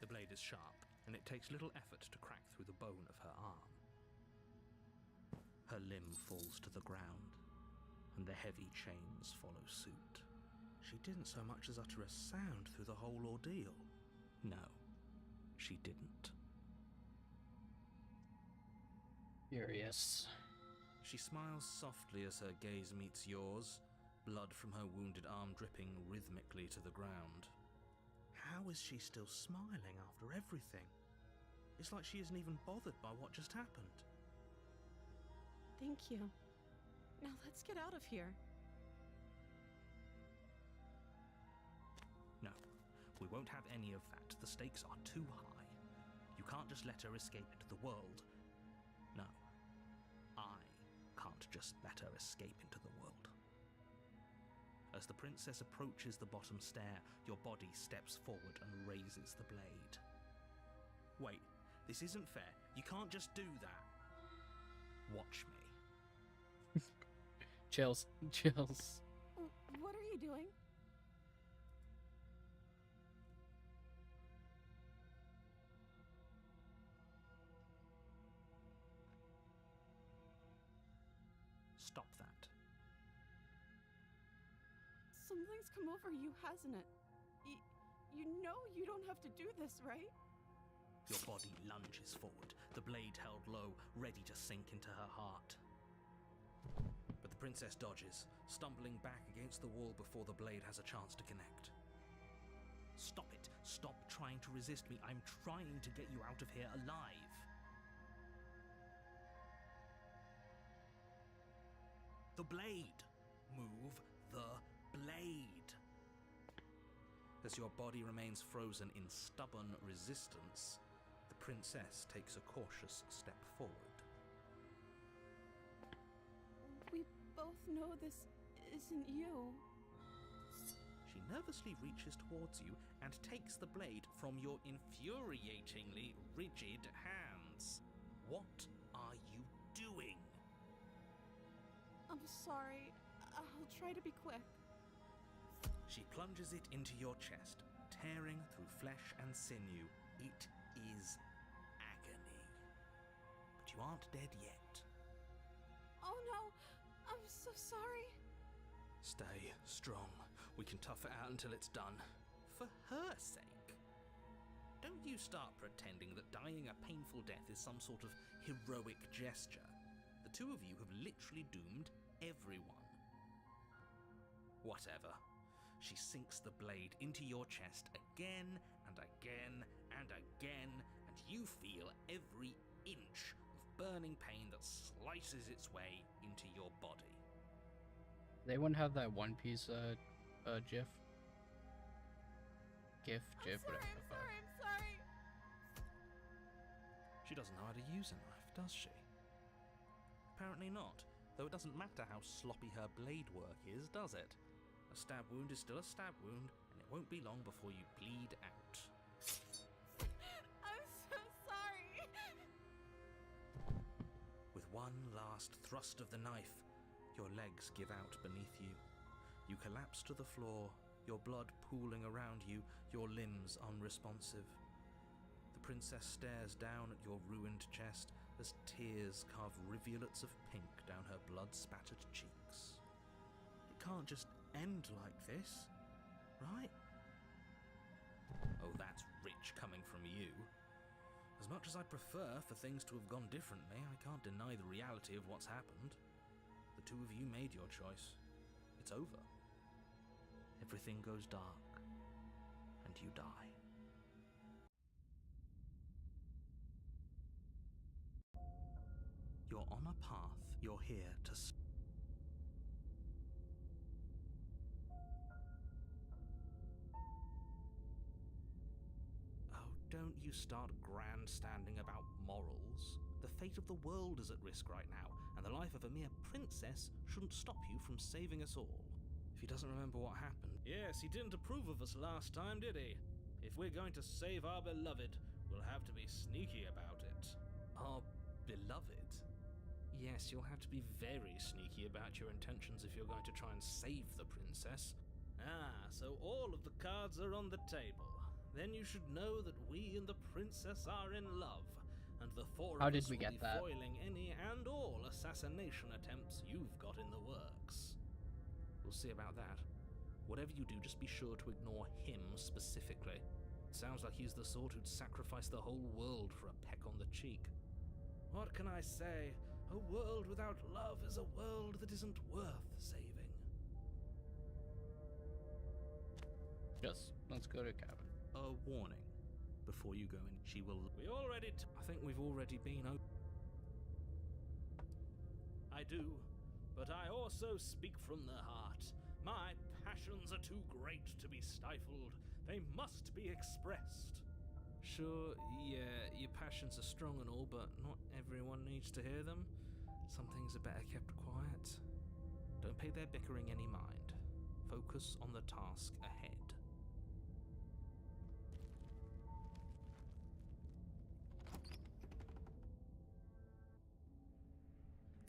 The blade is sharp, and it takes little effort to crack through the bone of her arm. Her limb falls to the ground, and the heavy chains follow suit. She didn't so much as utter a sound through the whole ordeal. No, she didn't. Furious. She smiles softly as her gaze meets yours, blood from her wounded arm dripping rhythmically to the ground. How is she still smiling after everything? It's like she isn't even bothered by what just happened. Thank you. Now let's get out of here. No, we won't have any of that. The stakes are too high. You can't just let her escape into the world. No. can't just let her escape into the world. As the princess approaches the bottom stair, your body steps forward and raises the blade. Wait, this isn't fair. You can't just do that. Watch me. Chills. Chills. What are you doing? Stop that. Something's come over you, hasn't it? You know you don't have to do this, right? Your body lunges forward, the blade held low, ready to sink into her heart. But the princess dodges, stumbling back against the wall before the blade has a chance to connect. Stop it! Stop trying to resist me. I'm trying to get you out of here alive. The blade! Move the blade! As your body remains frozen in stubborn resistance, the princess takes a cautious step forward. We both know this isn't you. She nervously reaches towards you and takes the blade from your infuriatingly rigid hands. What are you doing? I'm sorry. I'll try to be quick. She plunges it into your chest, tearing through flesh and sinew. It is agony. But you aren't dead yet. Oh no! I'm so sorry. Stay strong. We can tough it out until it's done. For her sake. Don't you start pretending that dying a painful death is some sort of heroic gesture. The two of you have literally doomed everyone. Whatever. She sinks the blade into your chest again and again and again, and you feel every inch of burning pain that slices its way into your body. They wouldn't have that One Piece GIF. GIF, I'm whatever the fuck. sorry, I'm sorry. She doesn't know how to use a knife, does she? Apparently not, though it doesn't matter how sloppy her blade work is, does it? A stab wound is still a stab wound, and it won't be long before you bleed out. I'm so sorry. With one last thrust of the knife, your legs give out beneath you. You collapse to the floor, your blood pooling around you, your limbs unresponsive. The princess stares down at your ruined chest as tears carve rivulets of pink down her blood-spattered cheeks. It can't just end like this, right? Oh, that's rich coming from you. As much as I prefer for things to have gone differently, I can't deny the reality of what's happened. The two of you made your choice. It's over. Everything goes dark, and you die. You're on a path. You're here to Don't you start grandstanding about morals. The fate of the world is at risk right now, and the life of a mere princess shouldn't stop you from saving us all. If he doesn't remember what happened... Yes, he didn't approve of us last time, did he? If we're going to save our beloved, we'll have to be sneaky about it. Our beloved? Yes, you'll have to be very sneaky about your intentions if you're going to try and save the princess. Ah, so all of the cards are on the table. Then you should know that we and the princess are in love, and the four How of did us we will get be that? foiling any and all assassination attempts you've got in the works. We'll see about that. Whatever you do, just be sure to ignore him specifically. It sounds like he's the sort who'd sacrifice the whole world for a peck on the cheek. What can I say? A world without love is a world that isn't worth saving. Just, let's go to cabin. A warning. Before you go in, she will... I think we've already been I do, but I also speak from the heart. My passions are too great to be stifled. They must be expressed. Sure, yeah, your passions are strong and all, but not everyone needs to hear them. Some things are better kept quiet. Don't pay their bickering any mind. Focus on the task ahead.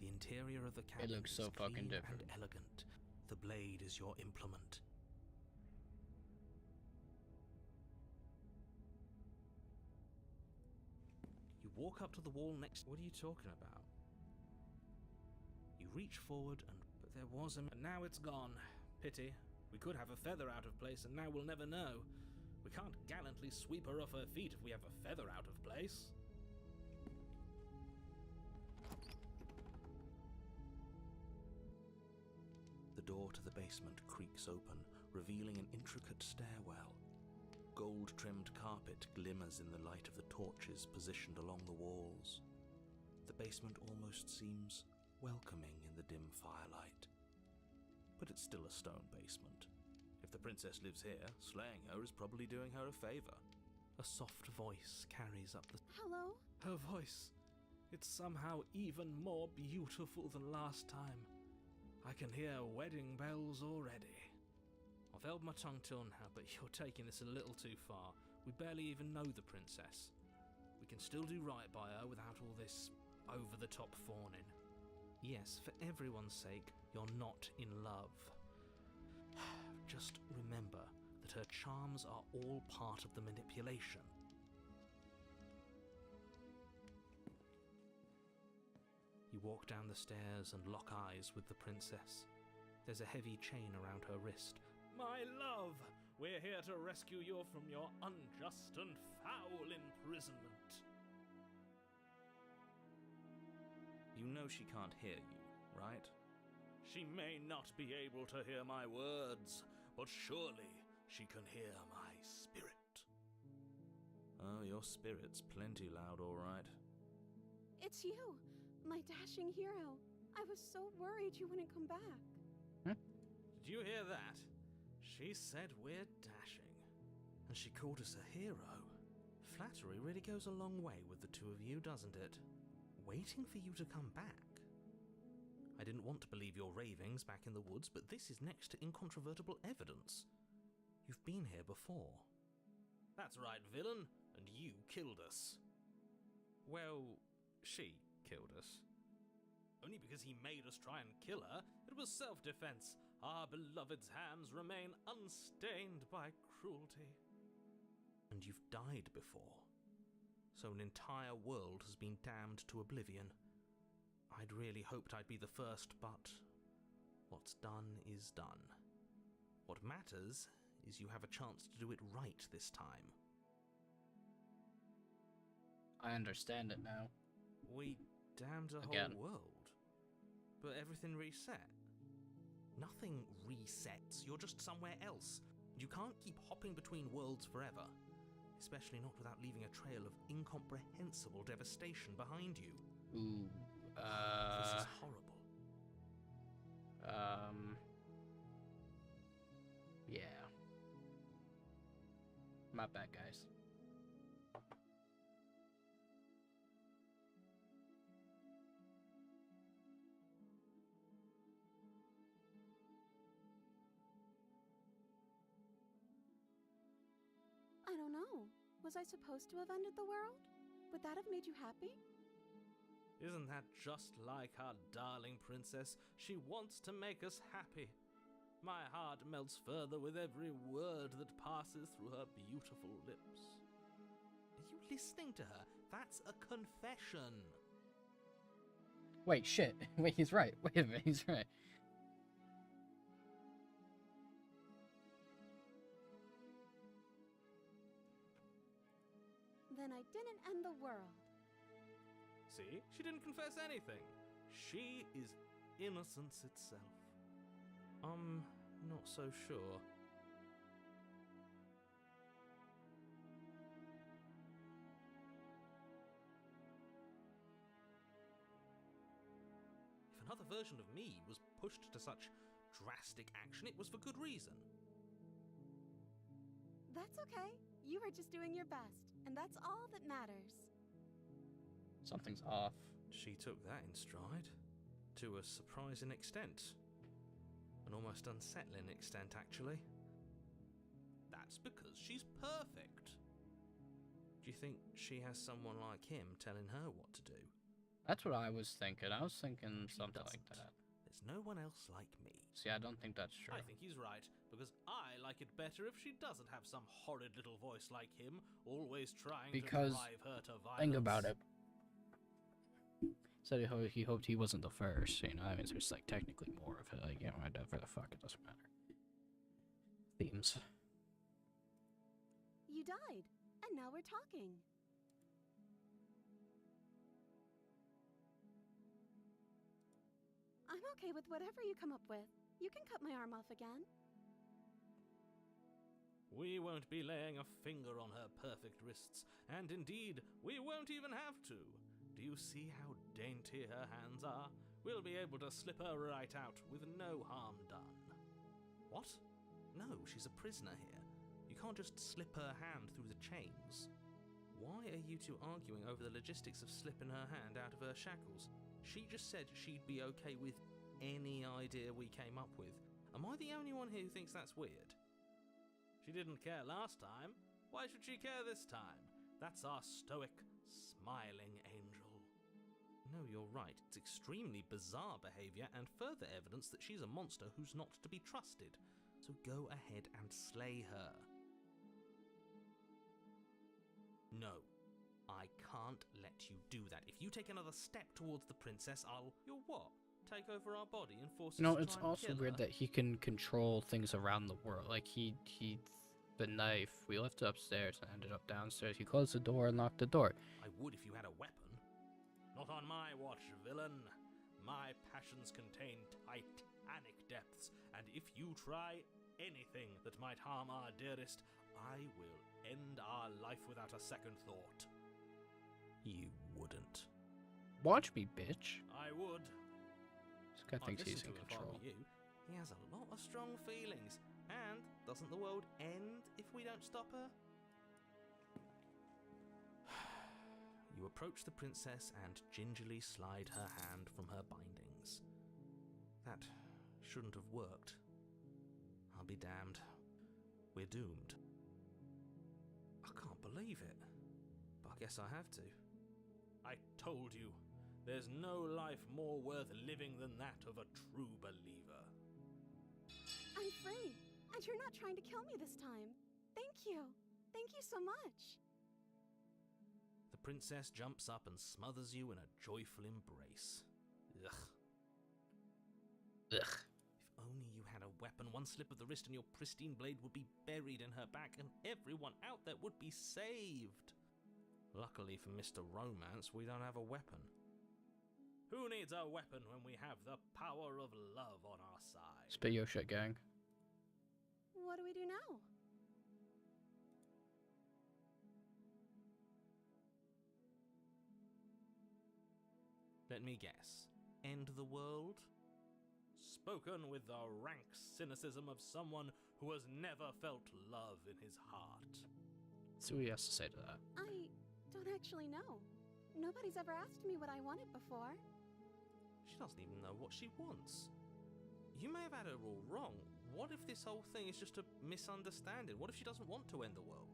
The interior of the cabin looks so is fucking clean different. and elegant. The blade is your implement. You walk up to the wall next. What are you talking about? You reach forward and. But there was a. And now it's gone. Pity. We could have a feather out of place, and now we'll never know. We can't gallantly sweep her off her feet if we have a feather out of place. The door to the basement creaks open, revealing an intricate stairwell. Gold-trimmed carpet glimmers in the light of the torches positioned along the walls. The basement almost seems welcoming in the dim firelight. But it's still a stone basement. If the princess lives here, slaying her is probably doing her a favor. A soft voice carries up the... Hello? Her voice. It's somehow even more beautiful than last time. I can hear wedding bells already. I've held my tongue till now, but you're taking this a little too far. We barely even know the princess. We can still do right by her without all this over-the-top fawning. Yes, for everyone's sake, you're not in love. Just remember that her charms are all part of the manipulation. You walk down the stairs and lock eyes with the princess. There's a heavy chain around her wrist. My love, we're here to rescue you from your unjust and foul imprisonment. You know she can't hear you, right? She may not be able to hear my words, but surely she can hear my spirit. Oh, your spirit's plenty loud, all right. It's you, my dashing hero. I was so worried you wouldn't come back. Did you hear that? She said we're dashing, and she called us a hero. Flattery really goes a long way with the two of you, doesn't it? Waiting for you to come back. I didn't want to believe your ravings back in the woods, but this is next to incontrovertible evidence. You've been here before. That's right, villain, and you killed us. Well, she killed us. Only because he made us try and kill her. It was self-defense. Our beloved's hands remain unstained by cruelty. And you've died before. So an entire world has been damned to oblivion. I'd really hoped I'd be the first, but what's done is done. What matters is you have a chance to do it right this time. I understand it now. We damned a Again. whole world. But everything reset. Nothing resets. You're just somewhere else. You can't keep hopping between worlds forever. Especially not without leaving a trail of incomprehensible devastation behind you. Ooh. This is horrible. Yeah. My bad, guys. I don't know. Was I supposed to have ended the world? Would that have made you happy? Isn't that just like our darling princess? She wants to make us happy. My heart melts further with every word that passes through her beautiful lips. Are you listening to her? That's a confession. Wait, shit. Wait, he's right. Wait a minute, he's right. Then I didn't end the world. See? She didn't confess anything. She is innocence itself. Not so sure. If another version of me was pushed to such drastic action, it was for good reason. That's okay. You were just doing your best, and that's all that matters. Something's off. She took that in stride. To a surprising extent. An almost unsettling extent, actually. That's because she's perfect. Do you think she has someone like him telling her what to do? That's what I was thinking. I was thinking She something like doesn't. that. There's no one else like me. See, I don't think that's true. I think he's right, because I like it better if she doesn't have some horrid little voice like him, always trying Because to drive her to violence. think about it. Said he hoped he wasn't the first, you know, that means there's like technically more of it, like, you know, whatever the fuck, it doesn't matter. Themes. You died, and now we're talking. I'm okay with whatever you come up with. You can cut my arm off again. We won't be laying a finger on her perfect wrists, and indeed, we won't even have to. Do you see how dainty her hands are? We'll be able to slip her right out with no harm done. What? No, she's a prisoner here. You can't just slip her hand through the chains. Why are you two arguing over the logistics of slipping her hand out of her shackles? She just said she'd be okay with any idea we came up with. Am I the only one here who thinks that's weird? She didn't care last time. Why should she care this time? That's our stoic, smiling angel. No, you're right. It's extremely bizarre behavior and further evidence that she's a monster who's not to be trusted. So go ahead and slay her. No, I can't let you do that. If you take another step towards the princess, you'll what? Take over our body and force us No, to it's try and also kill weird her? that he can control things around the world. Like, the knife, we left it upstairs and ended up downstairs. He closed the door and locked the door. I would if you had a weapon. Not on my watch, villain. My passions contain titanic depths, and if you try anything that might harm our dearest, I will end our life without a second thought. You wouldn't. Watch me, bitch. I would. This guy I'd thinks he's listen in to him if I control. were you. He has a lot of strong feelings. And doesn't the world end if we don't stop her? You approach the princess and gingerly slide her hand from her bindings. That shouldn't have worked. I'll be damned. We're doomed. I can't believe it. But I guess I have to. I told you, there's no life more worth living than that of a true believer. I'm free, and you're not trying to kill me this time. Thank you. Thank you so much. The princess jumps up and smothers you in a joyful embrace. Ugh. Ugh. If only you had a weapon, one slip of the wrist and your pristine blade would be buried in her back and everyone out there would be saved. Luckily for Mr. Romance, we don't have a weapon. Who needs a weapon when we have the power of love on our side? Spit your shit, gang. What do we do now? Let me guess. End the world? Spoken with the rank cynicism of someone who has never felt love in his heart. See what he has to say to that. I don't actually know. Nobody's ever asked me what I wanted before. She doesn't even know what she wants. You may have had her all wrong. What if this whole thing is just a misunderstanding? What if she doesn't want to end the world?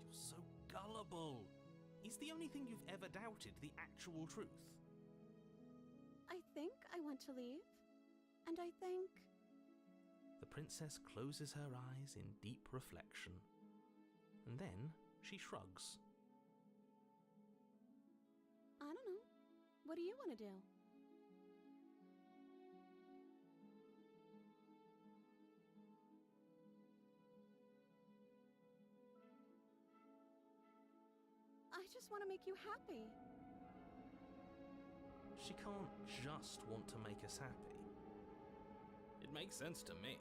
You're so gullible. Is the only thing you've ever doubted the actual truth? I think I want to leave. And I think... The princess closes her eyes in deep reflection. And then she shrugs. I don't know. What do you want to do? I just want to make you happy. She can't just want to make us happy. It makes sense to me.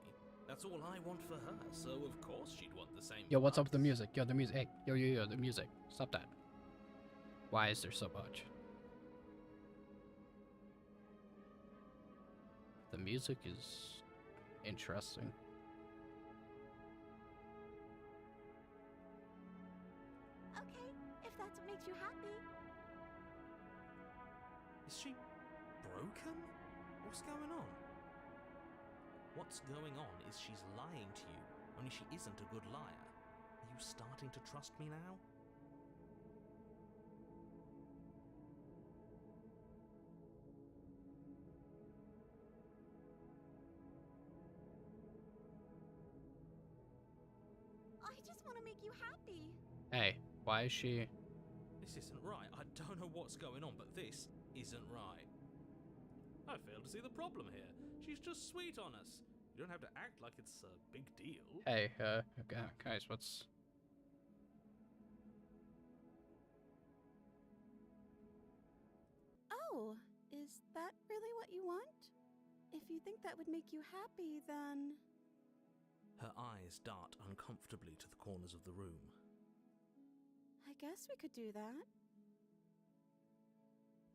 That's all I want for her, so of course she'd want the same. Yo, what's for up with the us. music? Yo, the music. Hey, yo, the music. Stop that. Why is there so much? The music is interesting. Okay, if that's what makes you happy. Is she broken? What's going on? What's going on is she's lying to you, only she isn't a good liar. Are you starting to trust me now? I just want to make you happy. Hey, why is she... This isn't right. I don't know what's going on, but this isn't right. I fail to see the problem here. She's just sweet on us. You don't have to act like it's a big deal. Hey, guys, what's... Oh, is that really what you want? If you think that would make you happy, then... Her eyes dart uncomfortably to the corners of the room. I guess we could do that.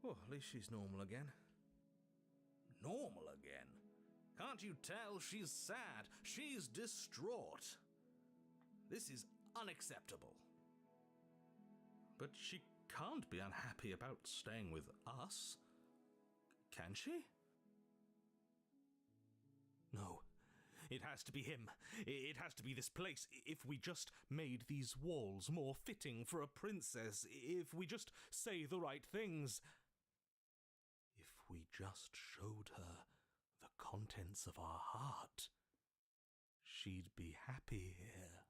Well, at least she's normal again. Normal again? Can't you tell she's sad? She's distraught. This is unacceptable. But she can't be unhappy about staying with us. Can she? No. It has to be him. It has to be this place. If we just made these walls more fitting for a princess, if we just say the right things, if we just showed her the contents of our heart, she'd be happy here.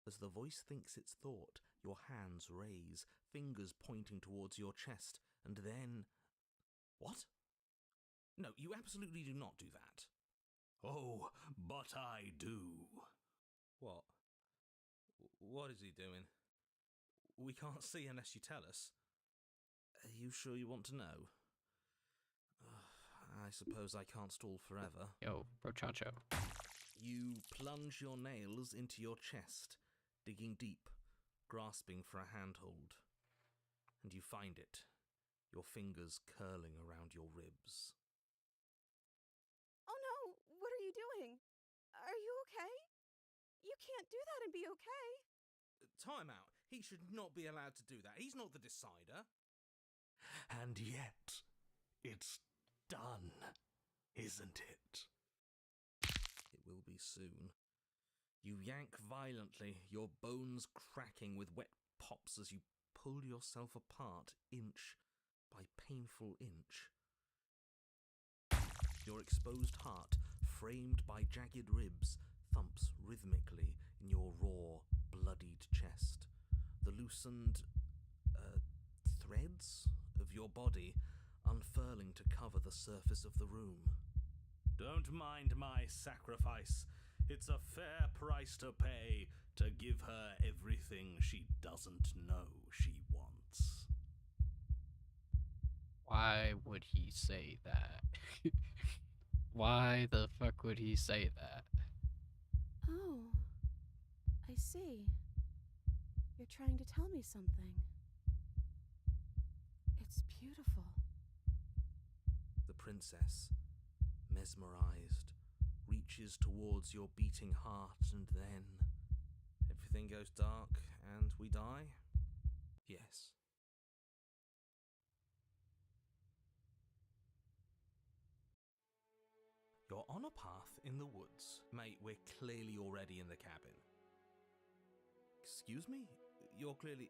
As the voice thinks its thought, your hands raise, fingers pointing towards your chest, and then... What? No, you absolutely do not do that. Oh, but I do. What? What is he doing? We can't see unless you tell us. Are you sure you want to know? I suppose I can't stall forever. Yo, brochacho. You plunge your nails into your chest, digging deep, grasping for a handhold. And you find it, your fingers curling around your ribs. Oh no, what are you doing? Are you okay? You can't do that and be okay. Time out. He should not be allowed to do that. He's not the decider. And yet, it's done, isn't it? It will be soon. You yank violently, your bones cracking with wet pops as you pull yourself apart inch by painful inch. Your exposed heart, framed by jagged ribs, thumps rhythmically in your raw, bloodied chest. The loosened threads of your body unfurling to cover the surface of the room. Don't mind my sacrifice. It's a fair price to pay to give her everything she doesn't know she wants. Why would he say that? Why the fuck would he say that? Oh, I see. You're trying to tell me something. It's beautiful. The princess, mesmerized, reaches towards your beating heart, and then everything goes dark and we die? Yes. You're on a path in the woods. Mate, we're clearly already in the cabin. Excuse me? You're clearly...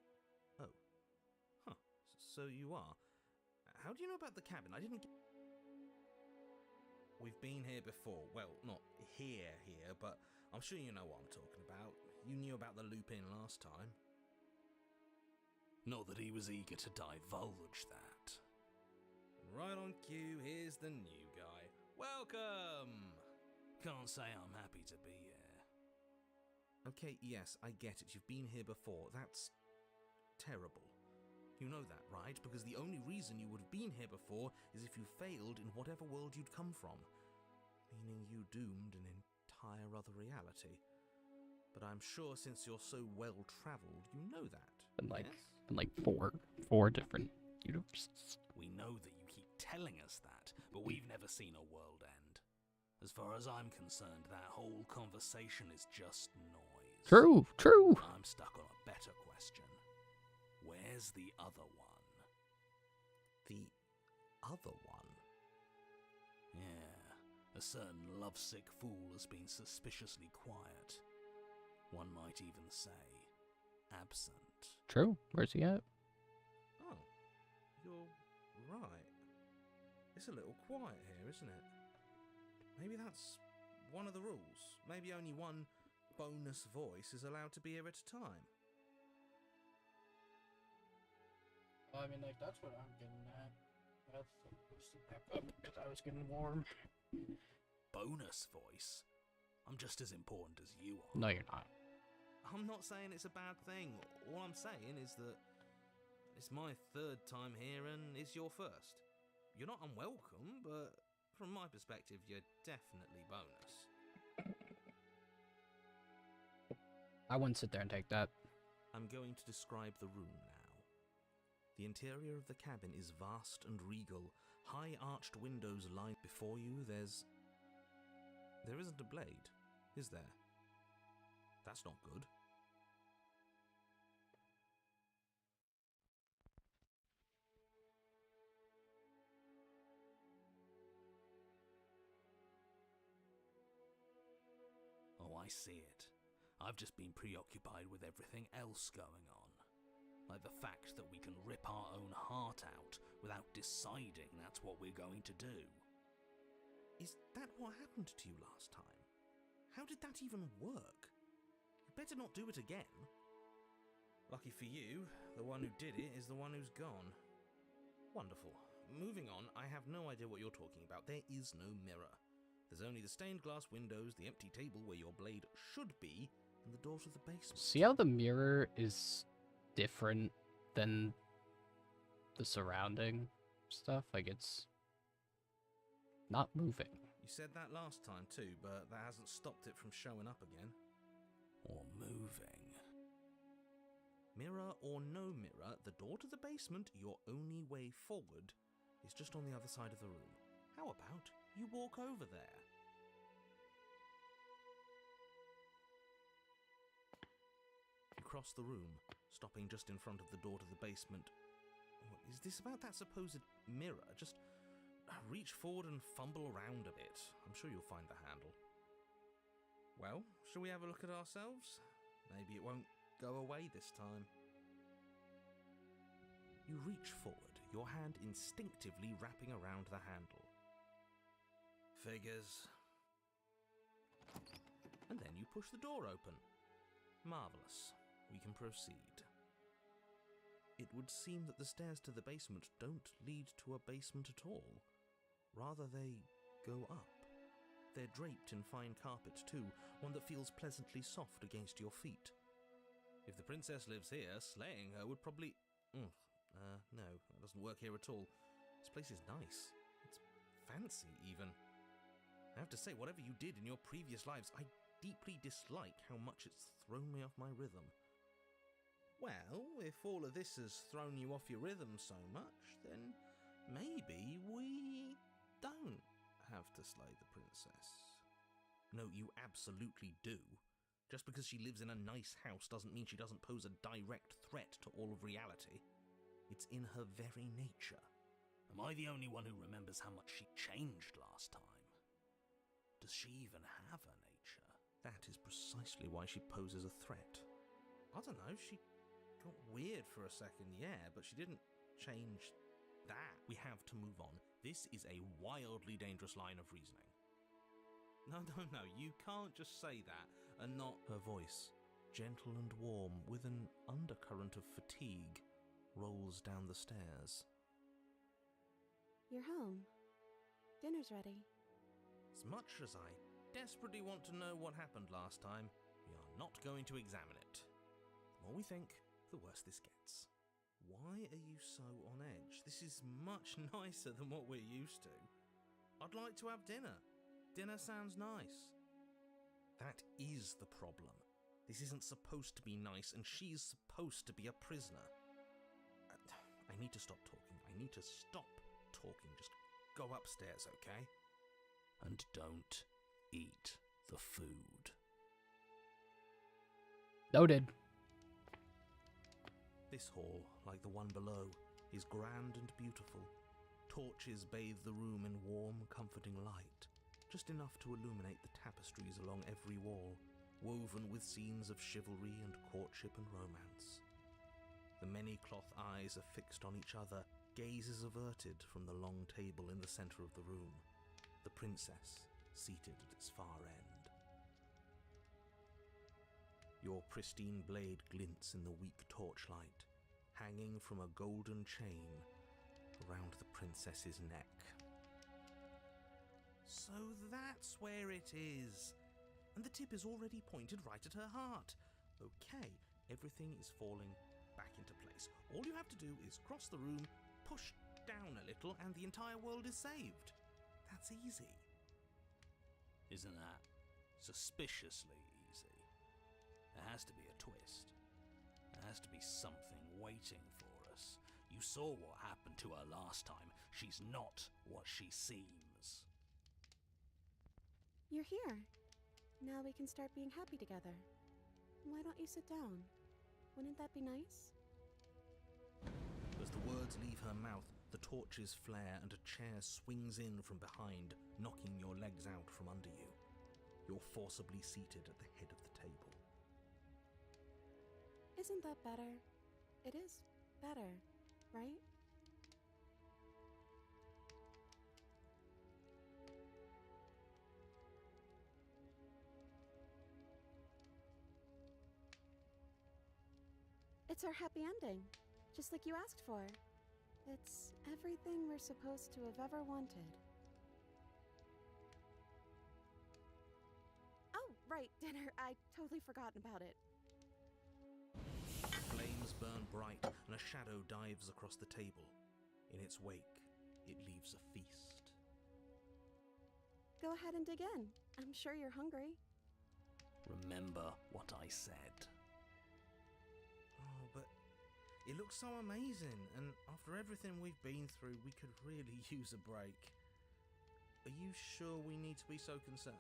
Oh. Huh. So you are. How do you know about the cabin? I didn't... We've been here before. Well, not here, but I'm sure you know what I'm talking about. You knew about the loop-in last time. Not that he was eager to divulge that. Right on cue, here's the new guy. Welcome! Can't say I'm happy to be here. Okay, yes, I get it. You've been here before. That's terrible. You know that, right? Because the only reason you would have been here before is if you failed in whatever world you'd come from. Meaning you doomed an entire other reality. But I'm sure since you're so well-traveled, you know that. And like, yes? and like four different universes. We know that you keep telling us that, but we've never seen a world end. As far as I'm concerned, that whole conversation is just noise. True. I'm stuck on a better question. Where's the other one? The other one? A certain lovesick fool has been suspiciously quiet. One might even say, absent. True. Where's he at? Oh, you're right. It's a little quiet here, isn't it? Maybe that's one of the rules. Maybe only one bonus voice is allowed to be here at a time. I mean, like, that's what I'm getting at. That's back up because I was getting warm. Bonus voice? I'm just as important as you are. No, you're not. I'm not saying it's a bad thing. All I'm saying is that it's my third time here and it's your first. You're not unwelcome, but from my perspective, you're definitely bonus. I wouldn't sit there and take that. I'm going to describe the room now. The interior of the cabin is vast and regal. High arched windows line before you. There isn't a blade, is there? That's not good. Oh, I see it. I've just been preoccupied with everything else going on. Like the fact that we can rip our own heart out without deciding that's what we're going to do. Is that what happened to you last time? How did that even work? You better not do it again. Lucky for you, the one who did it is the one who's gone. Wonderful. Moving on, I have no idea what you're talking about. There is no mirror. There's only the stained glass windows, the empty table where your blade should be, and the door to the basement. See how the mirror is different than the surrounding stuff? Like, it's not moving. You said that last time too, but that hasn't stopped it from showing up again. Or moving. Mirror or no mirror, the door to the basement, your only way forward, is just on the other side of the room. How about you walk over there? Across the room, stopping just in front of the door to the basement. What is this about that supposed mirror? Just reach forward and fumble around a bit. I'm sure you'll find the handle. Well, shall we have a look at ourselves? Maybe it won't go away this time. You reach forward, your hand instinctively wrapping around the handle. Figures. And then you push the door open. Marvellous. We can proceed. It would seem that the stairs to the basement don't lead to a basement at all. Rather, they go up. They're draped in fine carpet too, one that feels pleasantly soft against your feet. If the princess lives here, slaying her would probably... no, that doesn't work here at all. This place is nice. It's fancy, even. I have to say, whatever you did in your previous lives, I deeply dislike how much it's thrown me off my rhythm. Well, if all of this has thrown you off your rhythm so much, then maybe we don't have to slay the princess. No, you absolutely do. Just because she lives in a nice house doesn't mean she doesn't pose a direct threat to all of reality. It's in her very nature. Am I the only one who remembers how much she changed last time? Does she even have a nature? That is precisely why she poses a threat. I don't know, she got weird for a second, yeah, but she didn't change that. We have to move on. This is a wildly dangerous line of reasoning. No, you can't just say that and not... Her voice, gentle and warm, with an undercurrent of fatigue, rolls down the stairs. You're home. Dinner's ready. As much as I desperately want to know what happened last time, we are not going to examine it. The more we think, the worse this gets. Why are you so on edge? This is much nicer than what we're used to. I'd like to have dinner. Dinner sounds nice. That is the problem. This isn't supposed to be nice, and she's supposed to be a prisoner. I need to stop talking. I need to stop talking. Just go upstairs, okay? And don't eat the food. Noted. This hall, like the one below, is grand and beautiful. Torches bathe the room in warm, comforting light. just enough to illuminate the tapestries along every wall, woven with scenes of chivalry and courtship and romance. The many cloth eyes are fixed on each other, gazes averted from the long table in the centre of the room, the princess seated at its far end. Your pristine blade glints in the weak torchlight, hanging from a golden chain around the princess's neck. So that's where it is! And the tip is already pointed right at her heart. Okay, everything is falling back into place. All you have to do is cross the room, push down a little, and the entire world is saved. That's easy. Isn't that suspiciously easy? There has to be a twist. There has to be something waiting for us. You saw what happened to her last time. She's not what she seems. You're here. Now we can start being happy together. Why don't you sit down? Wouldn't that be nice? As the words leave her mouth, the torches flare and a chair swings in from behind, knocking your legs out from under you. You're forcibly seated at the head of the table. Isn't that better? It is better, right? It's our happy ending, just like you asked for. It's everything we're supposed to have ever wanted. Oh, right, dinner. I totally forgotten about it. Flames burn bright and a shadow dives across the table. In its wake, it leaves a feast. Go ahead and dig in. I'm sure you're hungry. Remember what I said. Oh, but it looks so amazing, and after everything we've been through, we could really use a break. Are you sure we need to be so concerned?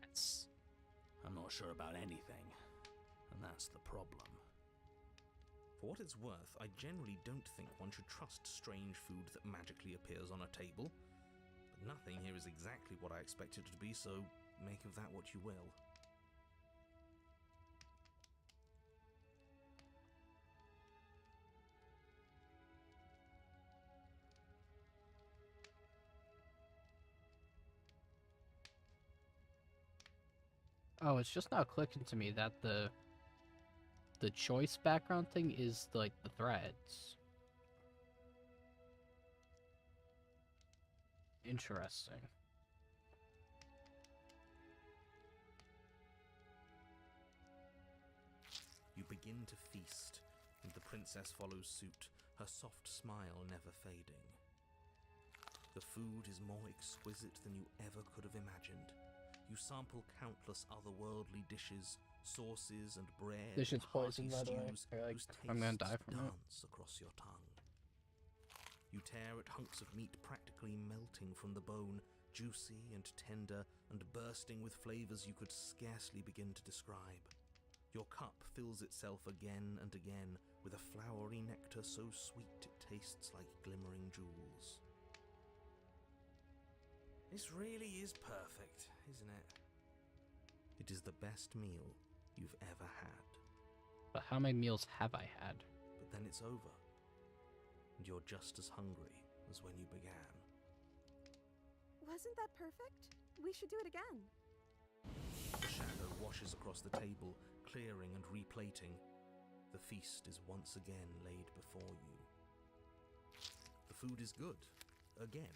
Yes. I'm not sure about anything, and that's the problem. For what it's worth, I generally don't think one should trust strange food that magically appears on a table. But nothing here is exactly what I expected it to be, so make of that what you will. Oh, it's just now clicking to me that the choice background thing is like the threads. Interesting. You begin to feast, and the princess follows suit, her soft smile never fading. The food is more exquisite than you ever could have imagined. You sample countless otherworldly dishes, sauces and bread. This shit's and hearty poison, by the way. stews Or, like, whose I'm gonna tastes die from it. dance across your tongue. You tear at hunks of meat practically melting from the bone, juicy and tender and bursting with flavors you could scarcely begin to describe. Your cup fills itself again and again with a flowery nectar so sweet it tastes like glimmering jewels. This really is perfect, isn't it? It is the best meal you've ever had. But how many meals have I had? But then it's over, and you're just as hungry as when you began. Wasn't that perfect? We should do it again. The shadow washes across the table, clearing and replating. The feast is once again laid before you. The food is good. Again.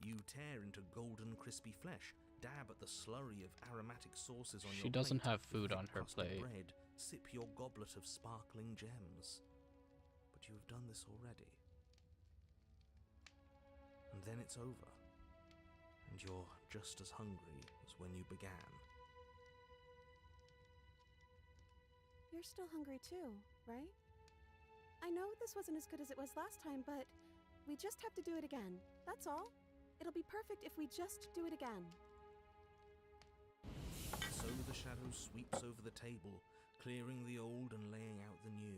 You tear into golden crispy flesh, dab at the slurry of aromatic sauces on your plate. She doesn't have food thick on her crusted plate. bread, sip your goblet of sparkling gems. But you have done this already. And then it's over. And you're just as hungry as when you began. You're still hungry too, right? I know this wasn't as good as it was last time, but we just have to do it again. That's all. It'll be perfect if we just do it again. So the shadow sweeps over the table, clearing the old and laying out the new.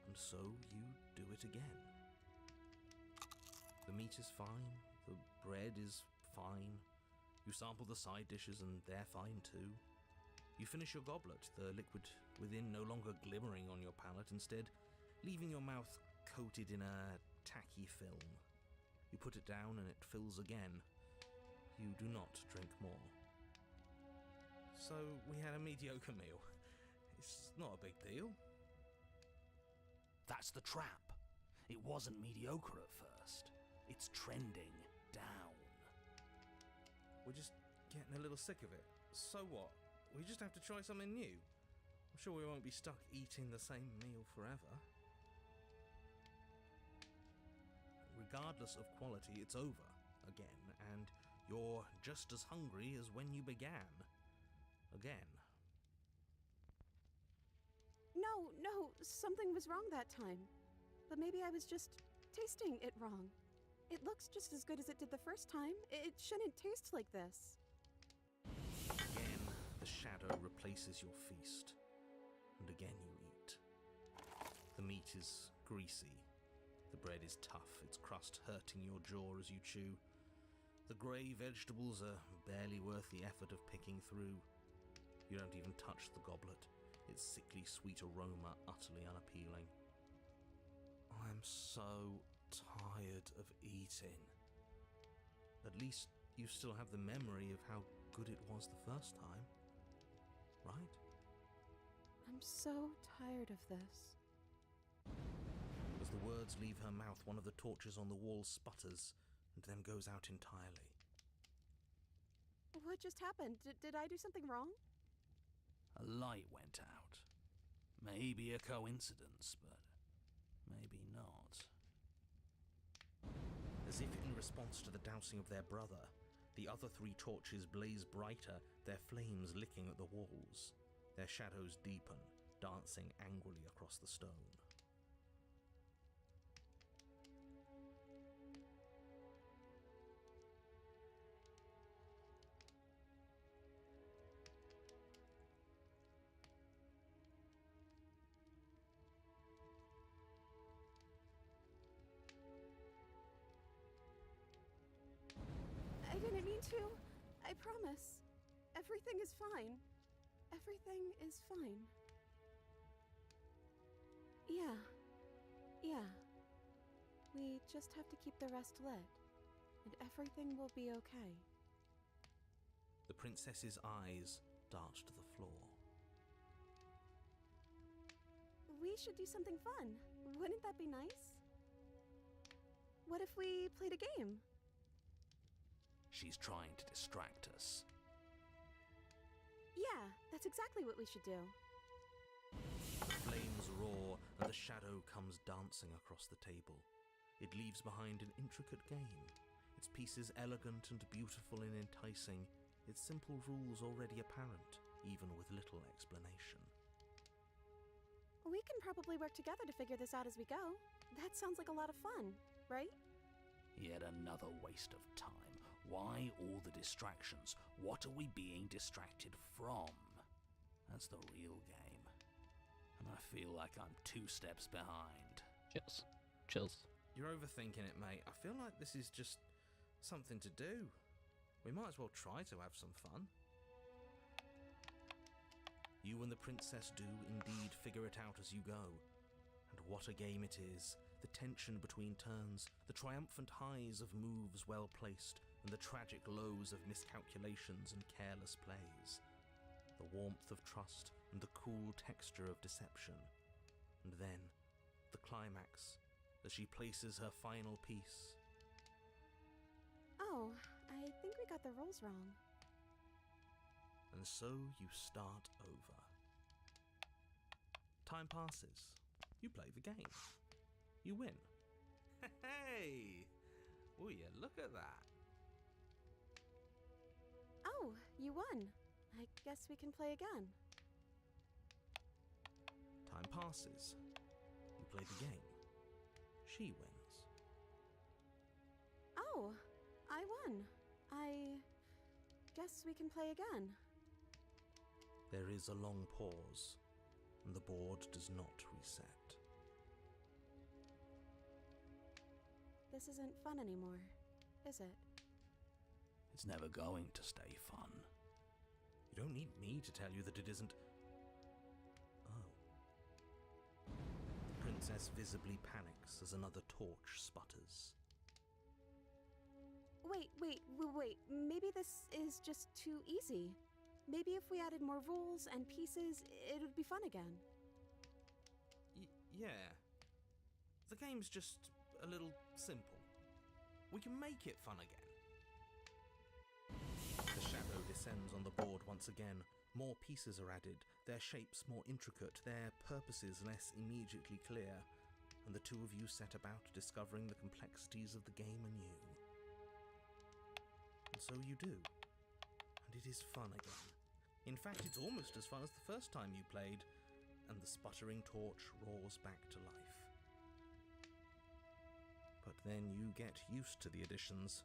And so you do it again. The meat is fine, The bread is fine. You sample the side dishes and they're fine too. You finish your goblet, the liquid within no longer glimmering on your palate, instead leaving your mouth coated in a tacky film. You put it down and it fills again. You do not drink more. So we had a mediocre meal. It's not a big deal. That's the trap. It wasn't mediocre at first. It's trending down. We're just getting a little sick of it. So what? We just have to try something new. I'm sure we won't be stuck eating the same meal forever. Regardless of quality, it's over again, and you're just as hungry as when you began. Again. No, something was wrong that time. But maybe I was just tasting it wrong. It looks just as good as it did the first time. It shouldn't taste like this. Again, the shadow replaces your feast. And again you eat. The meat is greasy. The bread is tough, its crust hurting your jaw as you chew. The grey vegetables are barely worth the effort of picking through. You don't even touch the goblet, its sickly sweet aroma utterly unappealing. I'm so tired of eating. At least you still have the memory of how good it was the first time, right? I'm so tired of this. As the words leave her mouth, one of the torches on the wall sputters and then goes out entirely. What just happened? Did I do something wrong? A light went out. Maybe a coincidence, but maybe not. As if in response to the dousing of their brother, the other 3 torches blaze brighter, their flames licking at the walls. Their shadows deepen, dancing angrily across the stone. I didn't mean to. I promise. Everything is fine. Everything is fine. Yeah. We just have to keep the rest lit, and everything will be okay. The princess's eyes dart to the floor. We should do something fun. Wouldn't that be nice? What if we played a game? She's trying to distract us. Yeah, that's exactly what we should do. The flames roar and the shadow comes dancing across the table. It leaves behind an intricate game, its pieces elegant and beautiful and enticing, its simple rules already apparent, even with little explanation. We can probably work together to figure this out as we go. That sounds like a lot of fun, right? Yet another waste of time. Why all the distractions? What are we being distracted from? That's the real game. And I feel like I'm 2 steps behind. Chills. You're overthinking it, mate. I feel like this is just something to do. We might as well try to have some fun. You and the princess do indeed figure it out as you go. And what a game it is. The tension between turns, the triumphant highs of moves well placed, and the tragic lows of miscalculations and careless plays. The warmth of trust and the cool texture of deception. And then, the climax, as she places her final piece. Oh, I think we got the rules wrong. And so you start over. Time passes. You play the game. You win. Hey! Oh yeah, look at that. Oh, you won. I guess we can play again. Time passes. You play the game. She wins. Oh, I won. I guess we can play again. There is a long pause, and the board does not reset. This isn't fun anymore. is it? It's never going to stay fun. You don't need me to tell you that it isn't. Oh. The princess visibly panics as another torch sputters. Wait. Maybe this is just too easy. Maybe if we added more rules and pieces, it would be fun again. Yeah. The game's just a little simple. We can make it fun again. The shadow descends on the board once again. More pieces are added, their shapes more intricate, their purposes less immediately clear, and the two of you set about discovering the complexities of the game anew. And so you do. And it is fun again. In fact, it's almost as fun as the first time you played, and the sputtering torch roars back to life. But then you get used to the additions,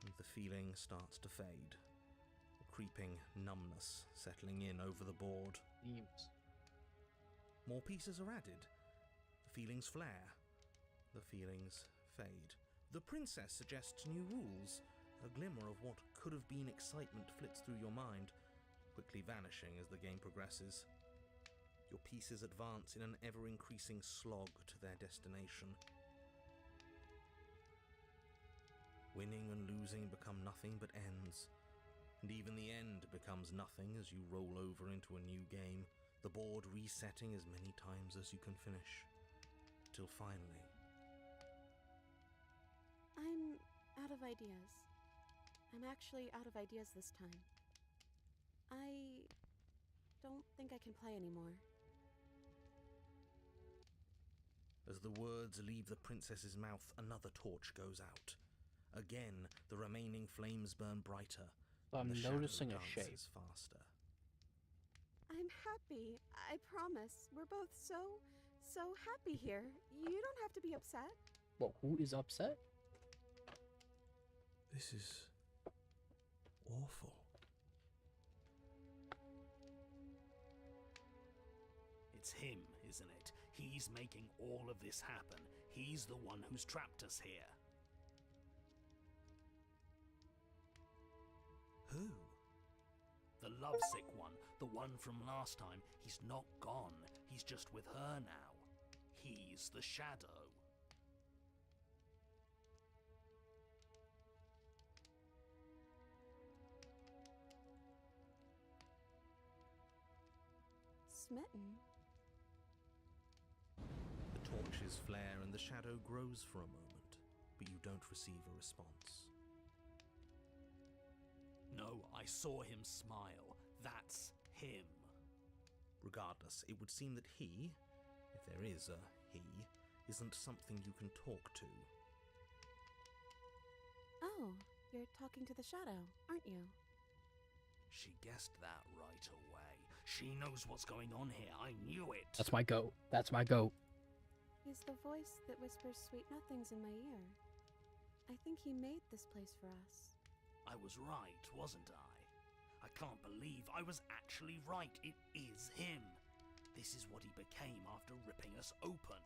and the feeling starts to fade. A creeping numbness settling in over the board. Themes. More pieces are added. The feelings flare. The feelings fade. The princess suggests new rules. A glimmer of what could have been excitement flits through your mind, quickly vanishing as the game progresses. Your pieces advance in an ever-increasing slog to their destination. Winning and losing become nothing but ends, and even the end becomes nothing as you roll over into a new game, the board resetting as many times as you can finish, till finally... I'm out of ideas. I'm actually out of ideas this time. I don't think I can play anymore. As the words leave the princess's mouth, another torch goes out. Again, the remaining flames burn brighter. So I'm and the shadow noticing a shape. dances faster. I'm happy. I promise. We're both so happy here. You don't have to be upset. Well, who is upset? This is awful. It's him, isn't it? He's making all of this happen. He's the one who's trapped us here. Who? The lovesick one, the one from last time. He's not gone. He's just with her now. He's the shadow. Smitten? The torches flare and the shadow grows for a moment, but you don't receive a response. No, I saw him smile. That's him. Regardless, it would seem that he, if there is a he, isn't something you can talk to. Oh, you're talking to the shadow, aren't you? She guessed that right away. She knows what's going on here. I knew it. That's my goat. That's my goat. He's the voice that whispers sweet nothings in my ear. I think he made this place for us. I was right, wasn't I? I can't believe I was actually right. It is him. This is what he became after ripping us open.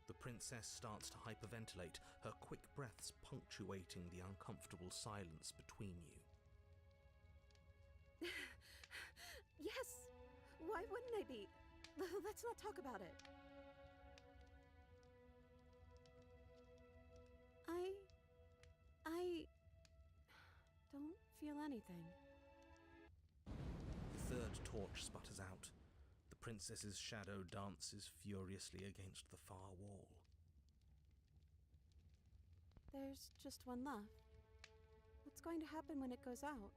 The princess starts to hyperventilate, her quick breaths punctuating the uncomfortable silence between you. Yes! Why wouldn't I be? Let's not talk about it. I don't feel anything. The third torch sputters out. The princess's shadow dances furiously against the far wall. There's just one left. What's going to happen when it goes out?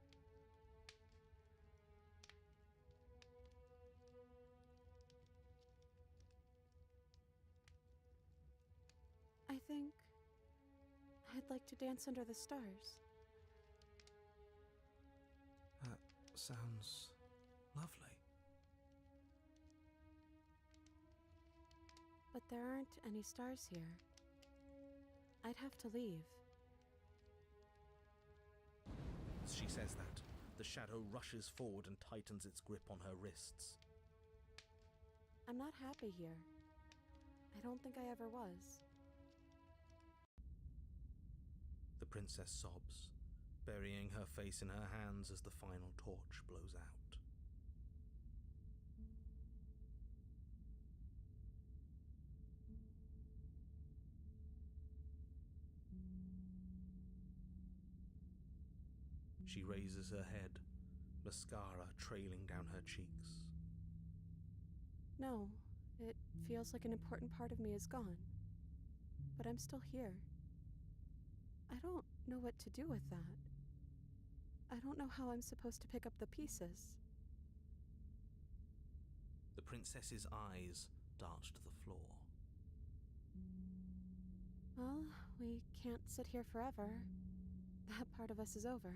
I think I'd like to dance under the stars. That sounds lovely. But there aren't any stars here. I'd have to leave. As she says that, the shadow rushes forward and tightens its grip on her wrists. I'm not happy here. I don't think I ever was. The princess sobs, burying her face in her hands as the final torch blows out. She raises her head, mascara trailing down her cheeks. No, it feels like an important part of me is gone. But I'm still here. I don't know what to do with that. I don't know how I'm supposed to pick up the pieces. The princess's eyes dart to the floor. Well, we can't sit here forever. That part of us is over.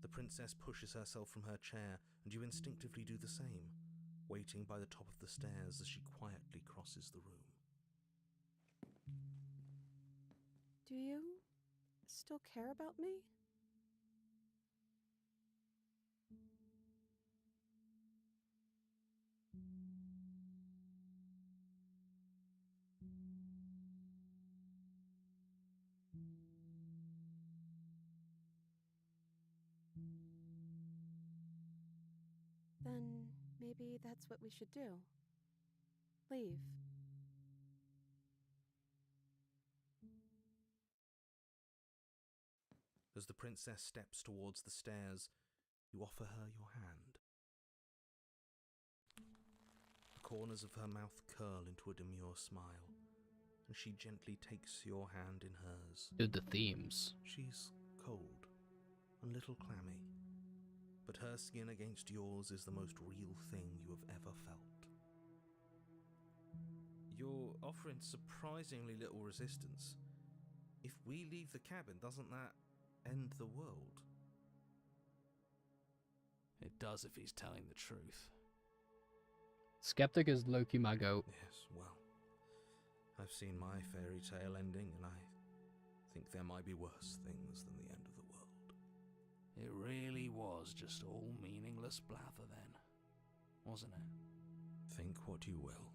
The princess pushes herself from her chair, and you instinctively do the same, waiting by the top of the stairs as she quietly crosses the room. Do you still care about me? Then maybe that's what we should do. Leave. As the princess steps towards the stairs, you offer her your hand. The corners of her mouth curl into a demure smile, and she gently takes your hand in hers. Dude, the themes. She's cold, a little clammy, but her skin against yours is the most real thing you have ever felt. You're offering surprisingly little resistance. If we leave the cabin, doesn't that end the world? It does if he's telling the truth. Skeptic is Loki my goat. Yes, well, I've seen my fairy tale ending, and I think there might be worse things than the end of the world. It really was just all meaningless blather then, wasn't it? Think what you will.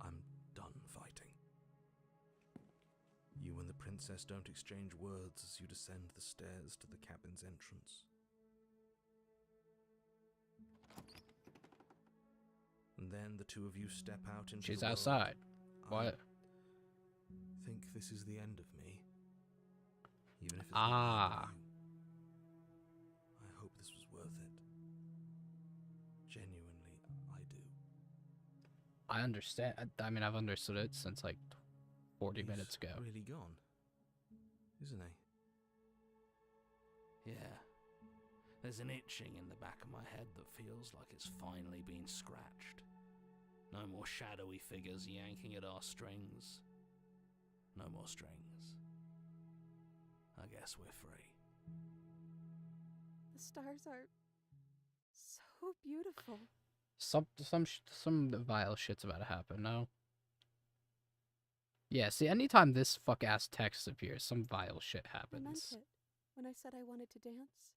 I'm done fighting. You and the princess don't exchange words as you descend the stairs to the cabin's entrance. And then the two of you step out into She's the world. outside. What? I think this is the end of me. Even if it's Ah. not the end of you. I hope this was worth it. Genuinely, I do. I understand. I mean, I've understood it since like 40 He's minutes ago. really gone, isn't he? Yeah. There's an itching in the back of my head that feels like it's finally been scratched. No more shadowy figures yanking at our strings. No more strings. I guess we're free. The stars are so beautiful. Some vile shit's about to happen. No. Yeah. See, anytime this fuck ass text appears, some vile shit I meant happens. it when I said I wanted to dance.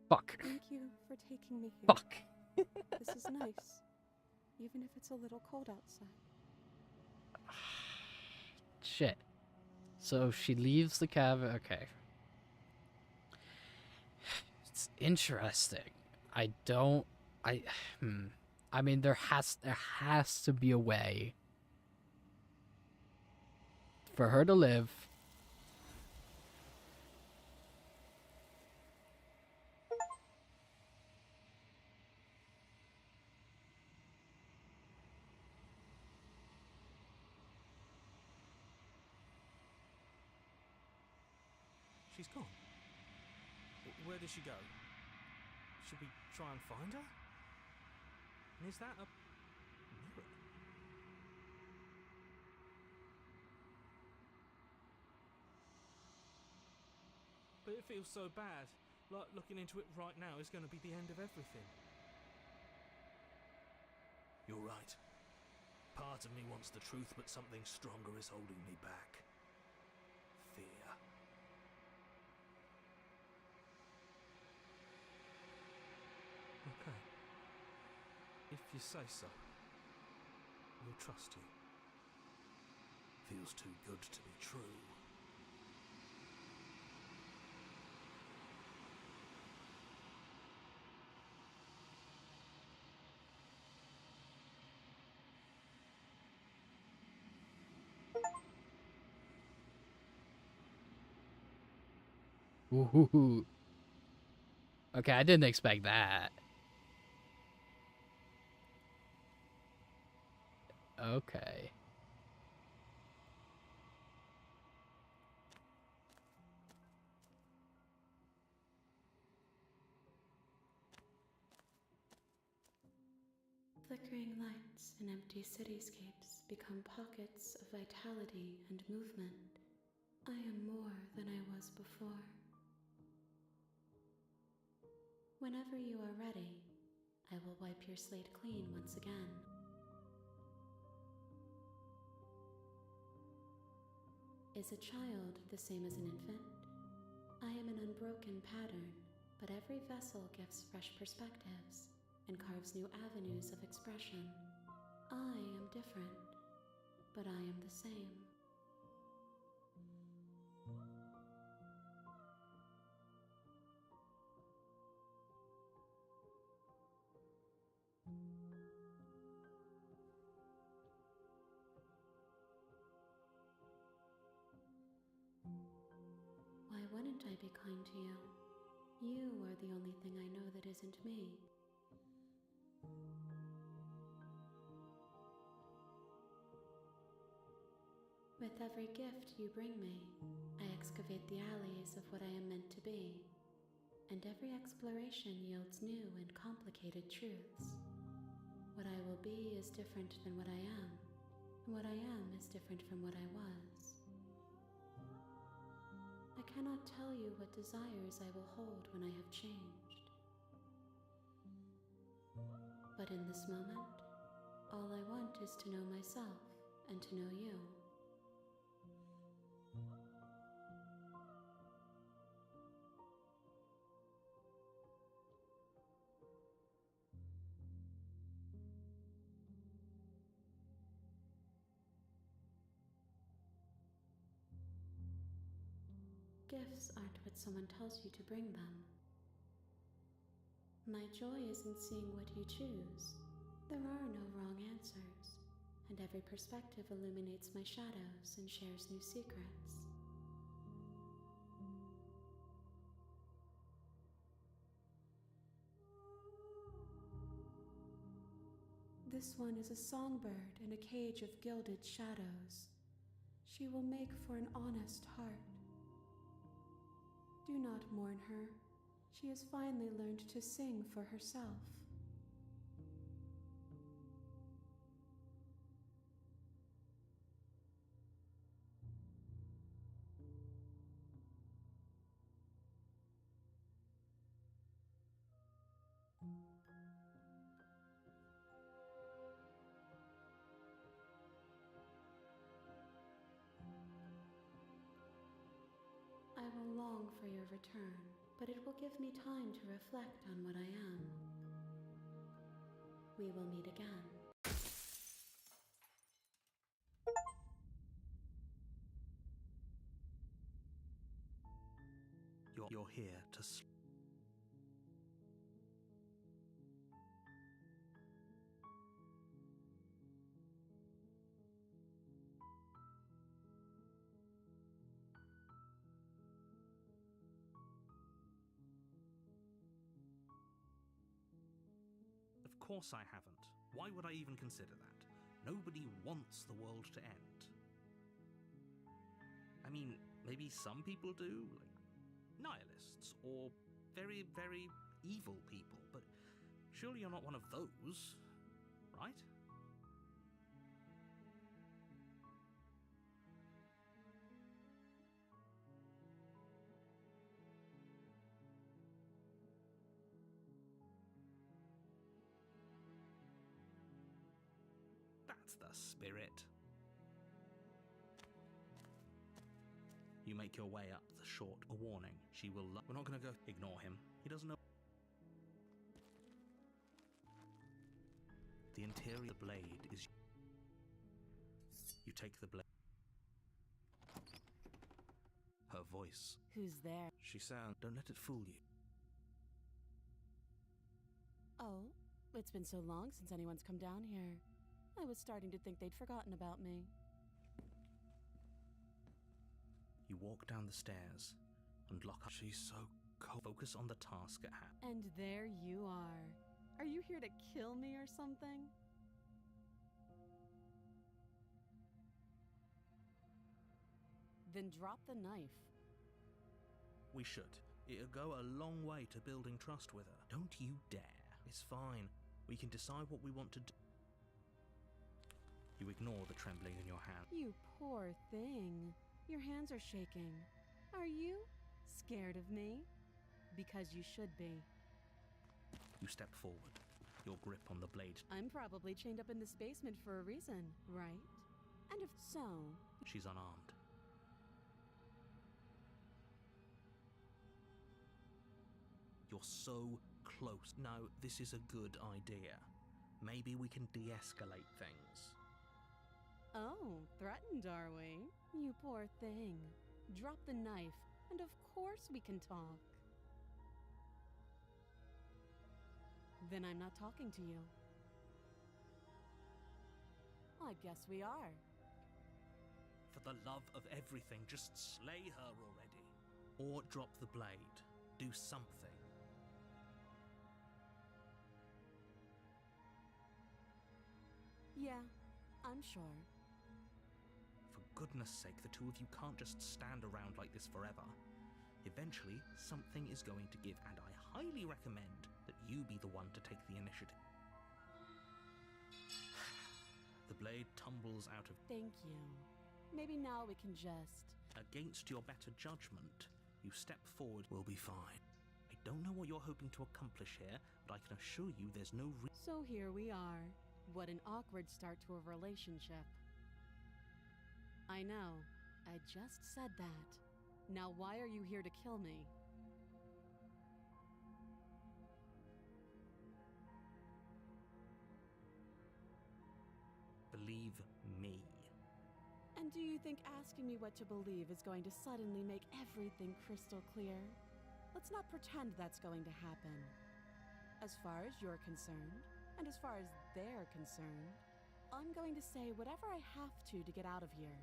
Fuck. Thank you for taking me here. Fuck. This is nice, even if it's a little cold outside. Shit. So she leaves the cabin. Okay. It's interesting. I don't. I mean, there has to be a way for her to live. She's gone. Where did she go? Should we try and find her? And is that a mirror? but it feels so bad. Like looking into it right now is going to be the end of everything. You're right. Part of me wants the truth, but something stronger is holding me back. Fear. Okay. If you say so, we'll trust you. Feels too good to be true. Ooh. Okay, I didn't expect that. Okay. Flickering lights in empty cityscapes become pockets of vitality and movement. I am more than I was before. Whenever you are ready, I will wipe your slate clean once again. Is a child the same as an infant? I am an unbroken pattern, but every vessel gives fresh perspectives and carves new avenues of expression. I am different, but I am the same. Why wouldn't I be kind to you? You are the only thing I know that isn't me. With every gift you bring me, I excavate the alleys of what I am meant to be, and every exploration yields new and complicated truths. What I will be is different than what I am, and what I am is different from what I was. I cannot tell you what desires I will hold when I have changed. But in this moment, all I want is to know myself and to know you. Gifts aren't what someone tells you to bring them. My joy is in seeing what you choose. There are no wrong answers, and every perspective illuminates my shadows and shares new secrets. This one is a songbird in a cage of gilded shadows. She will make for an honest heart. Do not mourn her. She has finally learned to sing for herself. I will long for your return, but it will give me time to reflect on what I am. We will meet again. You're here to Of course I haven't. Why would I even consider that? Nobody wants the world to end. I mean, maybe some people do, like nihilists, or very, very evil people, but surely you're not one of those, right? the spirit. You make your way up the short. A warning. She will. We're not going to go. Ignore him. He doesn't know. The interior blade is. You take the blade. Her voice. Who's there? She sounds. Don't let it fool you. Oh, it's been so long since anyone's come down here. I was starting to think they'd forgotten about me. You walk down the stairs and lock up. She's so cold. Focus on the task at hand. And there you are. Are you here to kill me or something? Then drop the knife. We should. It'll go a long way to building trust with her. Don't you dare. It's fine. We can decide what we want to do. You ignore the trembling in your hand. You poor thing. Your hands are shaking. Are you scared of me? Because you should be. You step forward, your grip on the blade. I'm probably chained up in this basement for a reason, right? And if so... She's unarmed. You're so close. No, this is a good idea. Maybe we can de-escalate things. Oh, threatened, are we? You poor thing. Drop the knife, and of course we can talk. Then I'm not talking to you. I guess we are. For the love of everything, just slay her already. Or drop the blade. Do something. Yeah, I'm sure. For goodness sake, the two of you can't just stand around like this forever. Eventually, something is going to give, and I highly recommend that you be the one to take the initiative. The blade tumbles out of... Thank you. Maybe now we can just... Against your better judgment, you step forward. We'll be fine. I don't know what you're hoping to accomplish here, but I can assure you there's no So here we are. What an awkward start to a relationship. I know. I just said that. Now why are you here to kill me? Believe me. And do you think asking me what to believe is going to suddenly make everything crystal clear? Let's not pretend that's going to happen. As far as you're concerned, and as far as they're concerned, I'm going to say whatever I have to get out of here.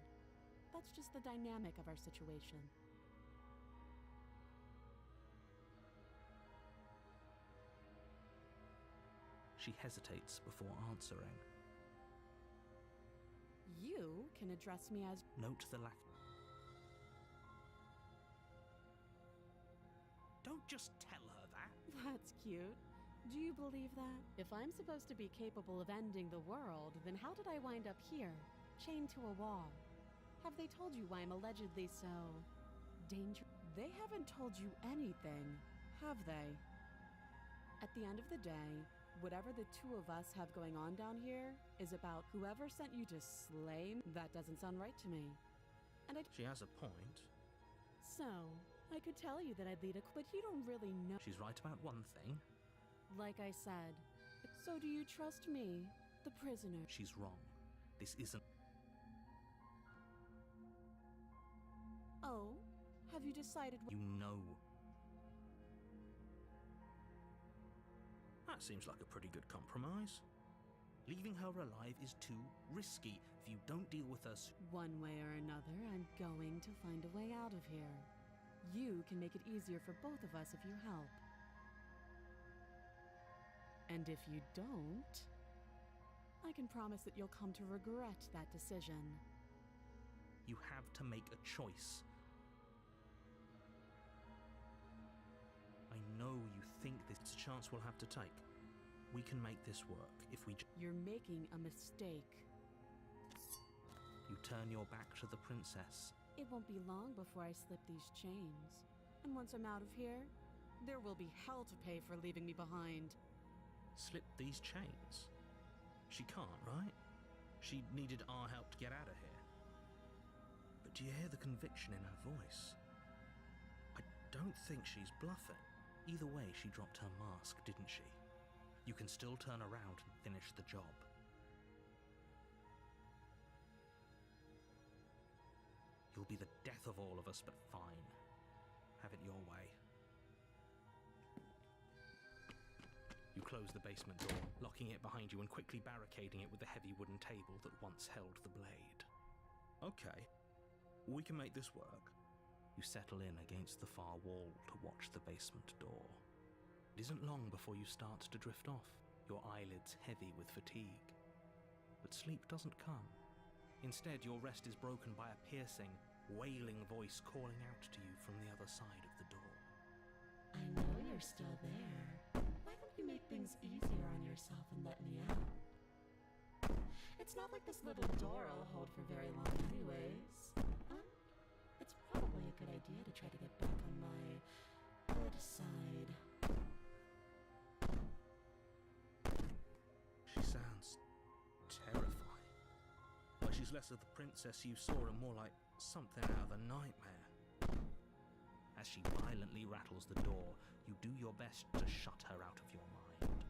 That's just the dynamic of our situation. She hesitates before answering. You can address me as... Note the lack... Don't just tell her that. That's cute. Do you believe that? If I'm supposed to be capable of ending the world, then how did I wind up here, chained to a wall? Have they told you why I'm allegedly so... dangerous? They haven't told you anything, have they? At the end of the day, whatever the two of us have going on down here is about whoever sent you to slay me. That doesn't sound right to me. And She has a point. So, I could tell you that I'd lead a... But you don't really know... She's right about one thing. Like I said. So do you trust me, the prisoner? She's wrong. This isn't... Oh? Have you decided... You know. That seems like a pretty good compromise. Leaving her alive is too risky. If you don't deal with her... One way or another, I'm going to find a way out of here. You can make it easier for both of us if you help. And if you don't, I can promise that you'll come to regret that decision. You have to make a choice. I know you think this is a chance we'll have to take. We can make this work if we... You're making a mistake. You turn your back to the princess. It won't be long before I slip these chains. And once I'm out of here, there will be hell to pay for leaving me behind. Slip these chains? She can't, right? She needed our help to get out of here. But do you hear the conviction in her voice? I don't think she's bluffing. Either way, she dropped her mask, didn't she? You can still turn around and finish the job. You'll be the death of all of us, but fine. Have it your way. You close the basement door, locking it behind you and quickly barricading it with the heavy wooden table that once held the blade. Okay, we can make this work. You settle in against the far wall to watch the basement door. It isn't long before you start to drift off, your eyelids heavy with fatigue. But sleep doesn't come. Instead, your rest is broken by a piercing, wailing voice calling out to you from the other side of the door. I know you're still there. Why don't you make things easier on yourself and let me out? It's not like this little door will hold for very long anyways. It's probably a good idea to try to get back on my good side. She sounds terrifying. Like she's less of the princess you saw and more like something out of a nightmare. As she violently rattles the door, you do your best to shut her out of your mind.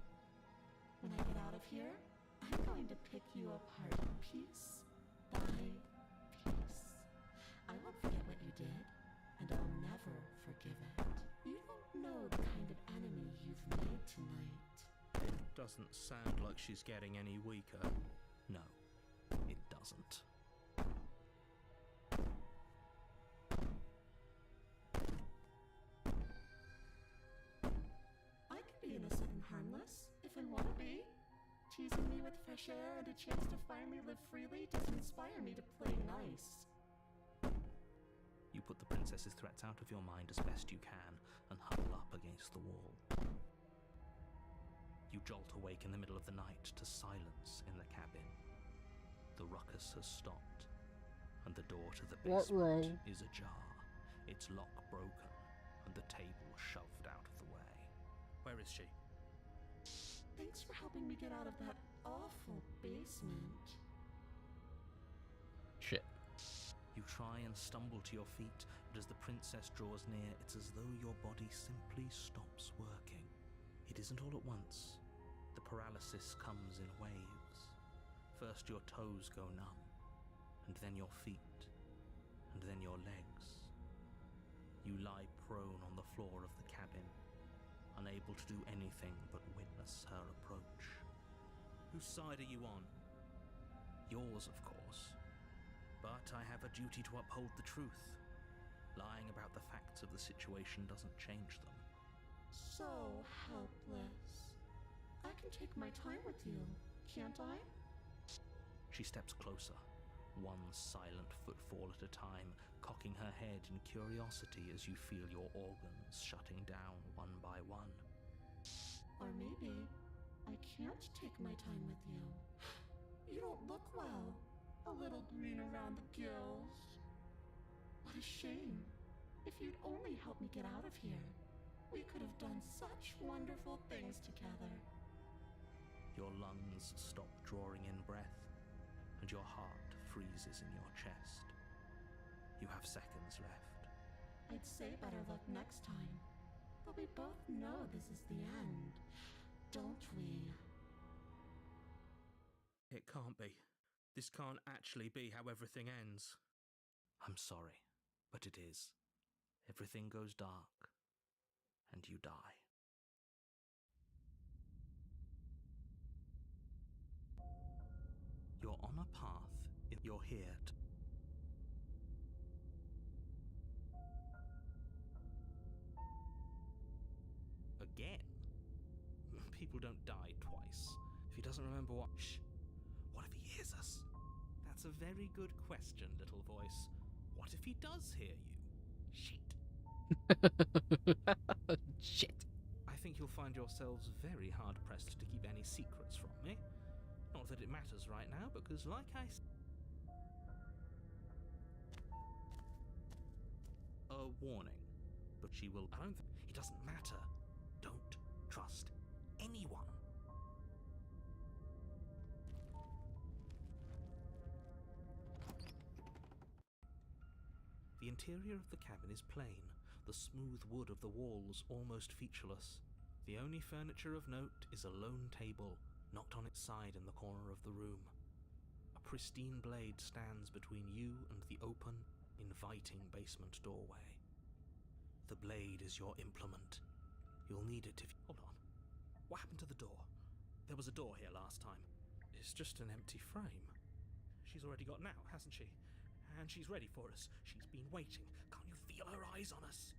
When I get out of here, I'm going to pick you apart piece by piece. I won't forget what you did, and I'll never forgive it. You don't know the kind of enemy you've made tonight. It doesn't sound like she's getting any weaker. No, it doesn't. I can be innocent and harmless, if I want to be. Teasing me with fresh air and a chance to finally live freely doesn't inspire me to play nice. You put the princess's threats out of your mind as best you can and huddle up against the wall. You jolt awake in the middle of the night to silence in the cabin. The ruckus has stopped, and the door to the basement is ajar, its lock broken, and the table shoved out of the way. Where is she? Thanks for helping me get out of that awful basement. Shit. You try and stumble to your feet, but as the princess draws near, it's as though your body simply stops working. It isn't all at once. The paralysis comes in waves. First your toes go numb, and then your feet, and then your legs. You lie prone on the floor of the cabin, unable to do anything but witness her approach. Whose side are you on? Yours, of course. But I have a duty to uphold the truth. Lying about the facts of the situation doesn't change them. So helpless. I can take my time with you, can't I? She steps closer, one silent footfall at a time, cocking her head in curiosity as you feel your organs shutting down one by one. Or maybe I can't take my time with you. You don't look well. A little green around the gills. What a shame. If you'd only helped me get out of here, we could have done such wonderful things together. Your lungs stop drawing in breath, and your heart freezes in your chest. You have seconds left. I'd say better luck next time. But we both know this is the end, don't we? It can't be. This can't actually be how everything ends. I'm sorry, but it is. Everything goes dark, and you die. You're on a path. You're here to... Again? People don't die twice. If he doesn't remember what... Shh. What if he hears us? That's a very good question, little voice. What if he does hear you? Shit. Shit. I think you'll find yourselves very hard-pressed to keep any secrets from me. Not that it matters right now, because like I said... A warning. But she will... I don't think... It doesn't matter. Don't trust anyone. interior of the cabin is plain, the smooth wood of the walls almost featureless. The only furniture of note is a lone table, knocked on its side in the corner of the room. A pristine blade stands between you and the open, inviting basement doorway. The blade is your implement. You'll need it if... Hold on. What happened to the door? There was a door here last time. It's just an empty frame. She's already gotten out, hasn't she? And she's ready for us. She's been waiting. Can't you feel her eyes on us?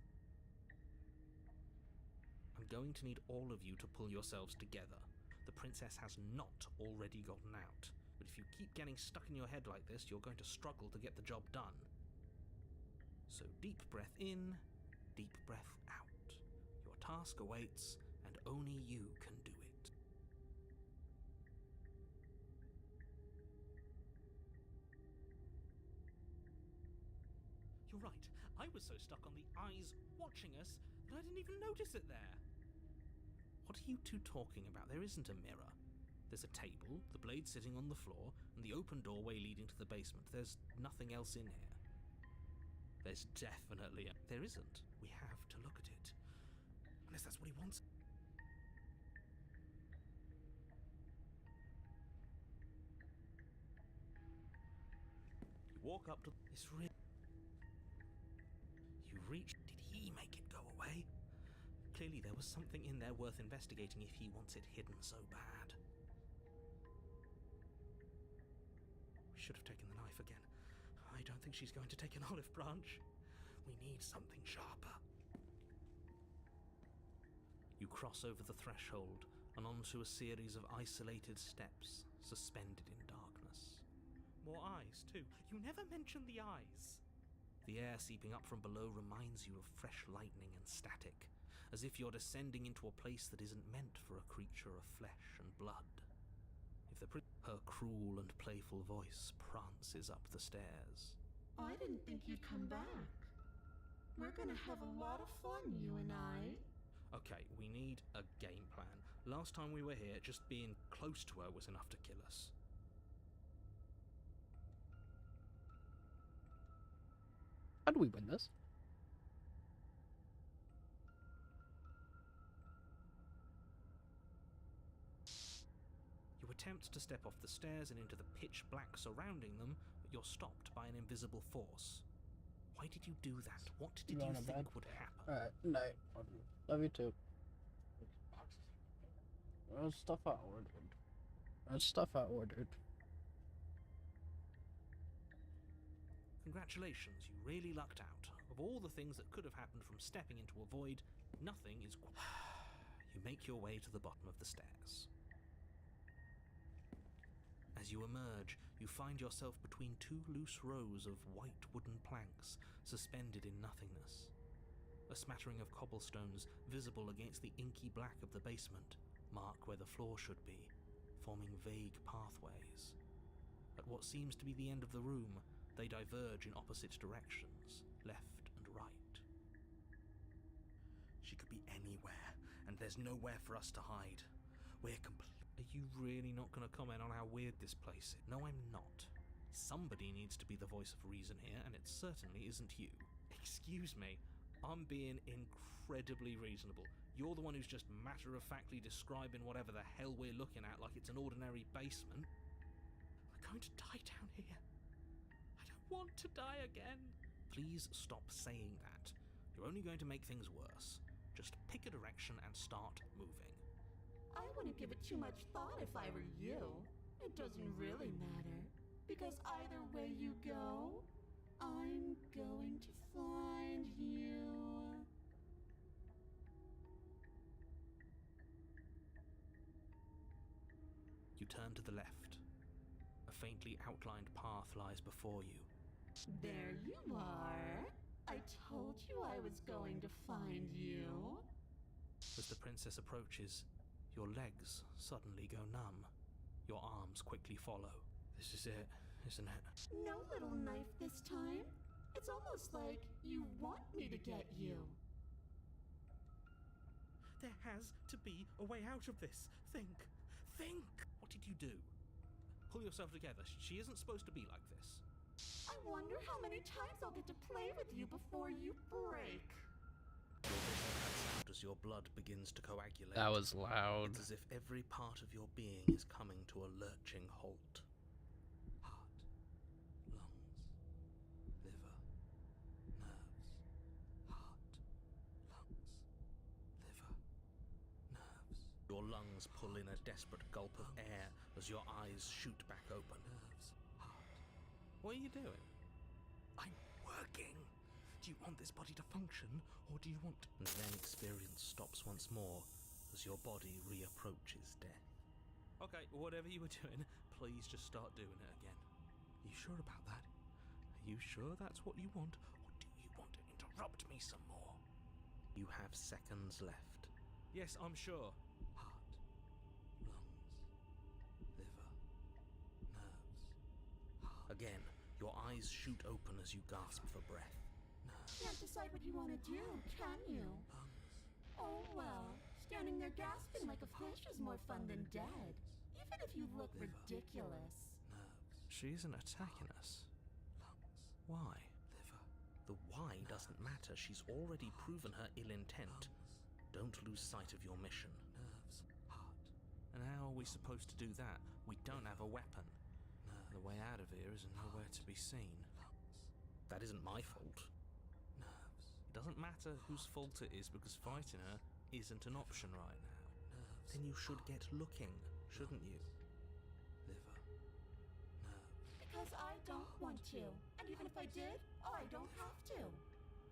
I'm going to need all of you to pull yourselves together. The princess has not already gotten out. But if you keep getting stuck in your head like this, you're going to struggle to get the job done. So deep breath in, deep breath out. Your task awaits, and only you can do it. You're right. I was so stuck on the eyes watching us that I didn't even notice it there. What are you two talking about? There isn't a mirror. There's a table, the blade sitting on the floor, and the open doorway leading to the basement. There's nothing else in here. There's definitely a... There isn't. We have to look at it. Unless that's what he wants. You walk up to... It's real. You reach... Did he make it go away? Clearly there was something in there worth investigating if he wants it hidden so bad. We should have taken the knife again. I don't think she's going to take an olive branch. We need something sharper. You cross over the threshold and onto a series of isolated steps suspended in darkness. More eyes, too. You never mention the eyes. The air seeping up from below reminds you of fresh lightning and static, as if you're descending into a place that isn't meant for a creature of flesh and blood. Her cruel and playful voice prances up the stairs. I didn't think you'd come back. We're gonna have a lot of fun, you and I. Okay, we need a game plan. Last time we were here, just being close to her was enough to kill us. How do we win this? You attempt to step off the stairs and into the pitch black surrounding them, but you're stopped by an invisible force. Why did you do that? What did you think would happen? Alright, night. Love you too. That's stuff I ordered. That's stuff I ordered. Congratulations, you really lucked out. Of all the things that could have happened from stepping into a void, nothing is... You make your way to the bottom of the stairs. As you emerge, you find yourself between two loose rows of white wooden planks suspended in nothingness. A smattering of cobblestones visible against the inky black of the basement mark where the floor should be, forming vague pathways. At what seems to be the end of the room, they diverge in opposite directions, left and right. She could be anywhere, and there's nowhere for us to hide. We're Are you really not going to comment on how weird this place is? No, I'm not. Somebody needs to be the voice of reason here, and it certainly isn't you. Excuse me, I'm being incredibly reasonable. You're the one who's just matter-of-factly describing whatever the hell we're looking at like it's an ordinary basement. We're going to die down here. I don't want to die again. Please stop saying that. You're only going to make things worse. Just pick a direction and start moving. I wouldn't give it too much thought if I were you. It doesn't really matter, because either way you go, I'm going to find you. You turn to the left. A faintly outlined path lies before you. There you are. I told you I was going to find you. As the princess approaches, your legs suddenly go numb. Your arms quickly follow. This is it, isn't it? No little knife this time. It's almost like you want me to get you. There has to be a way out of this. Think. Think! What did you do? Pull yourself together. She isn't supposed to be like this. I wonder how many times I'll get to play with you before you break. Your vision cuts out as your blood begins to coagulate. That was loud. It's as if every part of your being is coming to a lurching halt. Heart, lungs, liver, nerves. Heart, lungs, liver, nerves. Your lungs pull in a desperate gulp of air as your eyes shoot back open. Nerves, heart. What are you doing? I'm working. Do you want this body to function, or do you want... And then experience stops once more as your body reapproaches death. Okay, whatever you were doing, please just start doing it again. Are you sure about that? Are you sure that's what you want, or do you want to interrupt me some more? You have seconds left. Yes, I'm sure. Heart, lungs, liver, nerves. Heart. Again, your eyes shoot open as you gasp for breath. Can't decide what you want to do, can you? Oh well, standing there gasping like a fish is more fun than dead. Even if you look ridiculous. She isn't attacking us. Why? The why doesn't matter. She's already proven her ill intent. Don't lose sight of your mission. And how are we supposed to do that? We don't have a weapon. The way out of here is nowhere to be seen. That isn't my fault. It doesn't matter whose fault it is because fighting her isn't an option right now. Then you should get looking, shouldn't you? Liver. Nerves. Because I don't want to. And even if I did, I don't have to.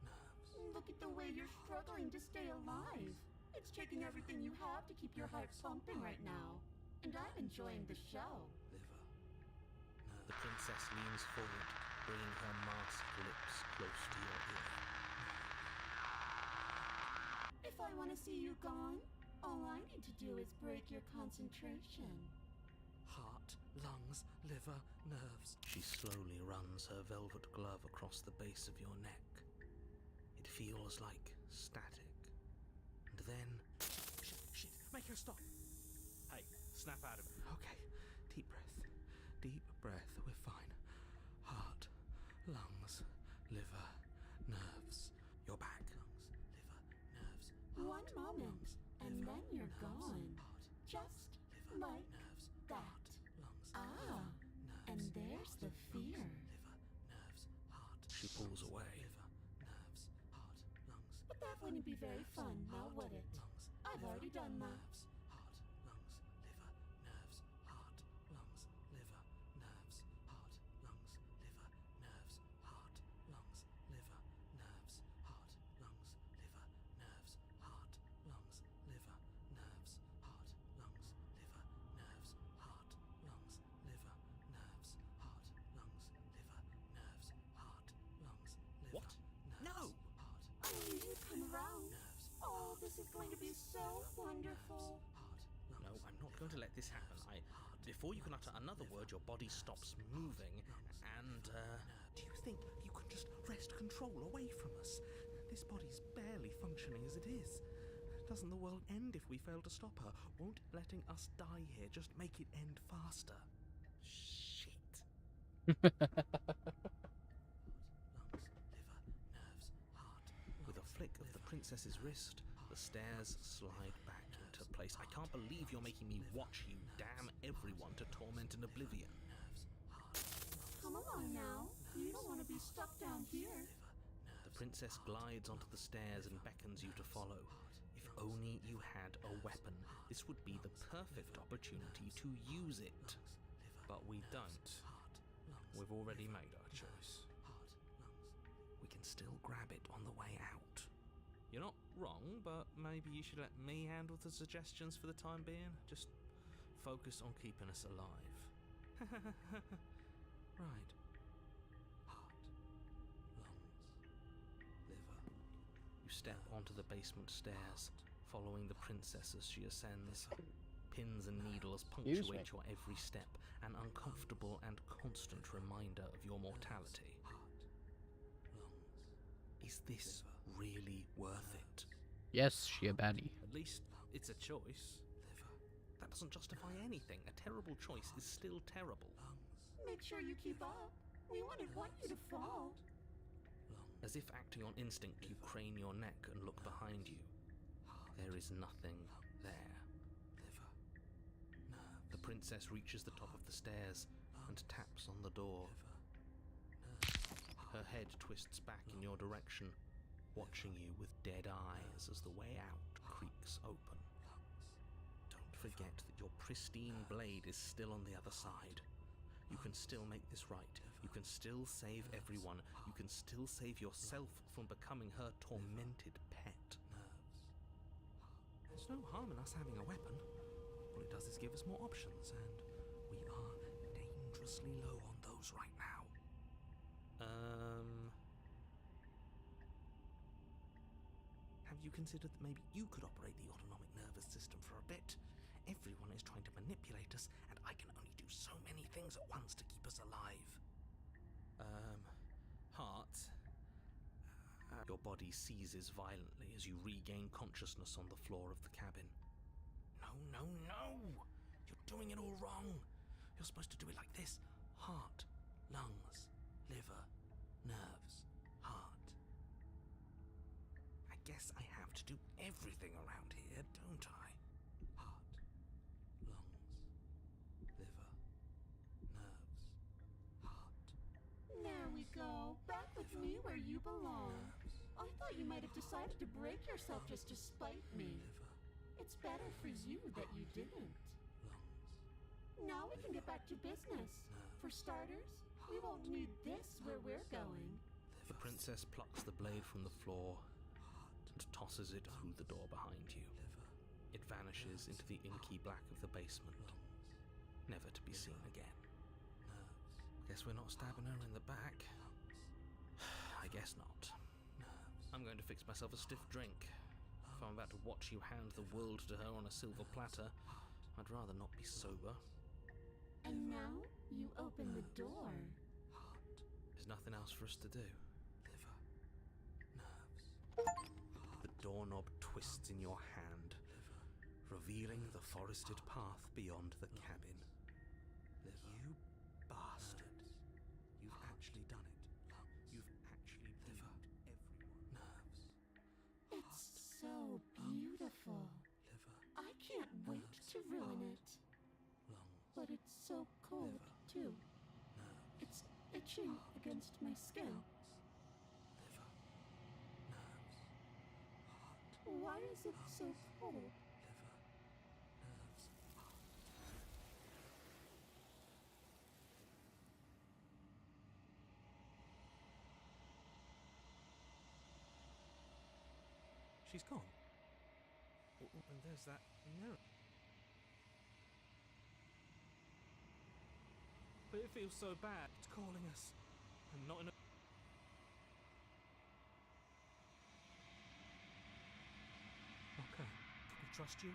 Nerves. Look at the way you're struggling to stay alive. It's taking everything you have to keep your heart pumping right now. And I'm enjoying the show. Liver. Nerves. The princess leans forward, bringing her masked lips close to your ear. If I want to see you gone, all I need to do is break your concentration. Heart, lungs, liver, nerves. She slowly runs her velvet glove across the base of your neck. It feels like static. And then... Shit, make her stop. Hey, snap out of it. Okay, deep breath. Deep breath, we're fine. Heart, lungs, liver, nerves. You're back. One moment, and then you're gone. Just like that. Ah, and there's the fear. She pulls away. But that wouldn't be very fun, now would it? I've already done that. What? No! I knew you'd come around. Oh, this is going to be so wonderful. No, I'm not going to let this happen. Before you can utter another word, your body stops moving, and, Do you think you can just wrest control away from us? This body's barely functioning as it is. Doesn't the world end if we fail to stop her? Won't letting us die here just make it end faster? Shit. With a flick of the princess's wrist, the stairs slide back into place. I can't believe you're making me watch you damn everyone to torment and oblivion. Come along now. You don't want to be stuck down here. The princess glides onto the stairs and beckons you to follow. If only you had a weapon, this would be the perfect opportunity to use it. But we don't. We've already made our choice. We can still grab it on the way out. You're not wrong, but maybe you should let me handle the suggestions for the time being. Just focus on keeping us alive. Right. Heart, lungs, liver. You step onto the basement stairs, following the princess as she ascends. Pins and needles punctuate your every step, an uncomfortable and constant reminder of your mortality. Is this really worth it? Yes, she a baddie. At least it's a choice. That doesn't justify anything. A terrible choice is still terrible. Make sure you keep up. We wouldn't want you to fall. As if acting on instinct, you crane your neck and look behind you. There is nothing there. The princess reaches the top of the stairs and taps on the door. Her head twists back in your direction, watching you with dead eyes as the way out creaks open. Don't forget that your pristine blade is still on the other side. You can still make this right. You can still save everyone. You can still save yourself from becoming her tormented pet. There's no harm in us having a weapon. All it does is give us more options, and we are dangerously low on those right now. Have you considered that maybe you could operate the autonomic nervous system for a bit? Everyone is trying to manipulate us, and I can only do so many things at once to keep us alive. Heart. Your body seizes violently as you regain consciousness on the floor of the cabin. No! You're doing it all wrong. You're supposed to do it like this. Heart, lungs, liver, nerves, heart. I guess I have to do everything around here, don't I? Heart, lungs, liver, nerves, heart. There we go. Back with me where you belong. I thought you might have decided to break yourself just to spite me. It's better for you that you didn't. Now we can get back to business. For starters, we won't need this where we're going. The princess plucks the blade from the floor and tosses it through the door behind you. It vanishes into the inky black of the basement, never to be seen again. Guess we're not stabbing her in the back. I guess not. I'm going to fix myself a stiff drink. If I'm about to watch you hand the world to her on a silver platter, I'd rather not be sober. And now you open the door. There's nothing else for us to do. The doorknob twists in your hand, revealing the forested path beyond the cabin. You bastard. You've actually done it. You've actually bleed everyone. It's so beautiful. I can't wait to ruin it. But it's so cold, too. It's itching against my skin. Why is it so cold? She's gone. And there's that mirror. But it feels so bad. It's calling us. And not in a... Okay. Can we trust you?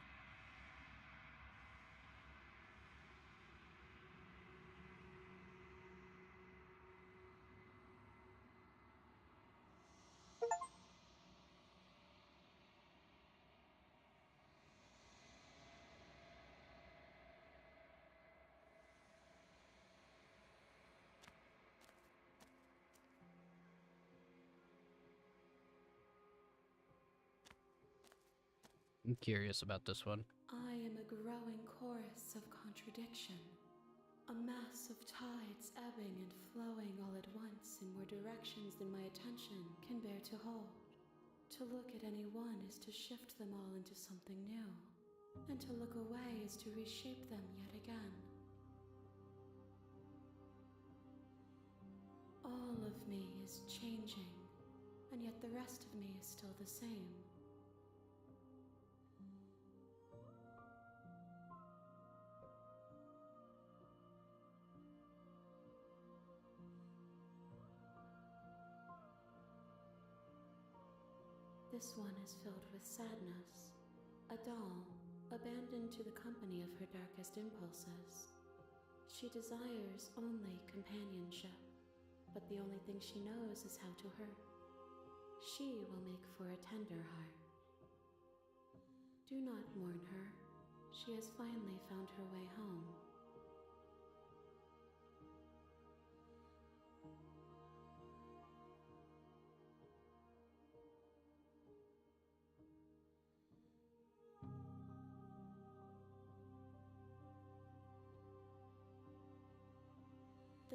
I'm curious about this one. I am a growing chorus of contradiction, a mass of tides ebbing and flowing all at once in more directions than my attention can bear to hold. To look at any one is to shift them all into something new, and to look away is to reshape them yet again. All of me is changing, and yet the rest of me is still the same. This one is filled with sadness, a doll, abandoned to the company of her darkest impulses. She desires only companionship, but the only thing she knows is how to hurt. She will make for a tender heart. Do not mourn her. She has finally found her way home.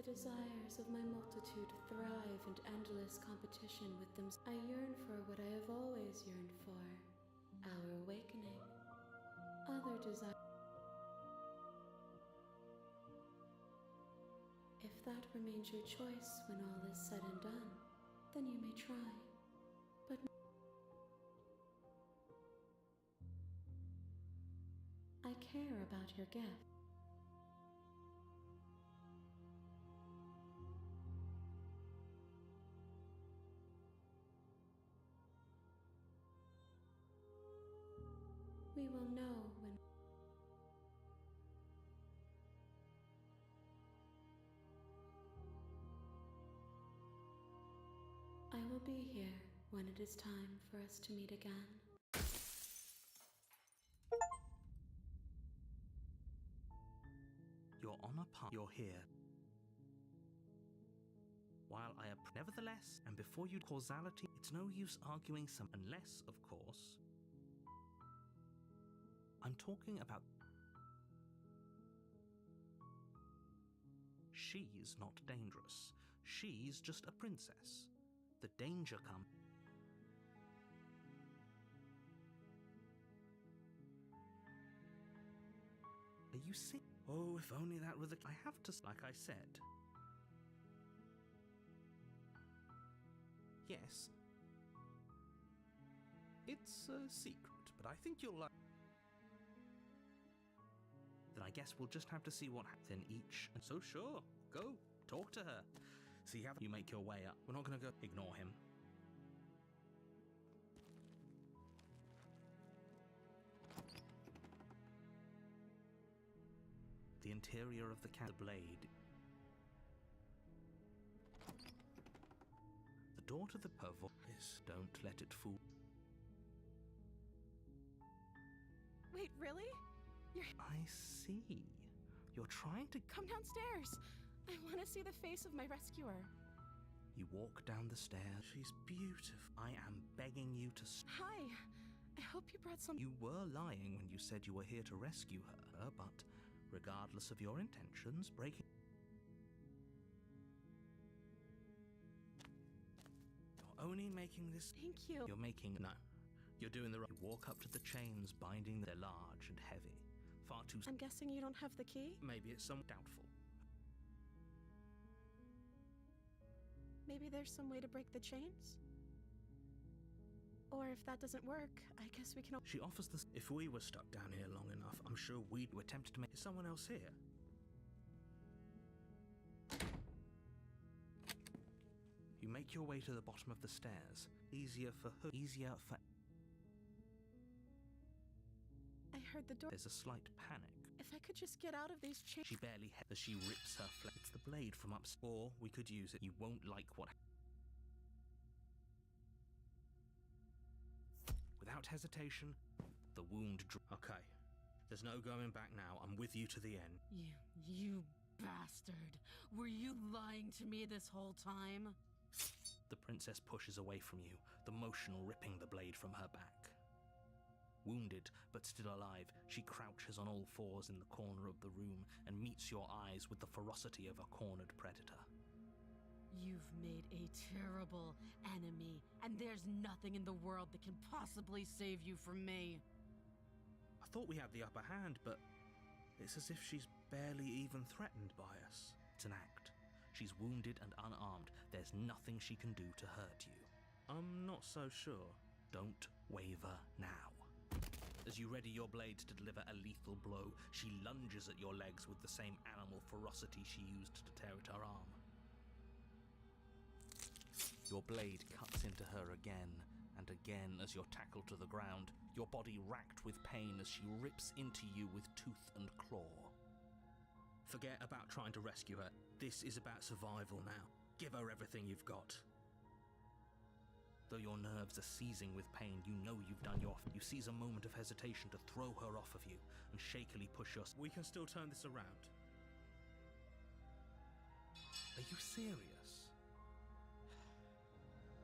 the desires of my multitude thrive in endless competition with them. I yearn for what I have always yearned for, our awakening. Other desires. If that remains your choice when all is said and done, then you may try. But I care about your gift. We will know when. I will be here when it is time for us to meet again. You're on a path. You're here. While I nevertheless, and before you causality, it's no use arguing some unless, of course, I'm talking about. She's not dangerous. She's just a princess. The danger comes. Are you sick? Oh, if only that were the. I have to. Like I said. Yes. It's a secret, but I think you'll like. Then I guess we'll just have to see what happens. Then each. And so sure, go talk to her. See how you make your way up. We're not going to go. Ignore him. The interior of the blade. The door to the pervo is. Don't let it fool. Wait, really? I see. You're trying to. Come downstairs. I want to see the face of my rescuer. You walk down the stairs. She's beautiful. I am begging you to. Hi. I hope you brought some. You were lying when you said you were here to rescue her, but regardless of your intentions, breaking. You're only making this. Thank you. You're making. No. You're doing the right. You walk up to the chains, binding. They're large and heavy. Far too. I'm guessing you don't have the key? Maybe it's some doubtful. Maybe there's some way to break the chains? Or if that doesn't work, I guess we can. She offers this. If we were stuck down here long enough, I'm sure we'd attempt to make. Is someone else here? You make your way to the bottom of the stairs. Easier for her. Easier for. I heard the door. There's a slight panic. If I could just get out of these chains. She barely as she rips her flesh. It's the blade from upstairs. Or we could use it. You won't like what. Without hesitation, the wound. Okay. There's no going back now. I'm with you to the end. You bastard. Were you lying to me this whole time? The princess pushes away from you, the motion ripping the blade from her back. Wounded, but still alive, she crouches on all fours in the corner of the room and meets your eyes with the ferocity of a cornered predator. You've made a terrible enemy, and there's nothing in the world that can possibly save you from me. I thought we had the upper hand, but it's as if she's barely even threatened by us. It's an act. She's wounded and unarmed. There's nothing she can do to hurt you. I'm not so sure. Don't waver now. As you ready your blades to deliver a lethal blow, she lunges at your legs with the same animal ferocity she used to tear at her arm. Your blade cuts into her again and again as you're tackled to the ground, your body racked with pain as she rips into you with tooth and claw. Forget about trying to rescue her. This is about survival now. Give her everything you've got. Though your nerves are seizing with pain, you know you've done your. You seize a moment of hesitation to throw her off of you and shakily push your. We can still turn this around. Are you serious?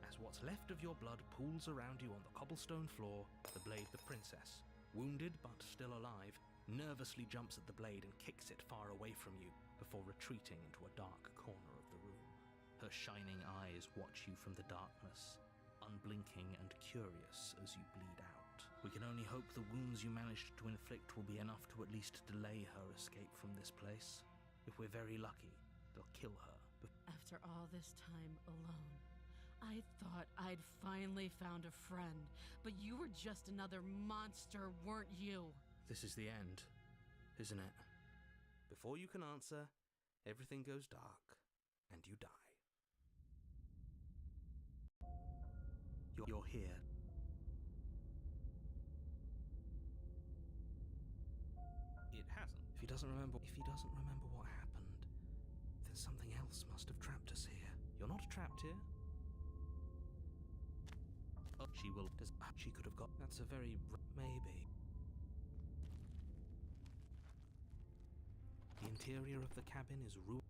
As what's left of your blood pools around you on the cobblestone floor, the blade, the princess, wounded but still alive, nervously jumps at the blade and kicks it far away from you. before retreating into a dark corner of the room. Her shining eyes watch you from the darkness, unblinking and curious as you bleed out. We can only hope the wounds you managed to inflict will be enough to at least delay her escape from this place. If we're very lucky, they'll kill her. After all this time alone, I thought I'd finally found a friend, but you were just another monster, weren't you? This is the end, isn't it? Before you can answer, everything goes dark, and you die. You're here. It hasn't. If he doesn't remember what happened, then something else must have trapped us here. You're not trapped here. Oh, she could have got. That's a very maybe. The interior of the cabin is ruined.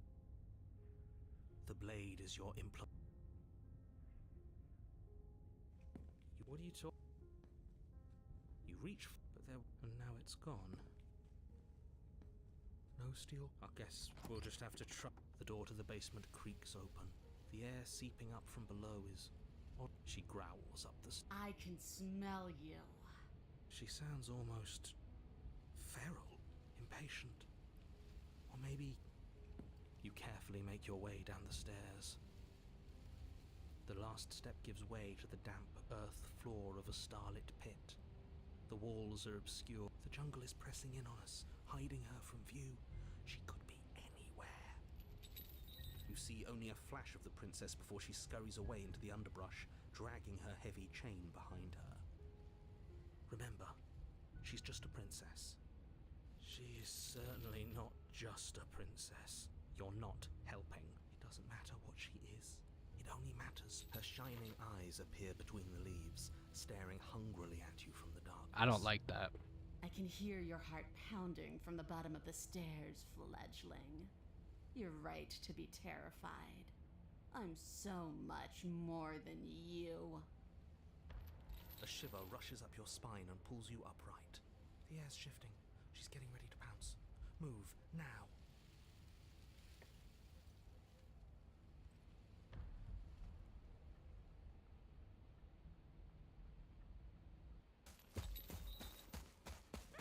The blade is your implant. What are you talking? You reach, but there, and now it's gone. No steel. I guess we'll just have to try. The door to the basement creaks open. The air seeping up from below is odd. She growls up the stairs. I can smell you. She sounds almost feral, impatient. Or maybe you carefully make your way down the stairs. The last step gives way to the damp earth floor of a starlit pit. The walls are obscure. The jungle is pressing in on us, hiding her from view. She could be anywhere. You see only a flash of the princess before she scurries away into the underbrush, dragging her heavy chain behind her. Remember, she's just a princess. She is certainly not just a princess. You're not helping. It doesn't matter what she is. It only matters. Her shining eyes appear between the leaves, staring hungrily at you from the darkness. I don't like that. I can hear your heart pounding from the bottom of the stairs, fledgling. You're right to be terrified. I'm so much more than you. A shiver rushes up your spine and pulls you upright. The air's shifting. She's getting ready to pounce. Move, now.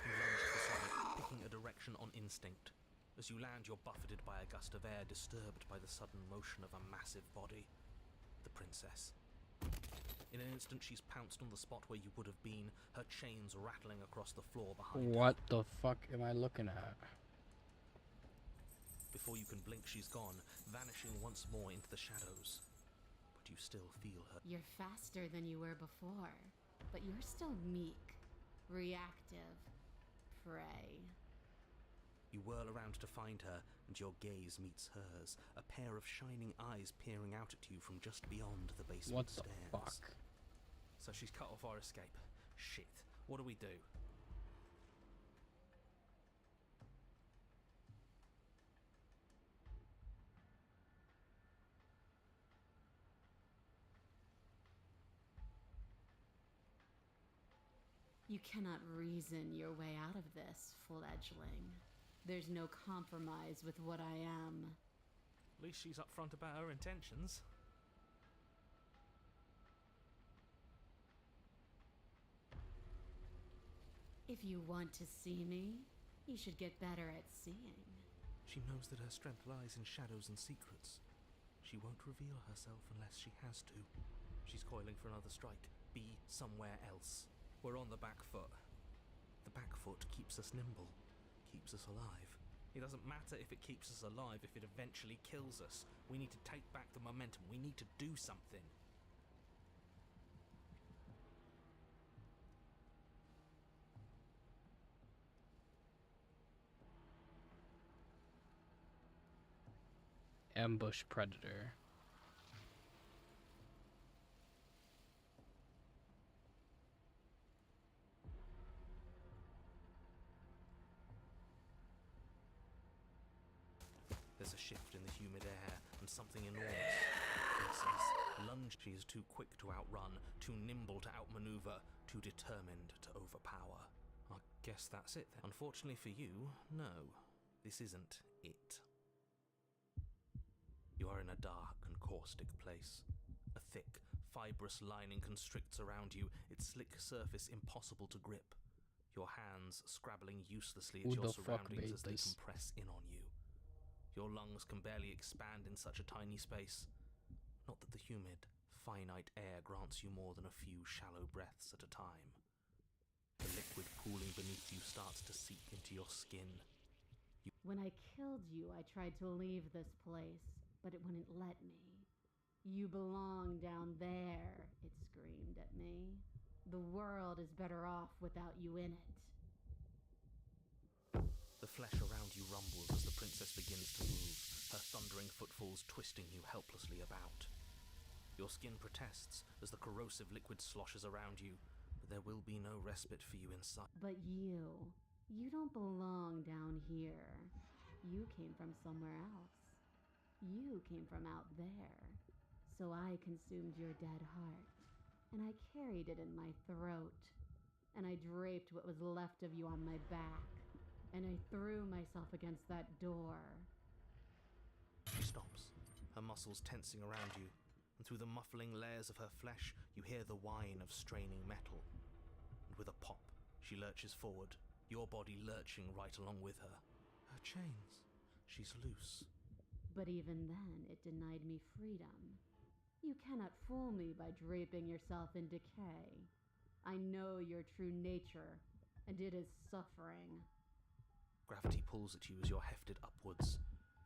You lunge forward, picking a direction on instinct. As you land, you're buffeted by a gust of air disturbed by the sudden motion of a massive body. The princess. In an instant, she's pounced on the spot where you would have been, her chains rattling across the floor behind her. What the fuck am I looking at? Before you can blink, she's gone, vanishing once more into the shadows. But you still feel her. You're faster than you were before, but you're still meek, reactive, prey. You whirl around to find her, and your gaze meets hers, a pair of shining eyes peering out at you from just beyond the basement What the stairs. fuck? So she's cut off our escape. Shit. What do we do? You cannot reason your way out of this, fledgling. There's no compromise with what I am. At least she's upfront about her intentions. If you want to see me, you should get better at seeing. She knows that her strength lies in shadows and secrets. She won't reveal herself unless she has to. She's coiling for another strike. Be somewhere else. We're on the back foot. The back foot keeps us nimble, keeps us alive. It doesn't matter if it keeps us alive if it eventually kills us. We need to take back the momentum. We need to do something. Ambush predator. There's a shift in the humid air, and something enormous faces. Lunge. She is too quick to outrun, too nimble to outmaneuver, too determined to overpower. I guess that's it then. Unfortunately for you, no. This isn't it. You are in a dark and caustic place. A thick, fibrous lining constricts around you, its slick surface impossible to grip. Your hands scrabbling uselessly at Who your the fuck surroundings made as they this? compress in on you. Your lungs can barely expand in such a tiny space. Not that the humid, finite air grants you more than a few shallow breaths at a time. The liquid pooling beneath you starts to seep into your skin. When I killed you, I tried to leave this place, but it wouldn't let me. You belong down there, it screamed at me. The world is better off without you in it. The flesh around you rumbles as the princess begins to move, her thundering footfalls twisting you helplessly about. Your skin protests as the corrosive liquid sloshes around you, but there will be no respite for you inside. But you don't belong down here. You came from somewhere else. You came from out there. So I consumed your dead heart, and I carried it in my throat, and I draped what was left of you on my back, and I threw myself against that door. She stops, her muscles tensing around you, and through the muffling layers of her flesh, you hear the whine of straining metal. And with a pop, she lurches forward, your body lurching right along with her. Her chains. She's loose. But even then, it denied me freedom. You cannot fool me by draping yourself in decay. I know your true nature, and it is suffering. Gravity pulls at you as you're hefted upwards,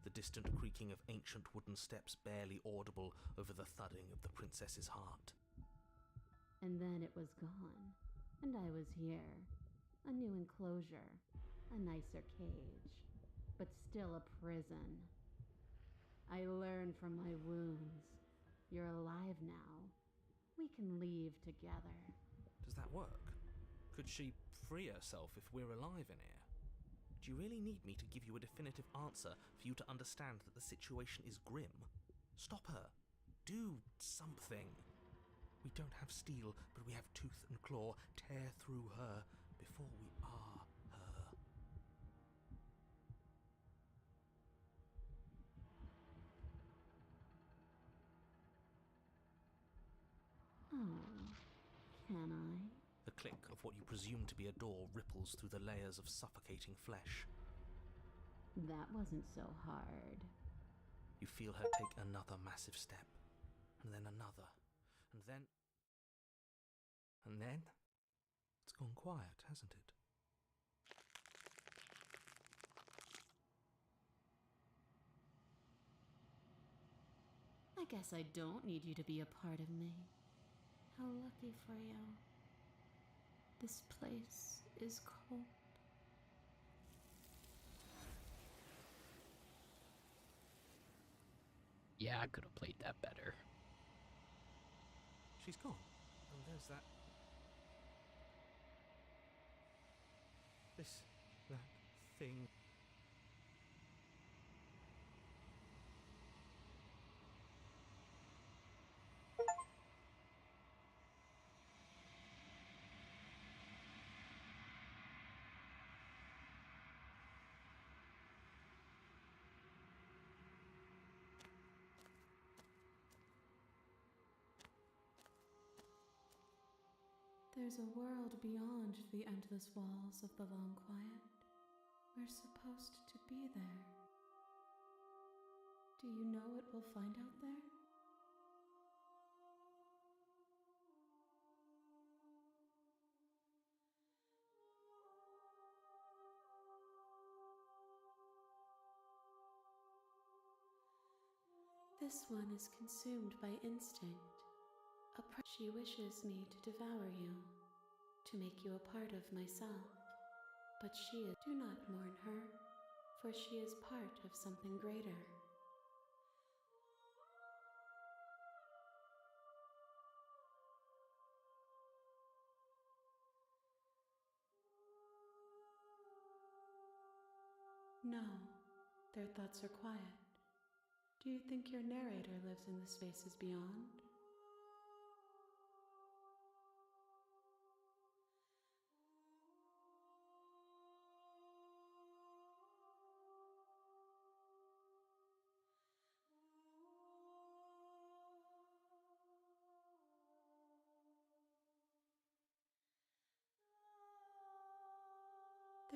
the distant creaking of ancient wooden steps barely audible over the thudding of the princess's heart. And then it was gone, and I was here. A new enclosure, a nicer cage, but still a prison. I learned from my wounds. You're alive now. We can leave together. Does that work? Could she free herself if we're alive in here? Do you really need me to give you a definitive answer for you to understand that the situation is grim? Stop her. Do something. We don't have steel, but we have tooth and claw. Tear through her before we are her. Oh, can I? The click of what you presume to be a door ripples through the layers of suffocating flesh. That wasn't so hard. You feel her take another massive step, and then another, and then... And then... It's gone quiet, hasn't it? I guess I don't need you to be a part of me. How lucky for you. This place is cold. Yeah, I could have played that better. She's gone. And there's that... that thing. There's a world beyond the endless walls of the long quiet. We're supposed to be there. Do you know what we'll find out there? This one is consumed by instinct. She wishes me to devour you, to make you a part of myself. But do not mourn her, for she is part of something greater. No, their thoughts are quiet. Do you think your narrator lives in the spaces beyond?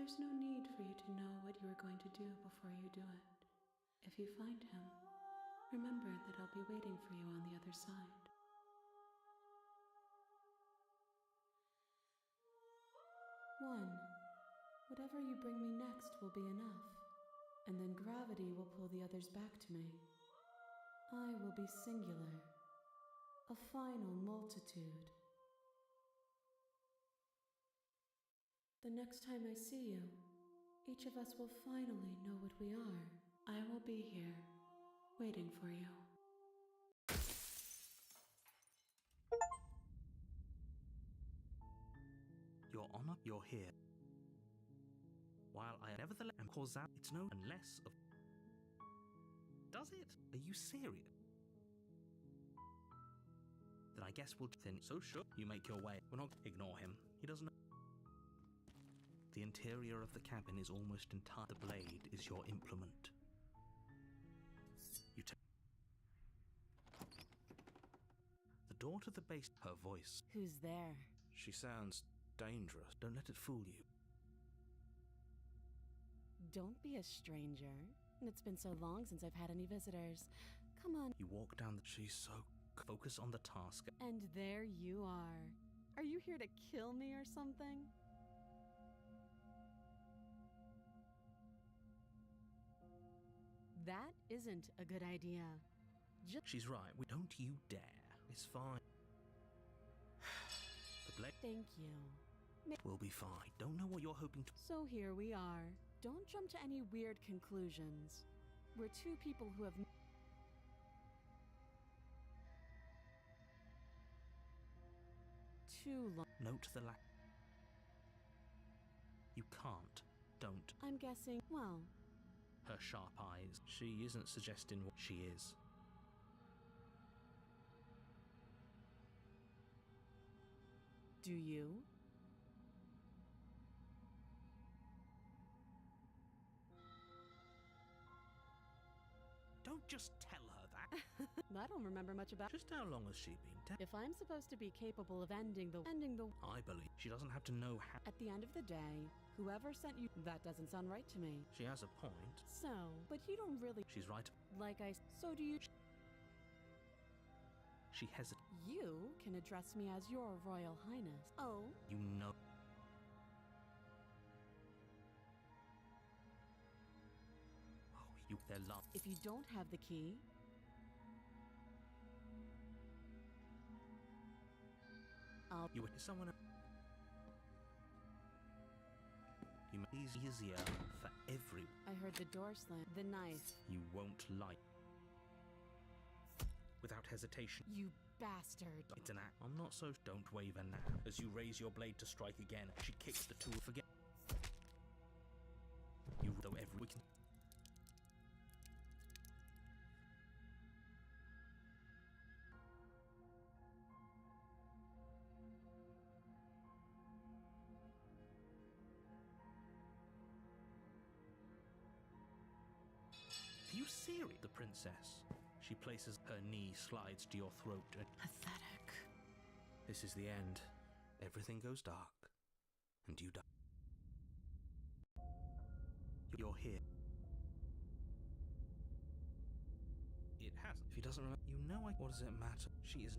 There's no need for you to know what you are going to do before you do it. If you find him, remember that I'll be waiting for you on the other side. One, whatever you bring me next will be enough, and then gravity will pull the others back to me. I will be singular, a final multitude. The next time I see you, each of us will finally know what we are. I will be here, waiting for you. Your Honor, you're here. While I nevertheless am cause out, it's no unless of. Does it? Are you serious? Then I guess we'll then. So sure, you make your way. We're not ignore him. He doesn't know. The interior of the cabin is almost entire. The blade is your implement. You take the door to the base. Her voice. Who's there? She sounds dangerous. Don't let it fool you. Don't be a stranger. It's been so long since I've had any visitors. Come on. You walk down the. She's so. Focus on the task. And there you are. Are you here to kill me or something? That isn't a good idea. She's right. Don't you dare. It's fine. The blade. Thank you. We'll be fine. Don't know what you're hoping to. So here we are. Don't jump to any weird conclusions. We're two people who have too long. Note the lack. You can't. Don't. I'm guessing, well, Her sharp eyes. She isn't suggesting what she is. do you? Don't just tell her that. I don't remember much about. Just how long has she been dead? If I'm supposed to be capable of ending the I believe she doesn't have to know how. at the end of the day, whoever sent you, that doesn't sound right to me. She has a point. So, but you don't really She's right. like so do you. She hesitates. You can address me as your Royal Highness. Oh, You know. Oh, you. They're love. if you don't have the key, You were someone. You make it easier for everyone. I heard the door slam. The knife. You won't like. Without hesitation. You bastard. It's an act. I'm not so. Don't waver now. As you raise your blade to strike again, she kicks the tool. Forget. You though every we can. Are you serious? The princess. She places her knee, slides to your throat. Pathetic. This is the end. Everything goes dark, and you die. You're here. It hasn't. If he doesn't remember, you know. What does it matter? She is.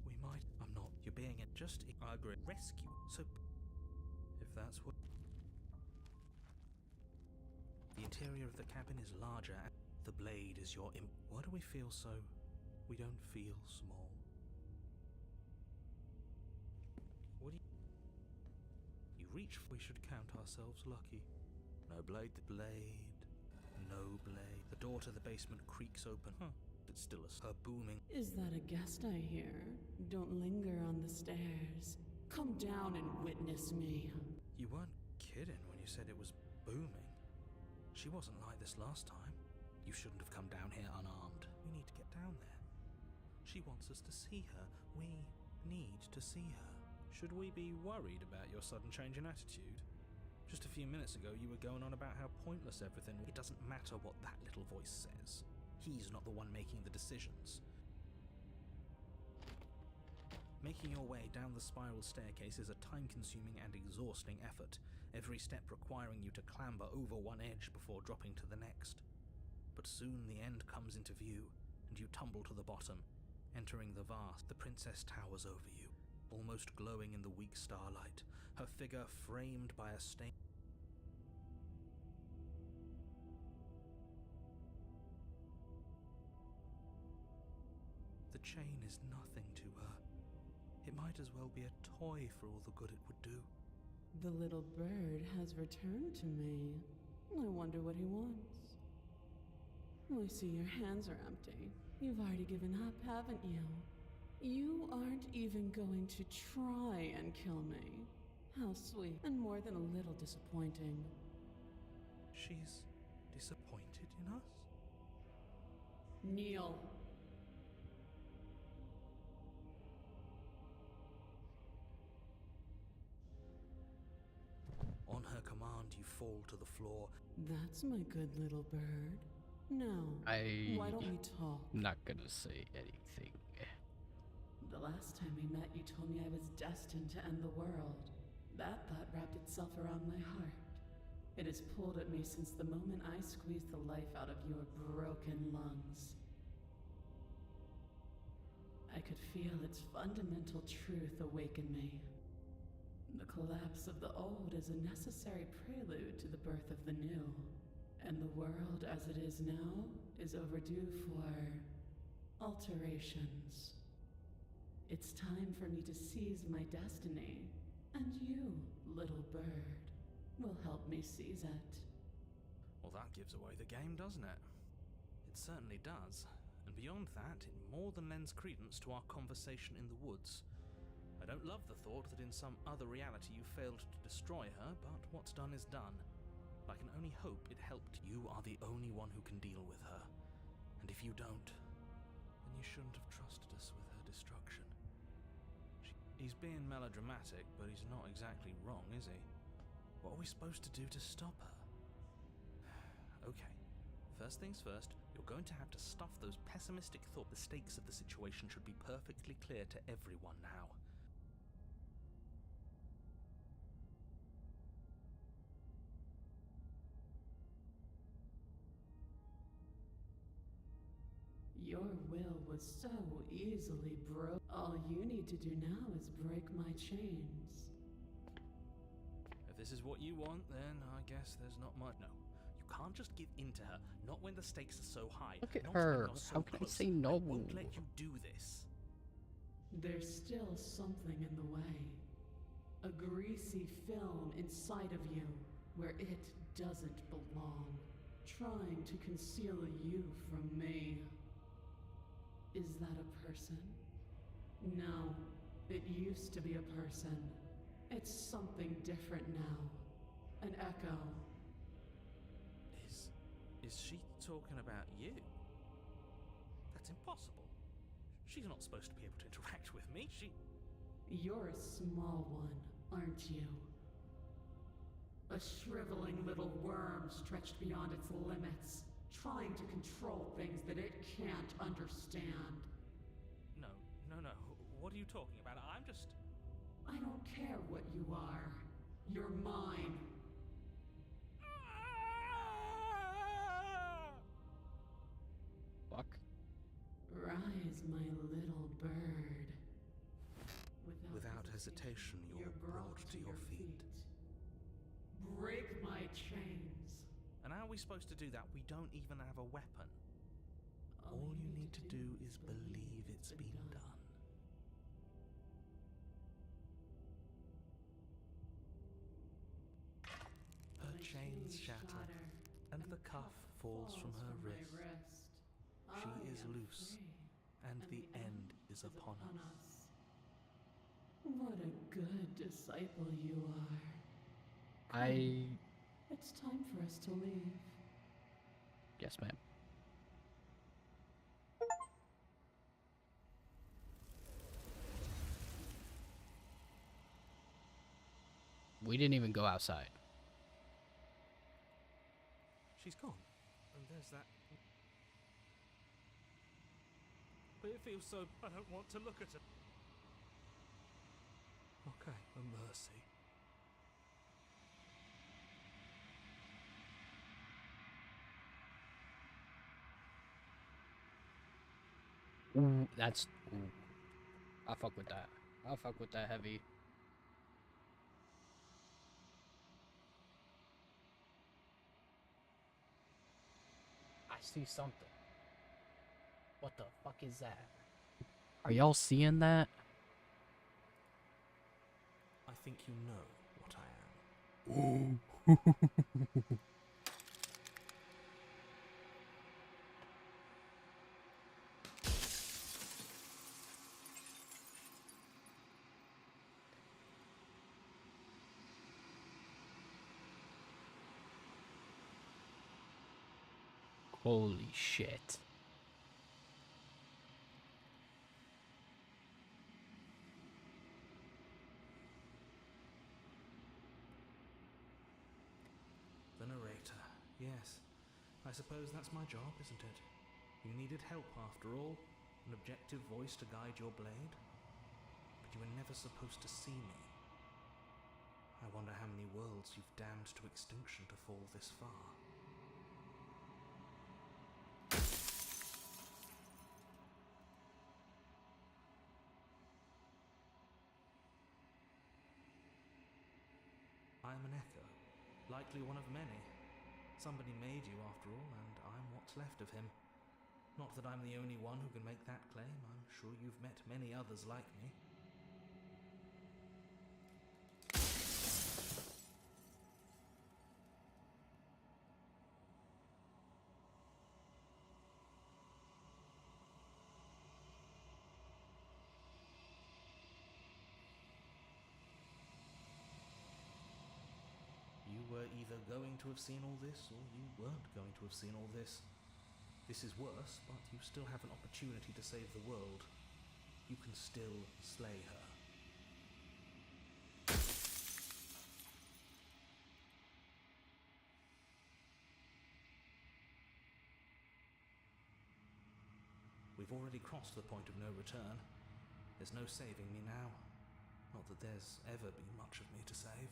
We might. I'm not. You're being it. Just. I agree. Rescue. So. If that's what. The interior of the cabin is larger. The blade is your imp. Why do we feel so? We don't feel small. What do you. You reach. We should count ourselves lucky. No blade. The blade. No blade. The door to the basement creaks open. Huh. It's still her booming. Is that a guest I hear? Don't linger on the stairs. Come down and witness me. You weren't kidding when you said it was booming. She wasn't like this last time. You shouldn't have come down here unarmed. We need to get down there. She wants us to see her. We need to see her. Should we be worried about your sudden change in attitude? Just a few minutes ago, you were going on about how pointless everything was. It doesn't matter what that little voice says. He's not the one making the decisions. Making your way down the spiral staircase is a time-consuming and exhausting effort, every step requiring you to clamber over one edge before dropping to the next. But soon the end comes into view, and you tumble to the bottom, entering the vast. The princess towers over you, almost glowing in the weak starlight, her figure framed by a stain. The chain is nothing to her. It might as well be a toy for all the good it would do. The little bird has returned to me. I wonder what he wants. I see your hands are empty. You've already given up, haven't you? You aren't even going to try and kill me. How sweet, and more than a little disappointing. She's disappointed in us? Kneel. On her command, you fall to the floor. That's my good little bird. Now, why don't we talk? I'm not gonna say anything. The last time we met, you told me I was destined to end the world. That thought wrapped itself around my heart. It has pulled at me since the moment I squeezed the life out of your broken lungs. I could feel its fundamental truth awaken me. The collapse of the old is a necessary prelude to the birth of the new. And the world as it is now is overdue for alterations. It's time for me to seize my destiny, and you, little bird, will help me seize it. Well, that gives away the game, doesn't it? It certainly does. And beyond that, it more than lends credence to our conversation in the woods. I don't love the thought that in some other reality you failed to destroy her, but what's done is done. I can only hope it helped. You are the only one who can deal with her. And if you don't, then you shouldn't have trusted us with her destruction. He's being melodramatic, but he's not exactly wrong, is he? What are we supposed to do to stop her? Okay, first things first, you're going to have to stuff those pessimistic thoughts. The stakes of the situation should be perfectly clear to everyone now. Your will was so easily broke. All you need to do now is break my chains. If this is what you want, then I guess there's not much. No, you can't just give in to her. Not when the stakes are so high. Look at not her. When you're so How can close. I say no? I won't let you do this. There's still something in the way. A greasy film inside of you where it doesn't belong, trying to conceal you from me. Is that a person? No, it used to be a person. It's something different now. An echo. Is she talking about you? That's impossible. She's not supposed to be able to interact with me. You're a small one, aren't you? A shriveling little worm stretched beyond its limits, trying to control things that it can't understand. No. What are you talking about? I don't care what you are. You're mine. Fuck. Rise, my little bird. Without hesitation, you're brought to your feet. Break my chains. And how are we supposed to do that? We don't even have a weapon. All you need to do is believe it's been done. Her chains shatter, and the cuff falls from her wrist. She is loose, and the end is upon us. What a good disciple you are. It's time for us to leave. Yes, ma'am. We didn't even go outside. She's gone. And there's that. But it feels so. I don't want to look at her. Okay, a mercy. Ooh, that's... Ooh. I fuck with that. I fuck with that heavy. I see something. What the fuck is that? Are y'all seeing that? I think you know what I am. Ooh. Holy shit. The narrator. Yes. I suppose that's my job, isn't it? You needed help after all. An objective voice to guide your blade. But you were never supposed to see me. I wonder how many worlds you've damned to extinction to fall this far. I'm an echo, likely one of many. Somebody made you after all, and I'm what's left of him. Not that I'm the only one who can make that claim. I'm sure you've met many others like me. You were either going to have seen all this, or you weren't going to have seen all this. This is worse, but you still have an opportunity to save the world. You can still slay her. We've already crossed the point of no return. There's no saving me now. Not that there's ever been much of me to save.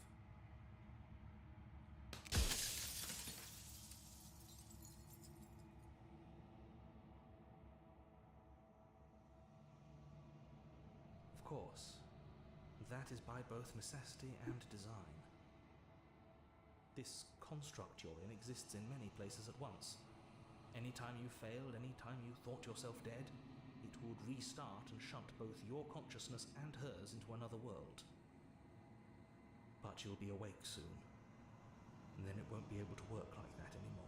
Of course, that is by both necessity and design. This construct you're in exists in many places at once. Anytime you failed, anytime you thought yourself dead, it would restart and shunt both your consciousness and hers into another world. But you'll be awake soon, and then it won't be able to work like that anymore.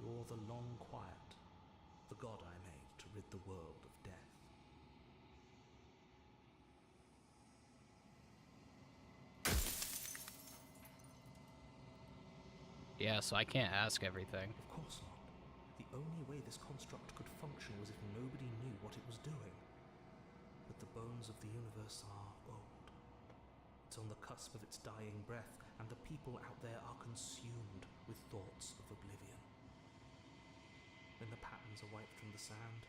You're the long quiet, the god I made to rid the world of death. Yeah, so I can't ask everything. Of course not. The only way this construct could function was if nobody knew what it was doing. But the bones of the universe are old. It's on the cusp of its dying breath, and the people out there are consumed with thoughts of oblivion. When the patterns are wiped from the sand,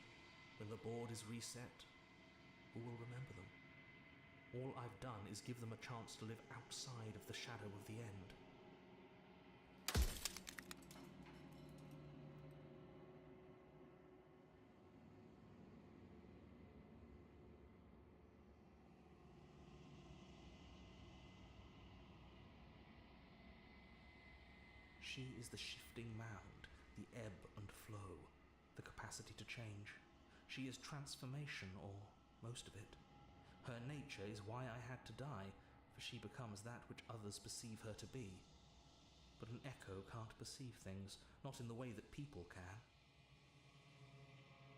when the board is reset, who will remember them? All I've done is give them a chance to live outside of the shadow of the end. She is the shifting mound, the ebb and flow, the capacity to change. She is transformation, or most of it. Her nature is why I had to die, for she becomes that which others perceive her to be. but an echo can't perceive things, not in the way that people can.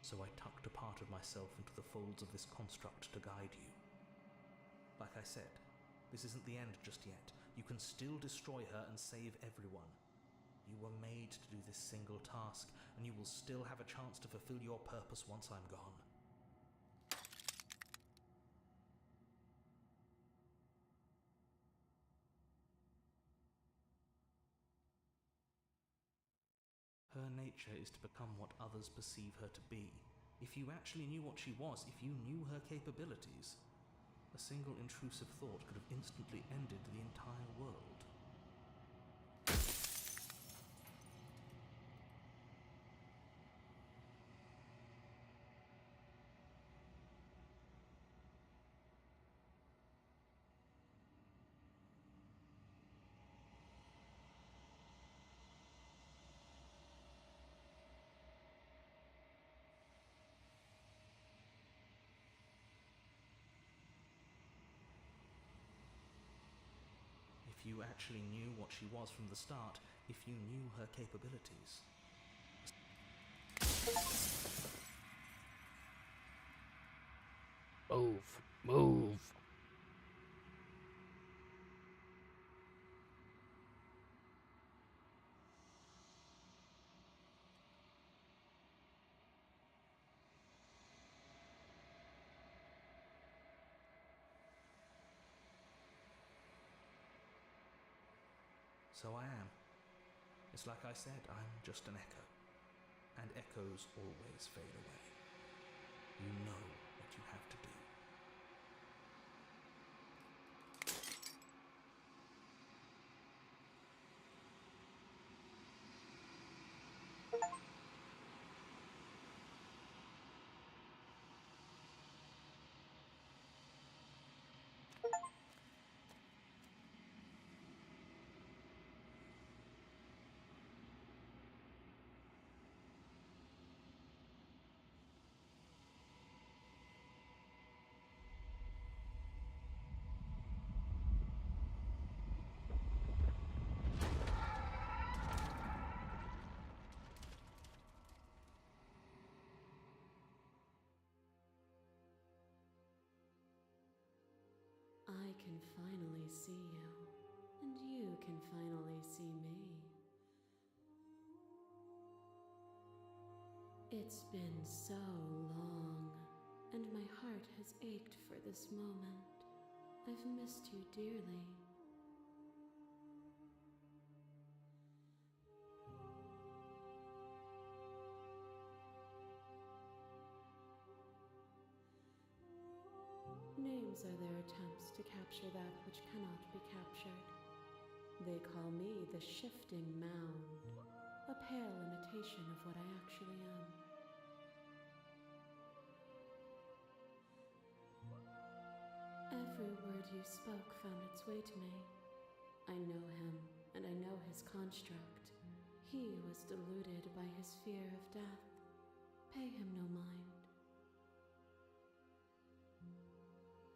So I tucked a part of myself into the folds of this construct to guide you. Like I said, this isn't the end just yet. You can still destroy her and save everyone. You were made to do this single task, and you will still have a chance to fulfill your purpose once I'm gone. Her nature is to become what others perceive her to be. If you actually knew what she was, if you knew her capabilities, a single intrusive thought could have instantly ended the entire world. If you actually knew what she was from the start, if you knew her capabilities. Move. Move. So I am. It's like I said, I'm just an echo. And echoes always fade away. You know what you have to do. I can finally see you, and you can finally see me. It's been so long, and my heart has ached for this moment. I've missed you dearly. Names are their attempts to capture that which cannot be captured. They call me the Shifting Mound, a pale imitation of what I actually am. Every word you spoke found its way to me. I know him, and I know his construct. He was deluded by his fear of death. Pay him no mind.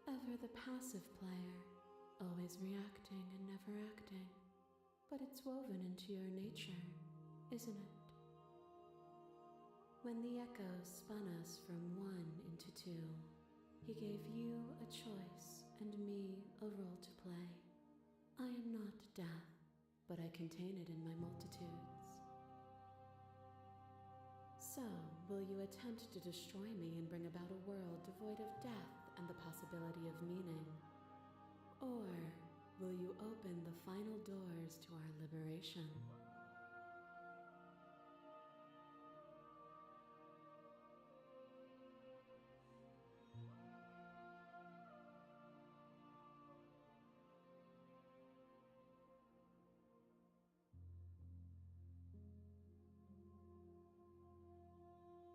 Ever the passive player, always reacting and never acting. But it's woven into your nature, isn't it? When the echo spun us from one into two, he gave you a choice and me a role to play. I am not death, but I contain it in my multitudes. So, will you attempt to destroy me and bring about a world devoid of death and the possibility of meaning? Or will you open the final doors to our liberation?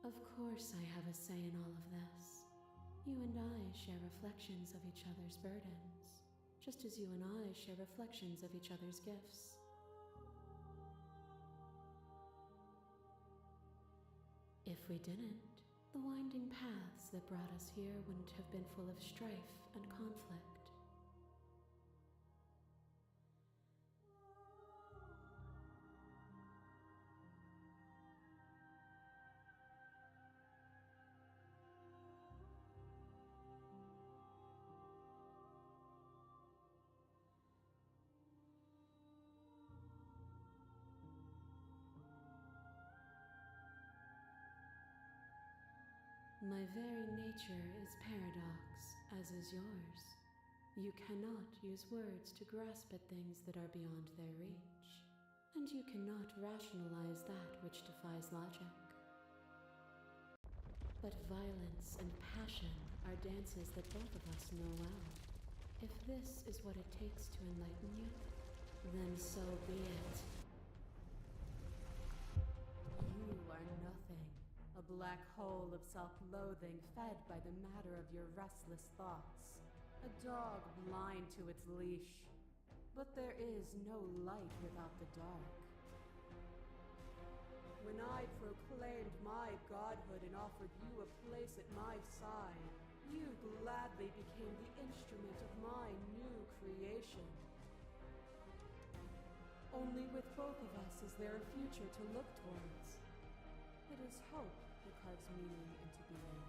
Of course I have a say in all of this. You and I share reflections of each other's burdens, just as you and I share reflections of each other's gifts. If we didn't, the winding paths that brought us here wouldn't have been full of strife and conflict. My very nature is paradox, as is yours. You cannot use words to grasp at things that are beyond their reach, and you cannot rationalize that which defies logic. But violence and passion are dances that both of us know well. If this is what it takes to enlighten you, then so be it. You are nothing. A black hole of self-loathing fed by the matter of your restless thoughts. A dog blind to its leash. But there is no light without the dark. When I proclaimed my godhood and offered you a place at my side, you gladly became the instrument of my new creation. Only with both of us is there a future to look towards. It is hope that carves meaning into being.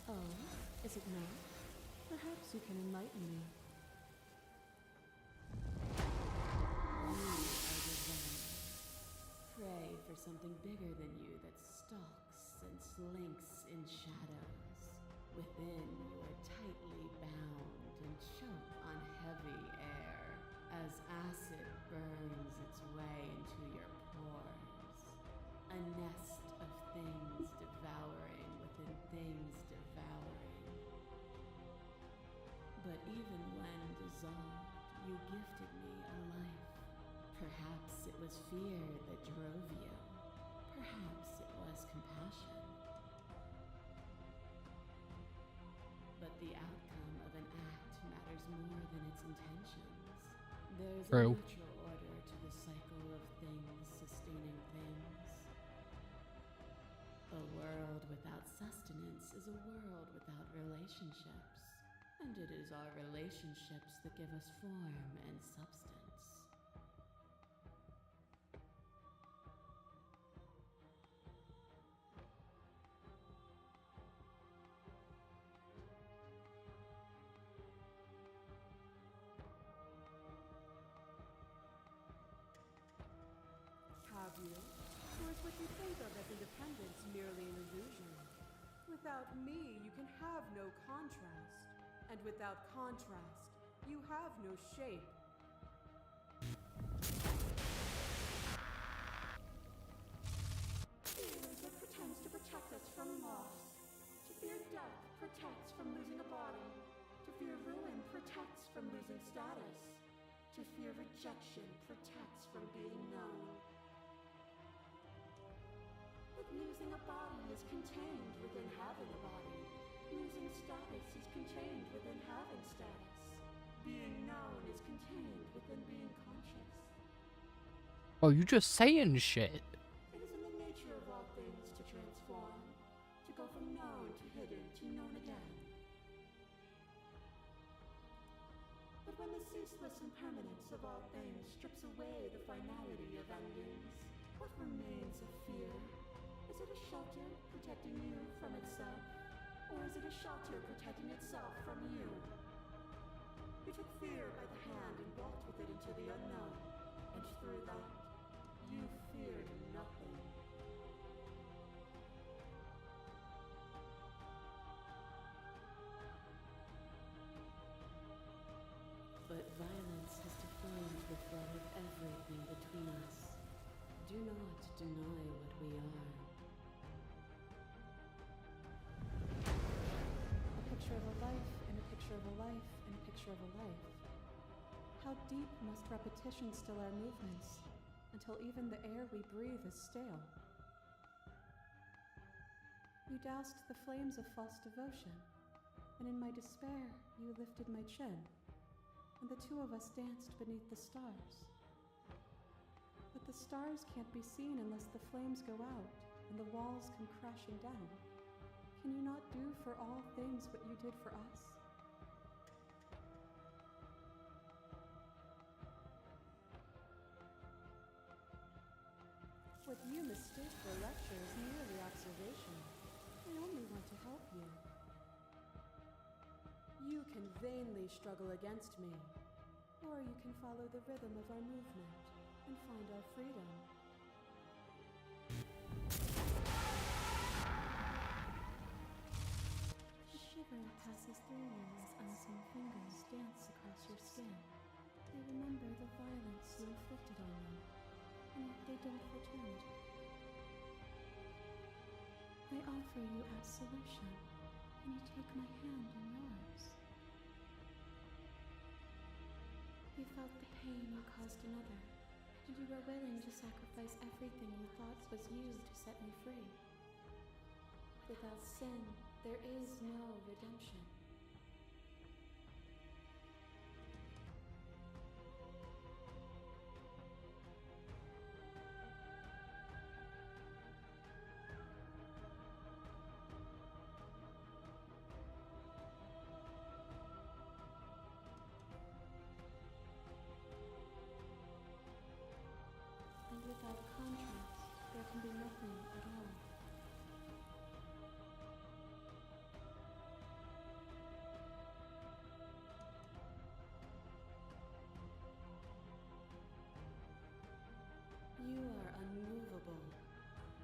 Oh, is it not? Perhaps you can enlighten me. You are revenge. Pray for something bigger than you that stalks and slinks in shadows. Within, you are tightly bound and choke on heavy air as acid burns its way into your pores. A nest of things devouring within things devouring. But even when dissolved, you gifted me a life. Perhaps it was fear that drove you. Perhaps it was compassion. But the outcome of an act matters more than its intentions. There's True. a natural order to the cycle of things sustaining things. A world without sustenance is a world without relationships. And it is our relationships that give us form and substance. Have you? Or is what you think of as independence merely an illusion? Without me, you can have no contrast. And without contrast, you have no shape. Fear that pretends to protect us from loss. To fear death protects from losing a body. To fear ruin protects from losing status. To fear rejection protects from being known. But losing a body is contained within having a body. Losing status is contained within having status. Being known is contained within being conscious. Oh, you just saying shit. It is in the nature of all things to transform, to go from known to hidden to known again. But when the ceaseless impermanence of all things strips away the finality of endings, what remains of fear? Is it a shelter protecting you from itself? Or is it a shelter protecting itself from you? You took fear by the hand and walked with it into the unknown, and through that, you feared nothing. But violence has deformed the flow of everything between us. Do not deny what we are. A picture of a life, and a picture of a life, and a picture of a life. How deep must repetition still our movements, until even the air we breathe is stale? You doused the flames of false devotion, and in my despair you lifted my chin, and the two of us danced beneath the stars. But the stars can't be seen unless the flames go out, and the walls come crashing down. Can you not do for all things what you did for us? What you mistake for lecture is merely observation. I only want to help you. You can vainly struggle against me, or you can follow the rhythm of our movement and find our freedom. A shiver passes through you as unseen fingers dance across your skin. They remember the violence you inflicted on them, and yet they don't return it. I offer you absolution, and you take my hand in yours. You felt the pain you caused another, and you were willing to sacrifice everything you thought was you to set me free. Without sin, there is no redemption. And without contrast, there can be nothing at all. You are unmovable.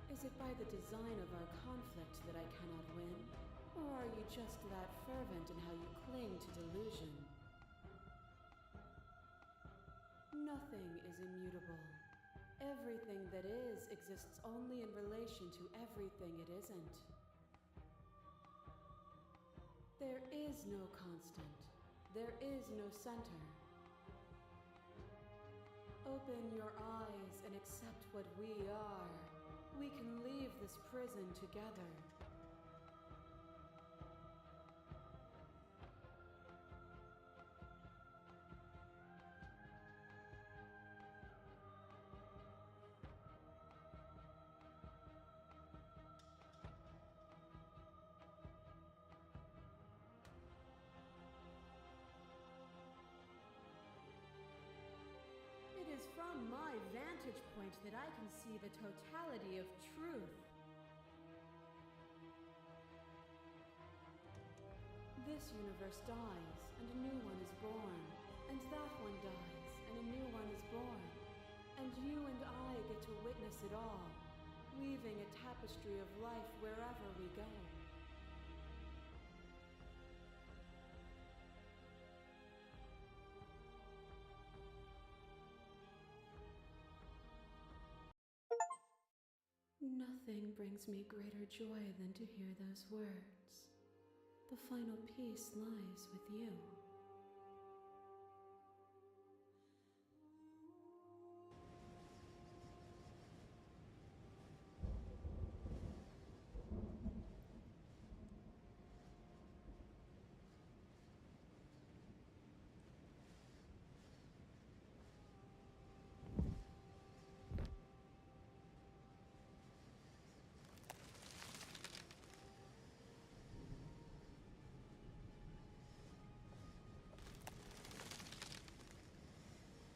Is it by the design of our conflict that I cannot win? Or are you just that fervent in how you cling to delusion? Nothing is immutable. Everything that is exists only in relation to everything it isn't. There is no constant. There is no center. Open your eyes and accept what we are. We can leave this prison together. It is from my vantage point that I can see the totality of truth. This universe dies, and a new one is born. And that one dies, and a new one is born. And you and I get to witness it all, weaving a tapestry of life wherever we go. Nothing brings me greater joy than to hear those words. The final peace lies with you.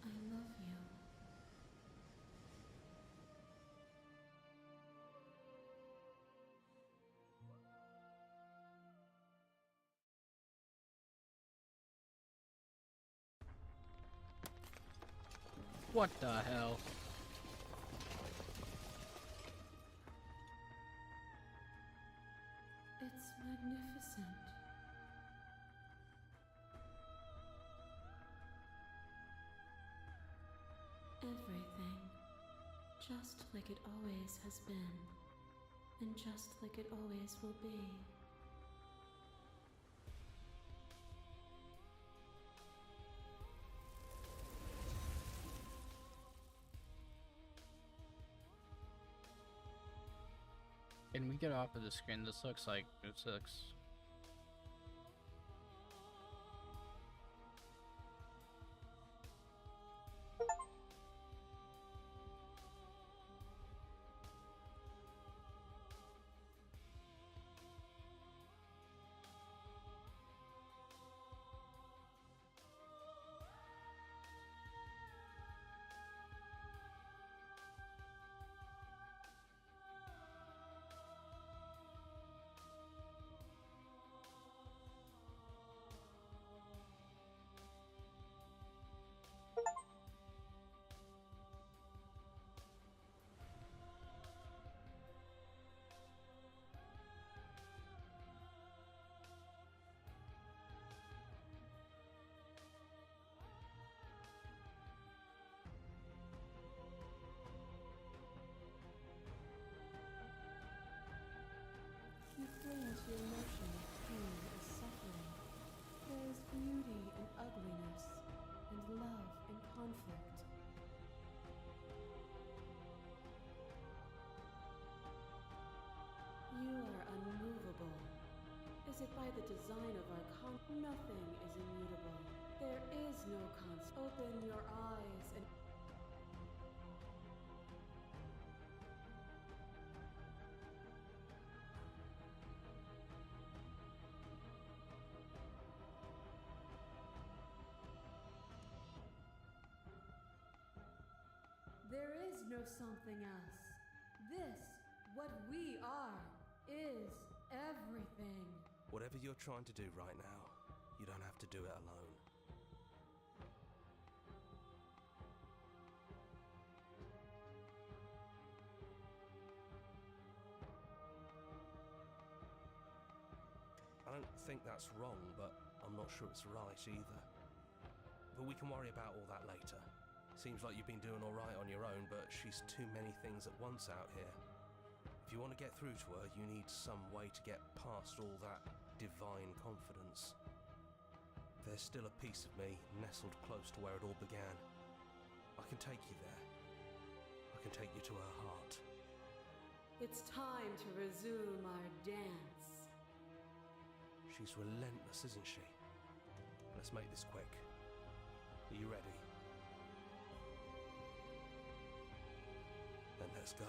I love you. What the hell? It's magnificent. Everything, just like it always has been, and just like it always will be. Can we get off of the screen? This looks like it looks. Is it by the design of our Nothing is immutable. There is no constant. Open your eyes and... There is no something else. This, what we are, is everything. Whatever you're trying to do right now, you don't have to do it alone. I don't think that's wrong, but I'm not sure it's right either. But we can worry about all that later. Seems like you've been doing all right on your own, but she's too many things at once out here. If you want to get through to her, you need some way to get past all that divine confidence. There's still a piece of me nestled close to where it all began. I can take you there. I can take you to her heart. It's time to resume our dance. She's relentless, isn't she? Let's make this quick. Are you ready? Then let's go.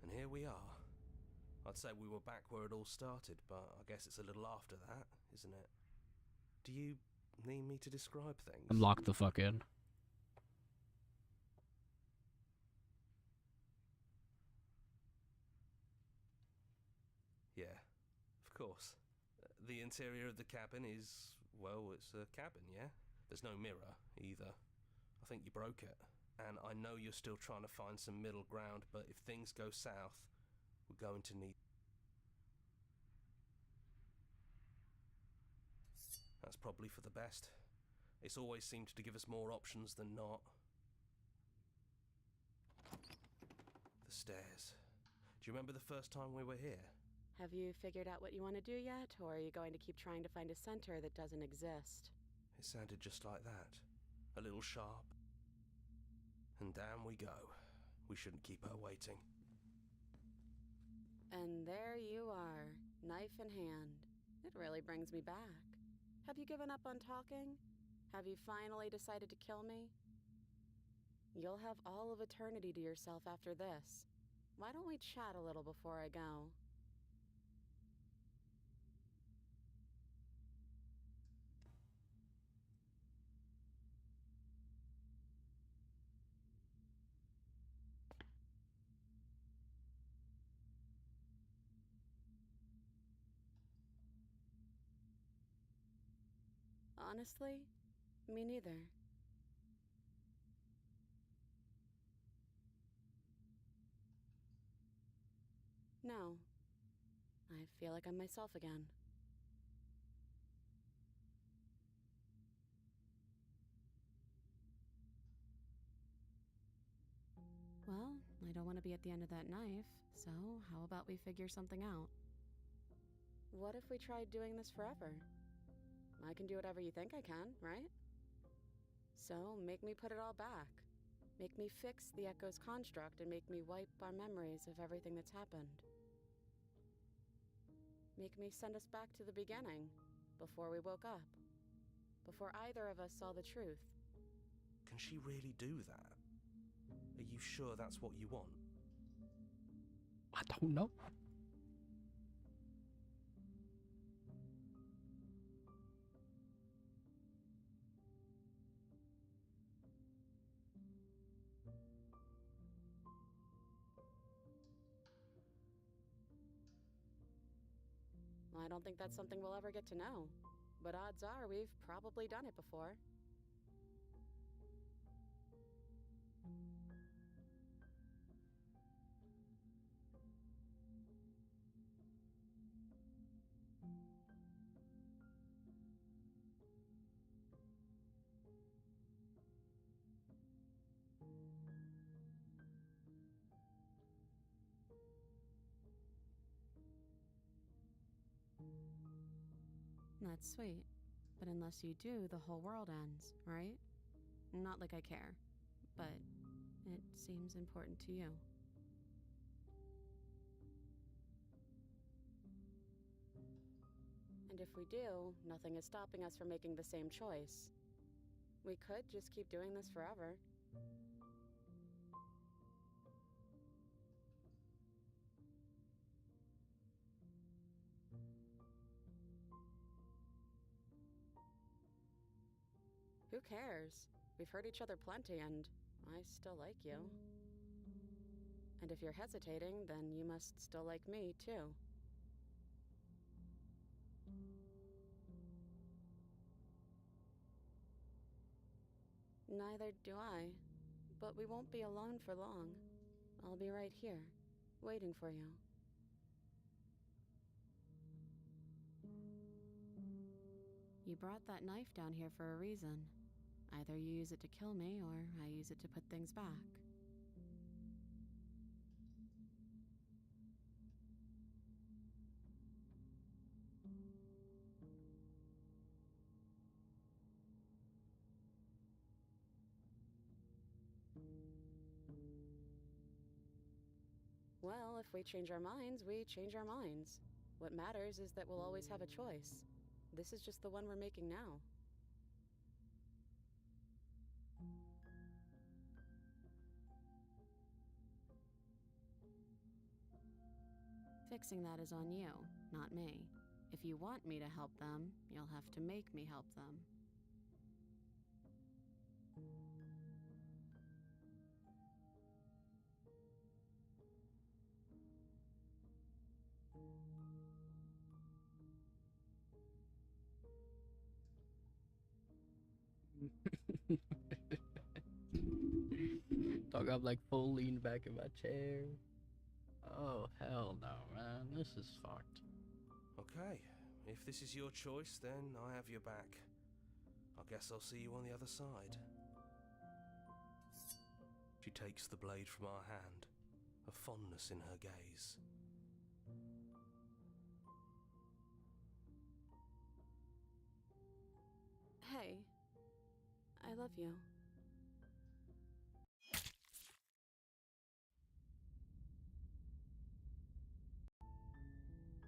And here we are. I'd say we were back where it all started, but I guess it's a little after that, isn't it? Do you need me to describe things? I'm locked the fuck in. Yeah, of course. The interior of the cabin is, well, it's a cabin, yeah? There's no mirror, either. I think you broke it. And I know you're still trying to find some middle ground, but if things go south, we're going to need... That's probably for the best. It's always seemed to give us more options than not. The stairs. Do you remember the first time we were here? Have you figured out what you want to do yet, or are you going to keep trying to find a center that doesn't exist? It sounded just like that. A little sharp. And down we go. We shouldn't keep her waiting. And there you are, knife in hand. It really brings me back. Have you given up on talking? Have you finally decided to kill me? You'll have all of eternity to yourself after this. Why don't we chat a little before I go? Honestly, me neither. No. I feel like I'm myself again. Well, I don't want to be at the end of that knife, so how about we figure something out? What if we tried doing this forever? I can do whatever you think I can, right? So, make me put it all back. Make me fix the Echo's construct and make me wipe our memories of everything that's happened. Make me send us back to the beginning, before we woke up. Before either of us saw the truth. Can she really do that? Are you sure that's what you want? I don't know. I don't think that's something we'll ever get to know. But odds are we've probably done it before. That's sweet. But unless you do, the whole world ends, right? Not like I care, but it seems important to you. And if we do, nothing is stopping us from making the same choice. We could just keep doing this forever. Who cares? We've hurt each other plenty, and I still like you. And if you're hesitating, then you must still like me, too. Neither do I. But we won't be alone for long. I'll be right here, waiting for you. You brought that knife down here for a reason. Either you use it to kill me, or I use it to put things back. Well, if we change our minds, we change our minds. What matters is that we'll always have a choice. This is just the one we're making now. Fixing that is on you, not me. If you want me to help them, you'll have to make me help them. Dog, I'm like full lean back in my chair. Oh, hell no, man. This is fucked. Okay, if this is your choice, then I have your back. I guess I'll see you on the other side. She takes the blade from our hand, a fondness in her gaze. Hey, I love you.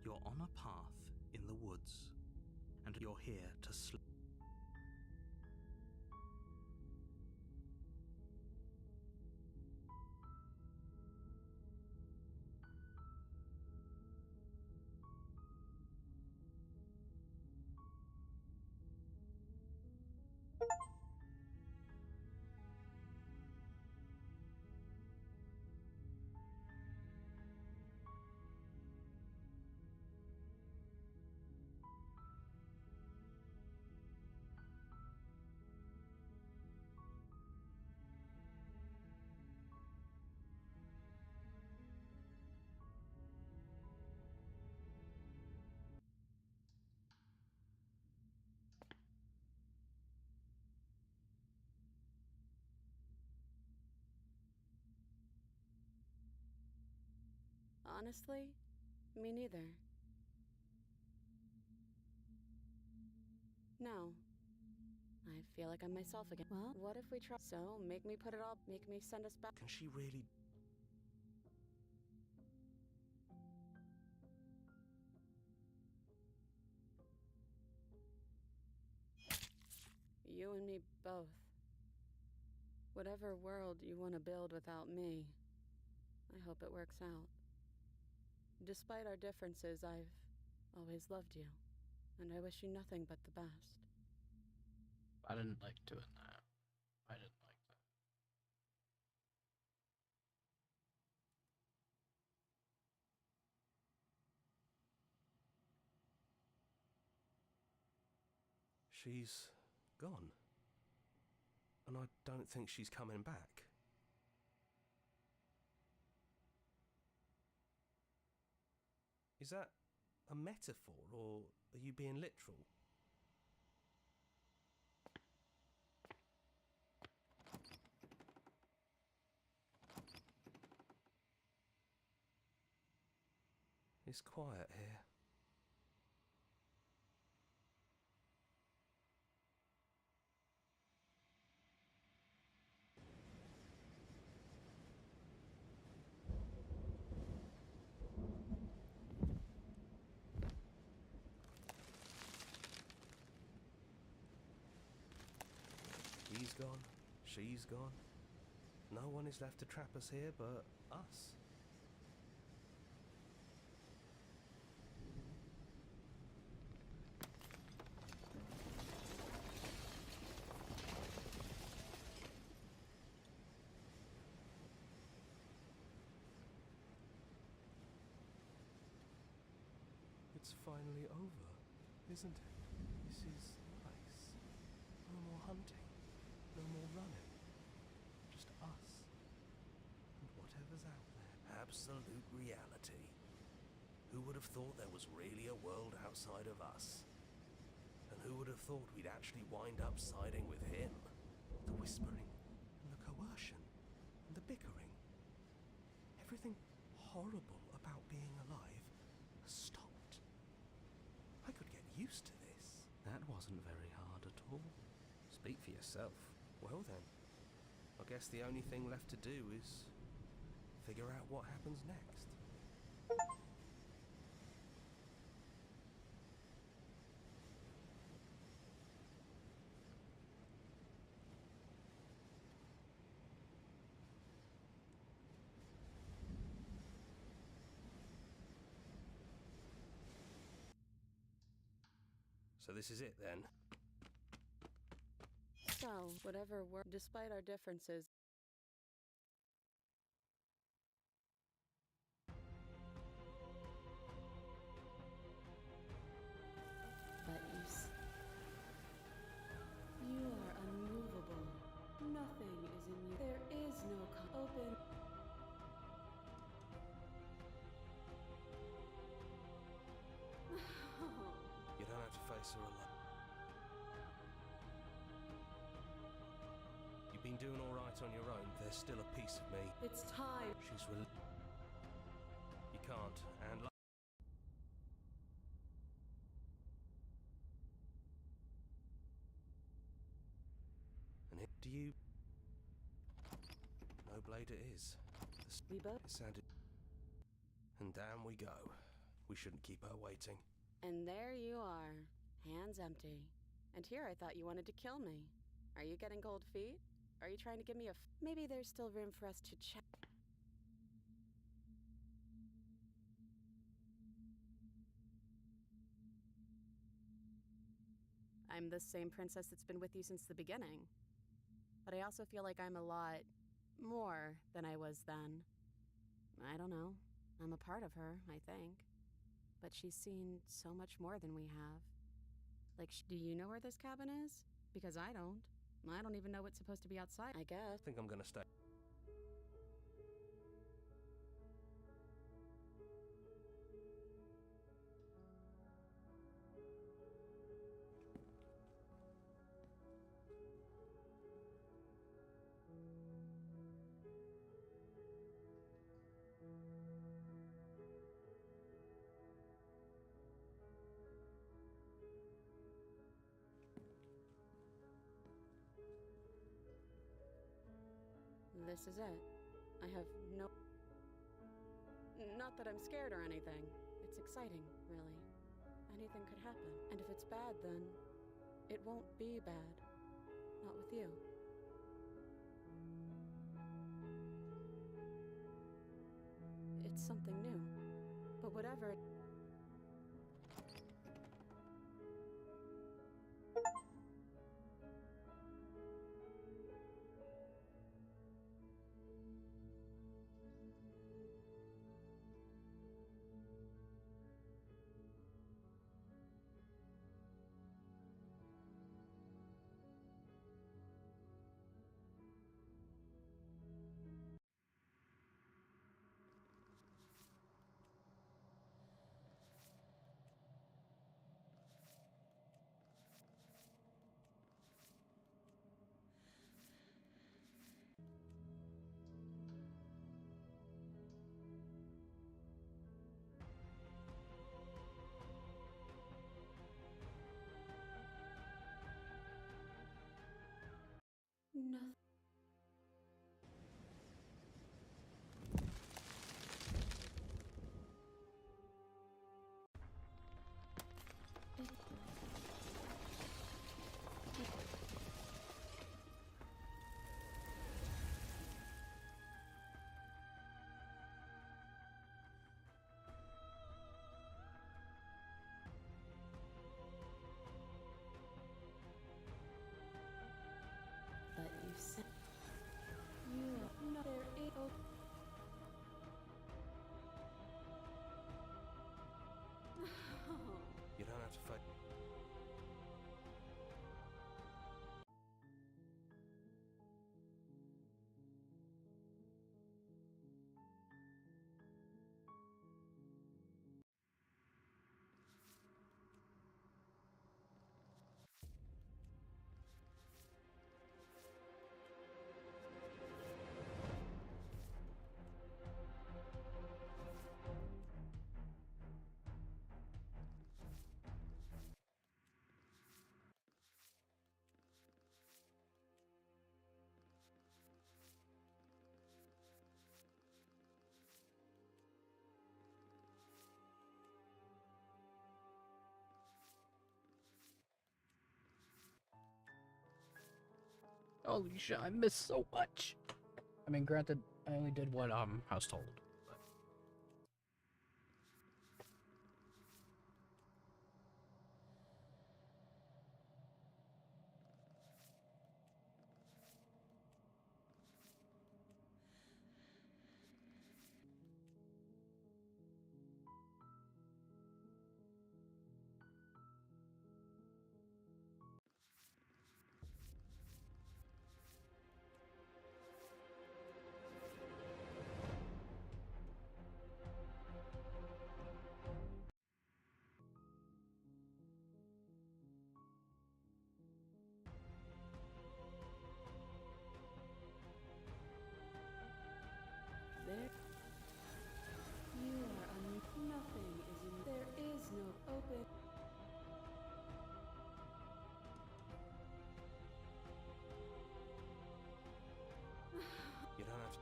You're on a path in the woods, and you're here to sleep. Honestly, me neither. No. I feel like I'm myself again. Well, what if we try? So, make me put it all, make me send us back. Can she really? You and me both. Whatever world you want to build without me, I hope it works out. Despite our differences, I've always loved you, and I wish you nothing but the best. I didn't like doing that. I didn't like that. She's gone. And I don't think she's coming back. Is that a metaphor, or are you being literal? It's quiet here. He's gone. She's gone. No one is left to trap us here but us. It's finally over, isn't it? This is nice. No more hunting. No more running. Just us. And whatever's out there. Absolute reality. Who would have thought there was really a world outside of us? And who would have thought we'd actually wind up siding with him? The whispering, and the coercion, and the bickering. Everything horrible about being alive has stopped. I could get used to this. That wasn't very hard at all. Speak for yourself. Well then, I guess the only thing left to do is figure out what happens next. So this is it then? So, whatever despite our differences, but you are unmovable. Nothing is in you. There is no open. You don't have to face her alone. You've been doing all right on your own. There's still a piece of me. It's time. She's You can't, and do you? No blade it is. We both. It sounded. And down we go. We shouldn't keep her waiting. And there you are, hands empty. And here I thought you wanted to kill me. Are you getting cold feet? Are you trying to give me a maybe there's still room for us to chat. I'm the same princess that's been with you since the beginning. But I also feel like I'm a lot more than I was then. I don't know. I'm a part of her, I think. But she's seen so much more than we have. Like, do you know where this cabin is? Because I don't. I don't even know what's supposed to be outside, I guess. I think I'm gonna stay. This is it. I have no... Not that I'm scared or anything. It's exciting, really. Anything could happen. And if it's bad, then it won't be bad. Not with you. It's something new. But whatever... Holy shit, I missed so much. I mean, granted, I only did what I was told. There. You are nothing is in. There is no open. You don't have to.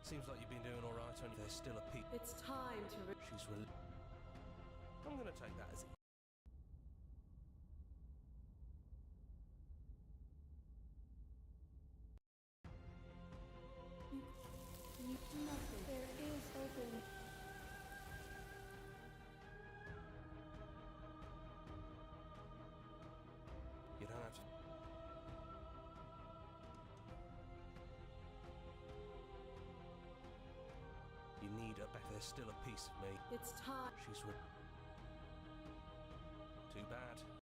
Seems like you've been doing all right. Only there's still a peak. It's time to. She's I'm gonna take that as. Nothing. There is open. You don't have to. You need a better. There's still a piece of me. It's time. She's. Too bad.